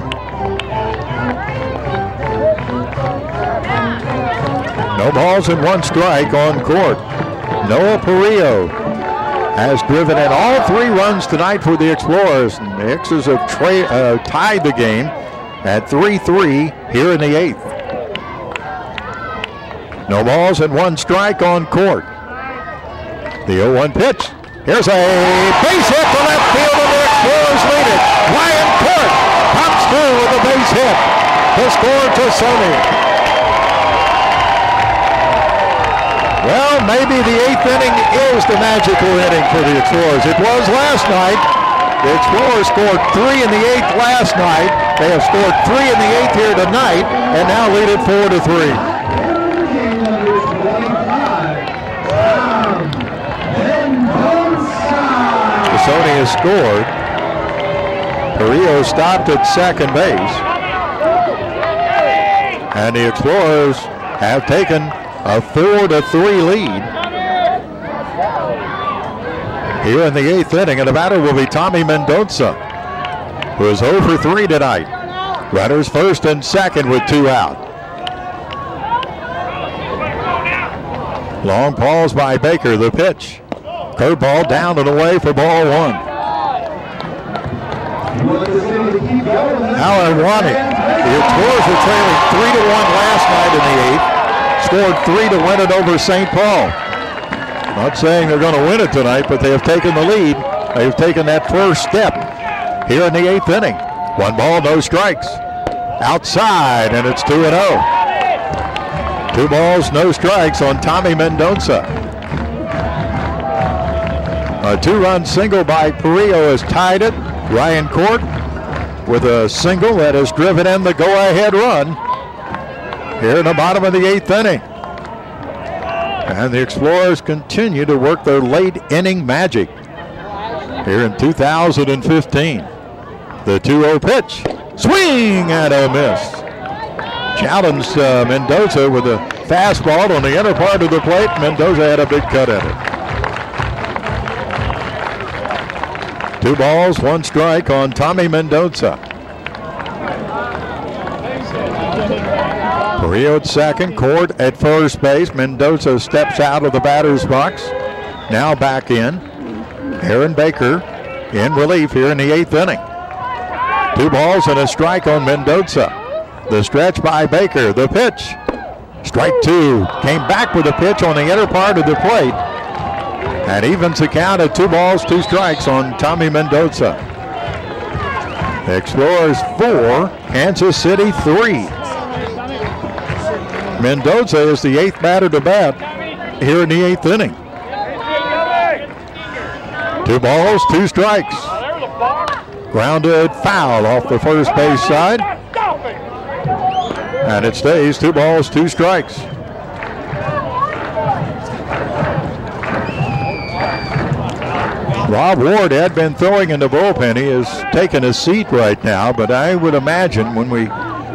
A: No balls and 1 strike on Court. Noah Perillo has driven in all 3 runs tonight for the Explorers. And the X's have tied the game at 3-3 here in the 8th. No balls and 1 strike on Court. The 0-1 pitch. Here's a base hit to left field, and the Explorers lead it. Ryan Court comes through with a base hit to score Tassoni. Well, maybe the 8th inning is the magical inning for the Explorers. It was last night. The Explorers scored 3 in the 8th last night. They have scored 3 in the 8th here tonight, and now lead it 4-3. Tassoni has scored. Perillo stopped at second base. And the Explorers have taken a 4-3 lead here in the 8th inning, and the batter will be Tommy Mendoza, who is 0 for 3 tonight. Runners first and second with 2 out. Long pause by Baker. The pitch. Curveball down and away for ball 1. Now ironic. The Explorers were trailing 3-1 last night in the 8th. Scored 3 to win it over St. Paul. Not saying they're going to win it tonight, but they have taken the lead. They've taken that first step here in the 8th inning. 1 ball, no strikes. Outside, and it's 2-0. 2 balls, no strikes on Tommy Mendoza. A 2-run single by Perillo has tied it. Ryan Court with a single that has driven in the go-ahead run here in the bottom of the 8th inning. And the Explorers continue to work their late inning magic here in 2015. The 2-0 pitch. Swing and a miss. Challenged Mendoza with a fastball on the inner part of the plate. Mendoza had a big cut at it. 2 balls, 1 strike on Tommy Mendoza. Perillo at second, Court at first base. Mendoza steps out of the batter's box. Now back in. Aaron Baker in relief here in the 8th inning. 2 balls and a strike on Mendoza. The stretch by Baker. The pitch. Strike 2. Came back with a pitch on the inner part of the plate. And evens the count at 2 balls, 2 strikes on Tommy Mendoza. The Explorers 4, Kansas City 3. Mendoza is the 8th batter to bat here in the 8th inning. 2 balls, 2 strikes. Grounded foul off the first base side. And it stays 2 balls, 2 strikes. Rob Ward had been throwing in the bullpen. He is taking a seat right now, but I would imagine when we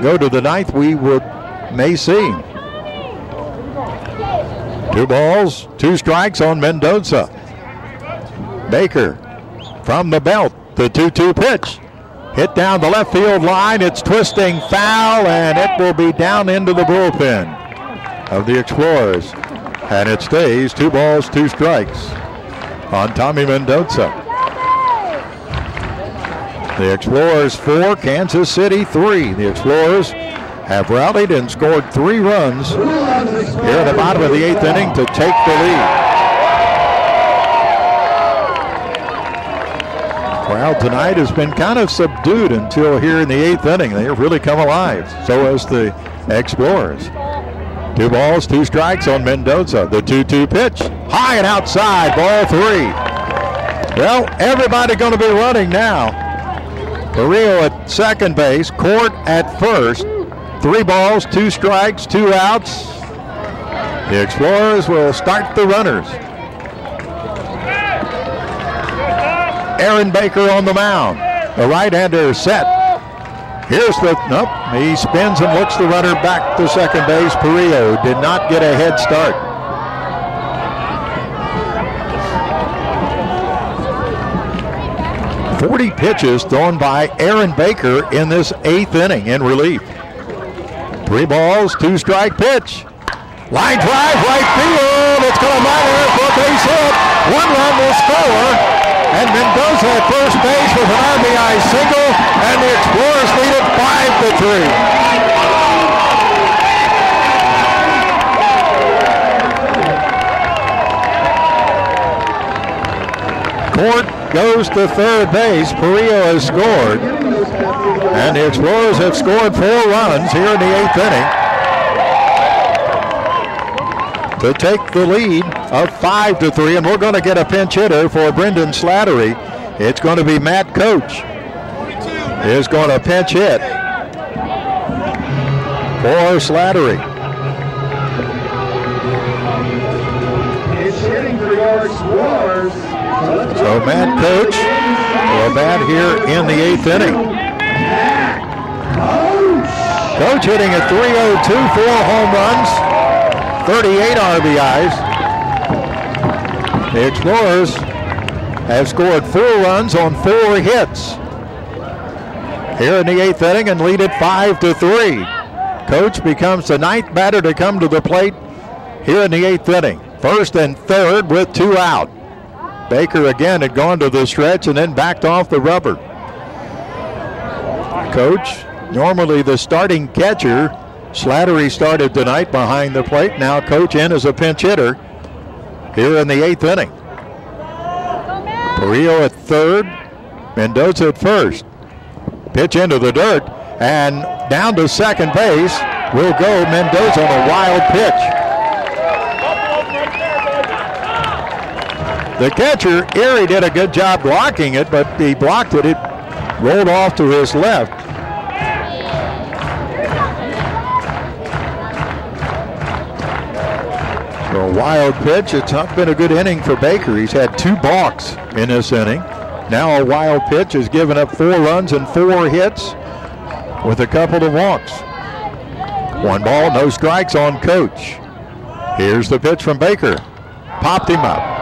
A: go to the 9th, we may see. 2 balls, 2 strikes on Mendoza. Baker from the belt, the 2-2 pitch. Hit down the left field line. It's twisting foul, and it will be down into the bullpen of the Explorers. And it stays 2 balls, 2 strikes on Tommy Mendoza. The Explorers 4, Kansas City 3. The Explorers have rallied and scored 3 runs here at the bottom of the 8th inning to take the lead. Crowd tonight has been kind of subdued until here in the 8th inning. They have really come alive. So has the Explorers. 2 balls, 2 strikes on Mendoza. The 2-2 pitch. High and outside, ball 3. Well, everybody going to be running now. Carrillo at second base, Court at first. 3 balls, 2 strikes, 2 outs. The Explorers will start the runners. Aaron Baker on the mound. The right-hander set. Here's the, nope, he spins and looks the runner back to second base. Perillo did not get a head start. .40 pitches thrown by Aaron Baker in this 8th inning in relief. 3 balls, 2 strike pitch. Line drive, right field. It's going to matter for a base hit. 1 run will score. And Mendoza at first base with an RBI single, and the Explorers lead it 5-3. Court goes to third base. Perillo has scored. And the Explorers have scored 4 runs here in the 8th inning to take the lead of 5-3, and we're going to get a pinch hitter for Brendan Slattery. It's going to be Matt Coach. Is going to pinch hit for Slattery. So Matt Coach will bat here in the 8th inning. Coach hitting at .302, 4 home runs, 38 RBIs. The Explorers have scored 4 runs on 4 hits here in the 8th inning and lead it 5-3. Coach becomes the 9th batter to come to the plate here in the 8th inning. First and third with 2 out. Baker again had gone to the stretch and then backed off the rubber. Coach, normally the starting catcher. Slattery started tonight behind the plate. Now Coach in as a pinch hitter here in the 8th inning. Perillo at third, Mendoza at first. Pitch into the dirt, and down to second base will go Mendoza on a wild pitch. The catcher, Erie, did a good job blocking it, but he blocked it. It rolled off to his left. So a wild pitch. It's not been a good inning for Baker. He's had 2 balks in this inning. Now a wild pitch has given up 4 runs and 4 hits with a couple of walks. 1 ball, no strikes on Coach. Here's the pitch from Baker. Popped him up.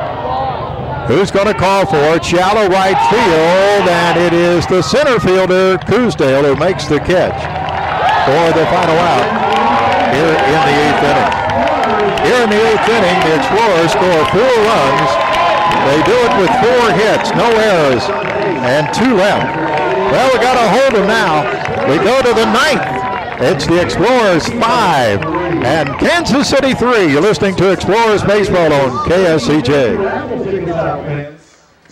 A: Who's going to call for it? Shallow right field, and it is the center fielder, Coosdale, who makes the catch for the final out here in the 8th inning. Here in the 8th inning, the Explorers score 4 runs. They do it with 4 hits, no errors, and 2 left. Well, we got a hold of them now. We go to the 9th. It's the Explorers 5 and Kansas City 3. You're listening to Explorers Baseball on KSCJ.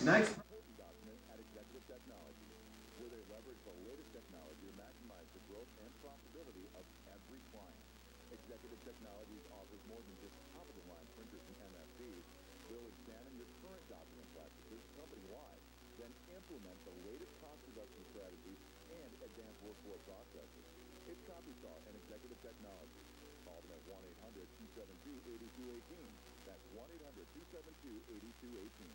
D: Next.
H: Executive Technologies offers more than just top-of-the-line printers and MFPs. They'll examine your current document practices, company
B: then implement the latest cost reduction strategies and advanced workflow processes. It's CopySaw and Executive Technology. Call them at 1-800-272-8218. That's 1-800-272-8218.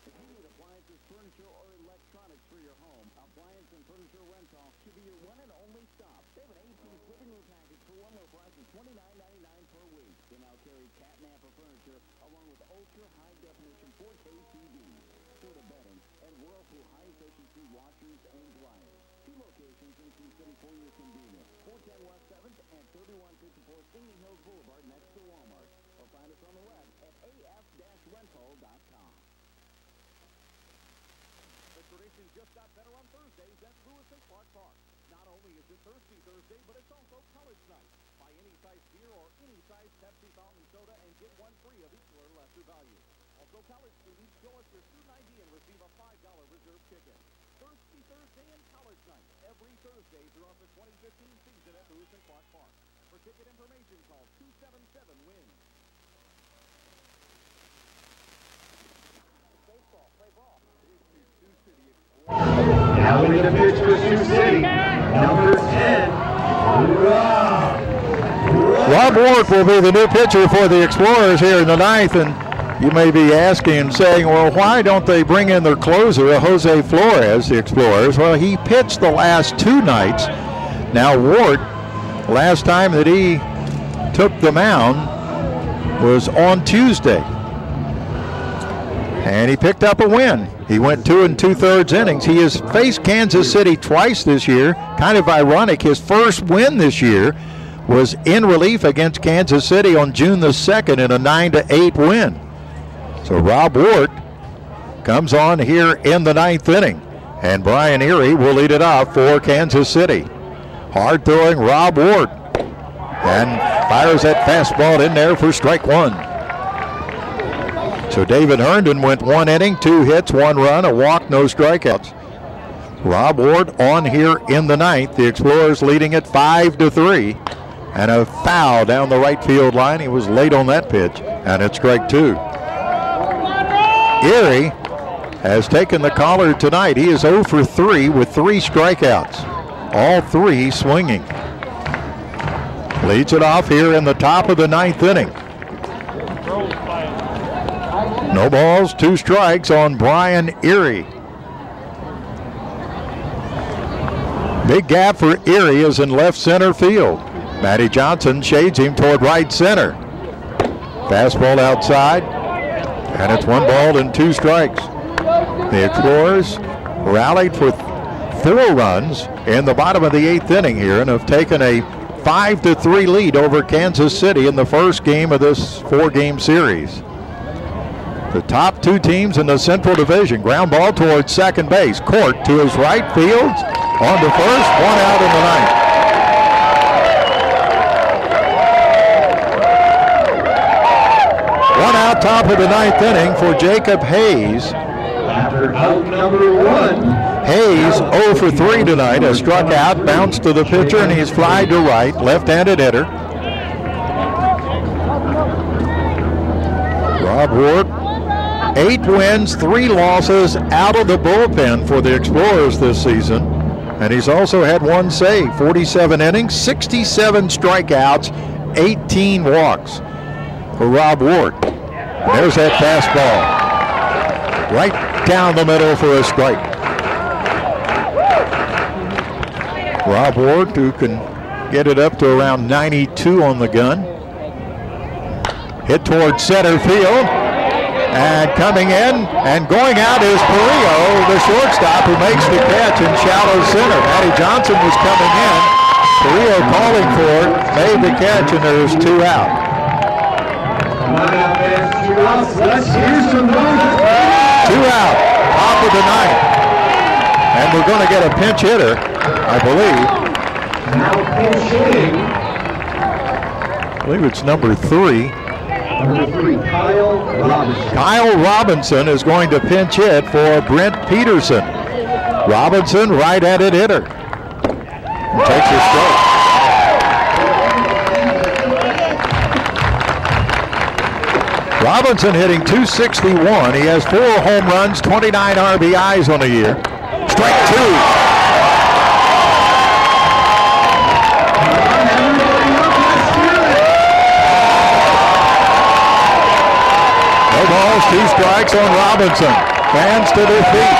H: If you need appliances, furniture, or electronics for your home, Appliance and Furniture Rental should be your one and only stop. They have an 8-piece living room package for one low price of $29.99 per week. They now carry cat-napper furniture along with ultra-high-definition 4K TVs, Serta bedding, and Whirlpool high-efficiency washers and dryers. 2 locations in Sioux City for your convenience. 410 West 7th and 3154 Singing Hills Boulevard next to Walmart. Or find us on the web at af-rental.com.
B: The tradition just got better on Thursdays at Lewis and Clark Park. Not only is it Thirsty Thursday, but it's also College Night. Buy any size beer or any size Pepsi fountain soda and get one free of equal or lesser value. Also, college students, show us your student ID and receive a $5 reserve ticket. Thirsty Thursday and College Night every Thursday throughout the 2015 season at Lewis and Clark Park. For ticket information, call 277-WIN. Baseball, play ball. Here's your Sioux City Explorers.
C: Now in the pitch for Sioux City, number 10,
A: Rob Ward will be the new pitcher for the Explorers here in the 9th, and you may be asking and saying, well, why don't they bring in their closer, Jose Flores, the Explorers? Well, he pitched the last 2 nights. Now Ward, last time that he took the mound was on Tuesday, and he picked up a win. He went 2 2/3 innings. He has faced Kansas City twice this year. Kind of ironic, his first win this year was in relief against Kansas City on June the 2nd in a 9-8 win. So Rob Ward comes on here in the 9th inning, and Brian Erie will lead it off for Kansas City. Hard throwing Rob Ward, and fires that fastball in there for strike 1. So David Herndon went 1 inning, 2 hits, 1 run, a walk, no strikeouts. Rob Ward on here in the 9th. The Explorers leading it 5-3. And a foul down the right field line. He was late on that pitch, and it's strike 2. Erie has taken the collar tonight. He is 0 for 3 with 3 strikeouts, all 3 swinging. Leads it off here in the top of the 9th inning. No balls, 2 strikes on Brian Erie. Big gap for Erie is in left center field. Matty Johnson shades him toward right center. Fastball outside, and it's 1 ball and 2 strikes. The Explorers rallied for 4 runs in the bottom of the 8th inning here and have taken a 5-3 lead over Kansas City in the first game of this 4-game series. The top 2 teams in the Central Division. Ground ball towards second base. Court to his right field. On to first. 1 out in the 9th. Out top of the 9th inning for Jacob Hayes.
C: After out number 1.
A: Hayes 0 for 3 tonight. Has struck out, bounced to the pitcher, and he's flied to right. Left-handed hitter. Rob Ward, 8 wins, 3 losses out of the bullpen for the Explorers this season. And he's also had 1 save, 47 innings, 67 strikeouts, 18 walks for Rob Ward. There's that fastball. Right down the middle for a strike. Rob Ward, who can get it up to around 92 on the gun. Hit towards center field. And coming in and going out is Perillo, the shortstop, who makes the catch in shallow center. Matty Johnson was coming in. Perillo calling for it, made the catch, and there's 2 out.
C: Let's hear some noise.
A: 2 out, top of the 9th. And we're going to get a pinch hitter, I believe.
C: Now pinch hitting.
A: I believe it's number 3.
C: Number 3, Kyle Robinson.
A: Kyle Robinson is going to pinch hit for Brent Peterson. Robinson, right-handed hitter. Takes a strike. Robinson hitting .261. He has 4 home runs, 29 RBIs on the year. Strike 2. No balls, 2 strikes on Robinson. Fans to their feet.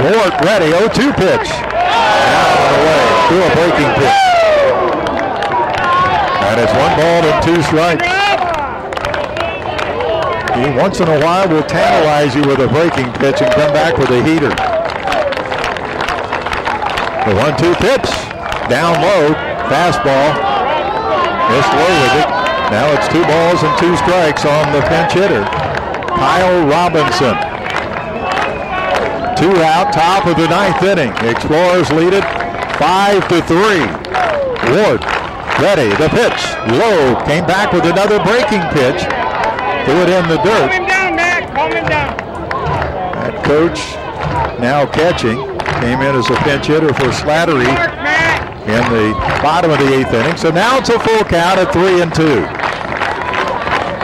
A: Ward ready, 0-2 pitch. Down and away to a breaking pitch. And it's 1 ball and 2 strikes. He once in a while will tantalize you with a breaking pitch and come back with a heater. The 1-2 pitch. Down low, fastball. Missed low with it. Now it's 2 balls and 2 strikes on the pinch hitter, Kyle Robinson. 2 out, top of the 9th inning. Explorers lead it 5-3. Ward ready, the pitch, low, came back with another breaking pitch. Threw it in the dirt.
F: Calm him down, Matt. Calm him down.
A: That coach now catching. Came in as a pinch hitter for Slattery in the bottom of the 8th inning. So now it's a full count at 3-2.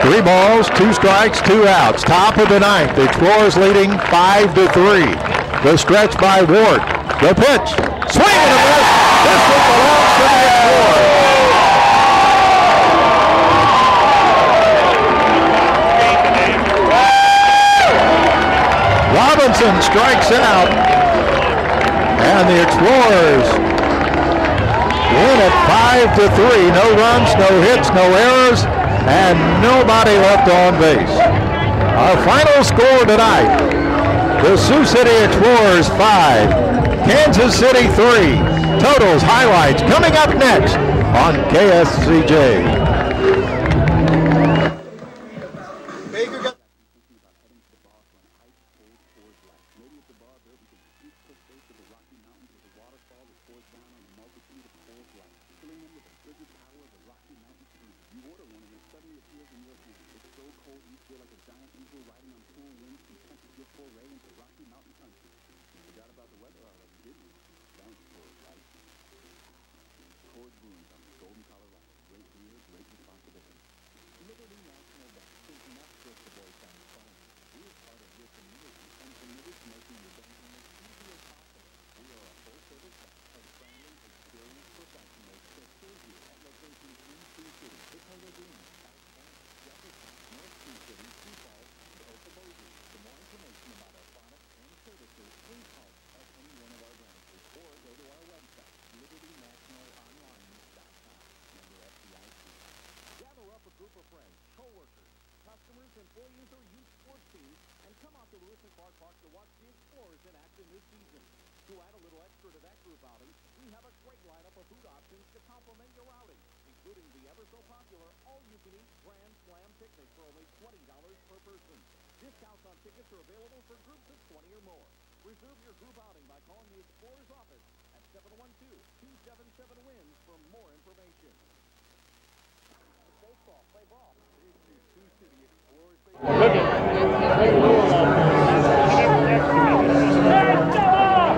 A: 3 balls, 2 strikes, 2 outs. Top of the 9th. The Explorers leading 5-3. The stretch by Ward. The pitch. Swing and a miss. This one belongs to the Explorers. Robinson strikes out, and the Explorers win at 5-3. No runs, no hits, no errors, and nobody left on base. Our final score tonight: the Sioux City Explorers 5, Kansas City 3. Totals, highlights coming up next on KSCJ.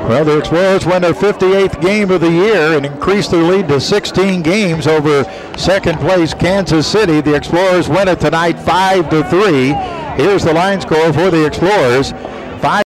A: Well, the Explorers won their 58th game of the year and increased their lead to 16 games over second place Kansas City. The Explorers win it tonight 5-3. Here's the line score for the Explorers. 5-8.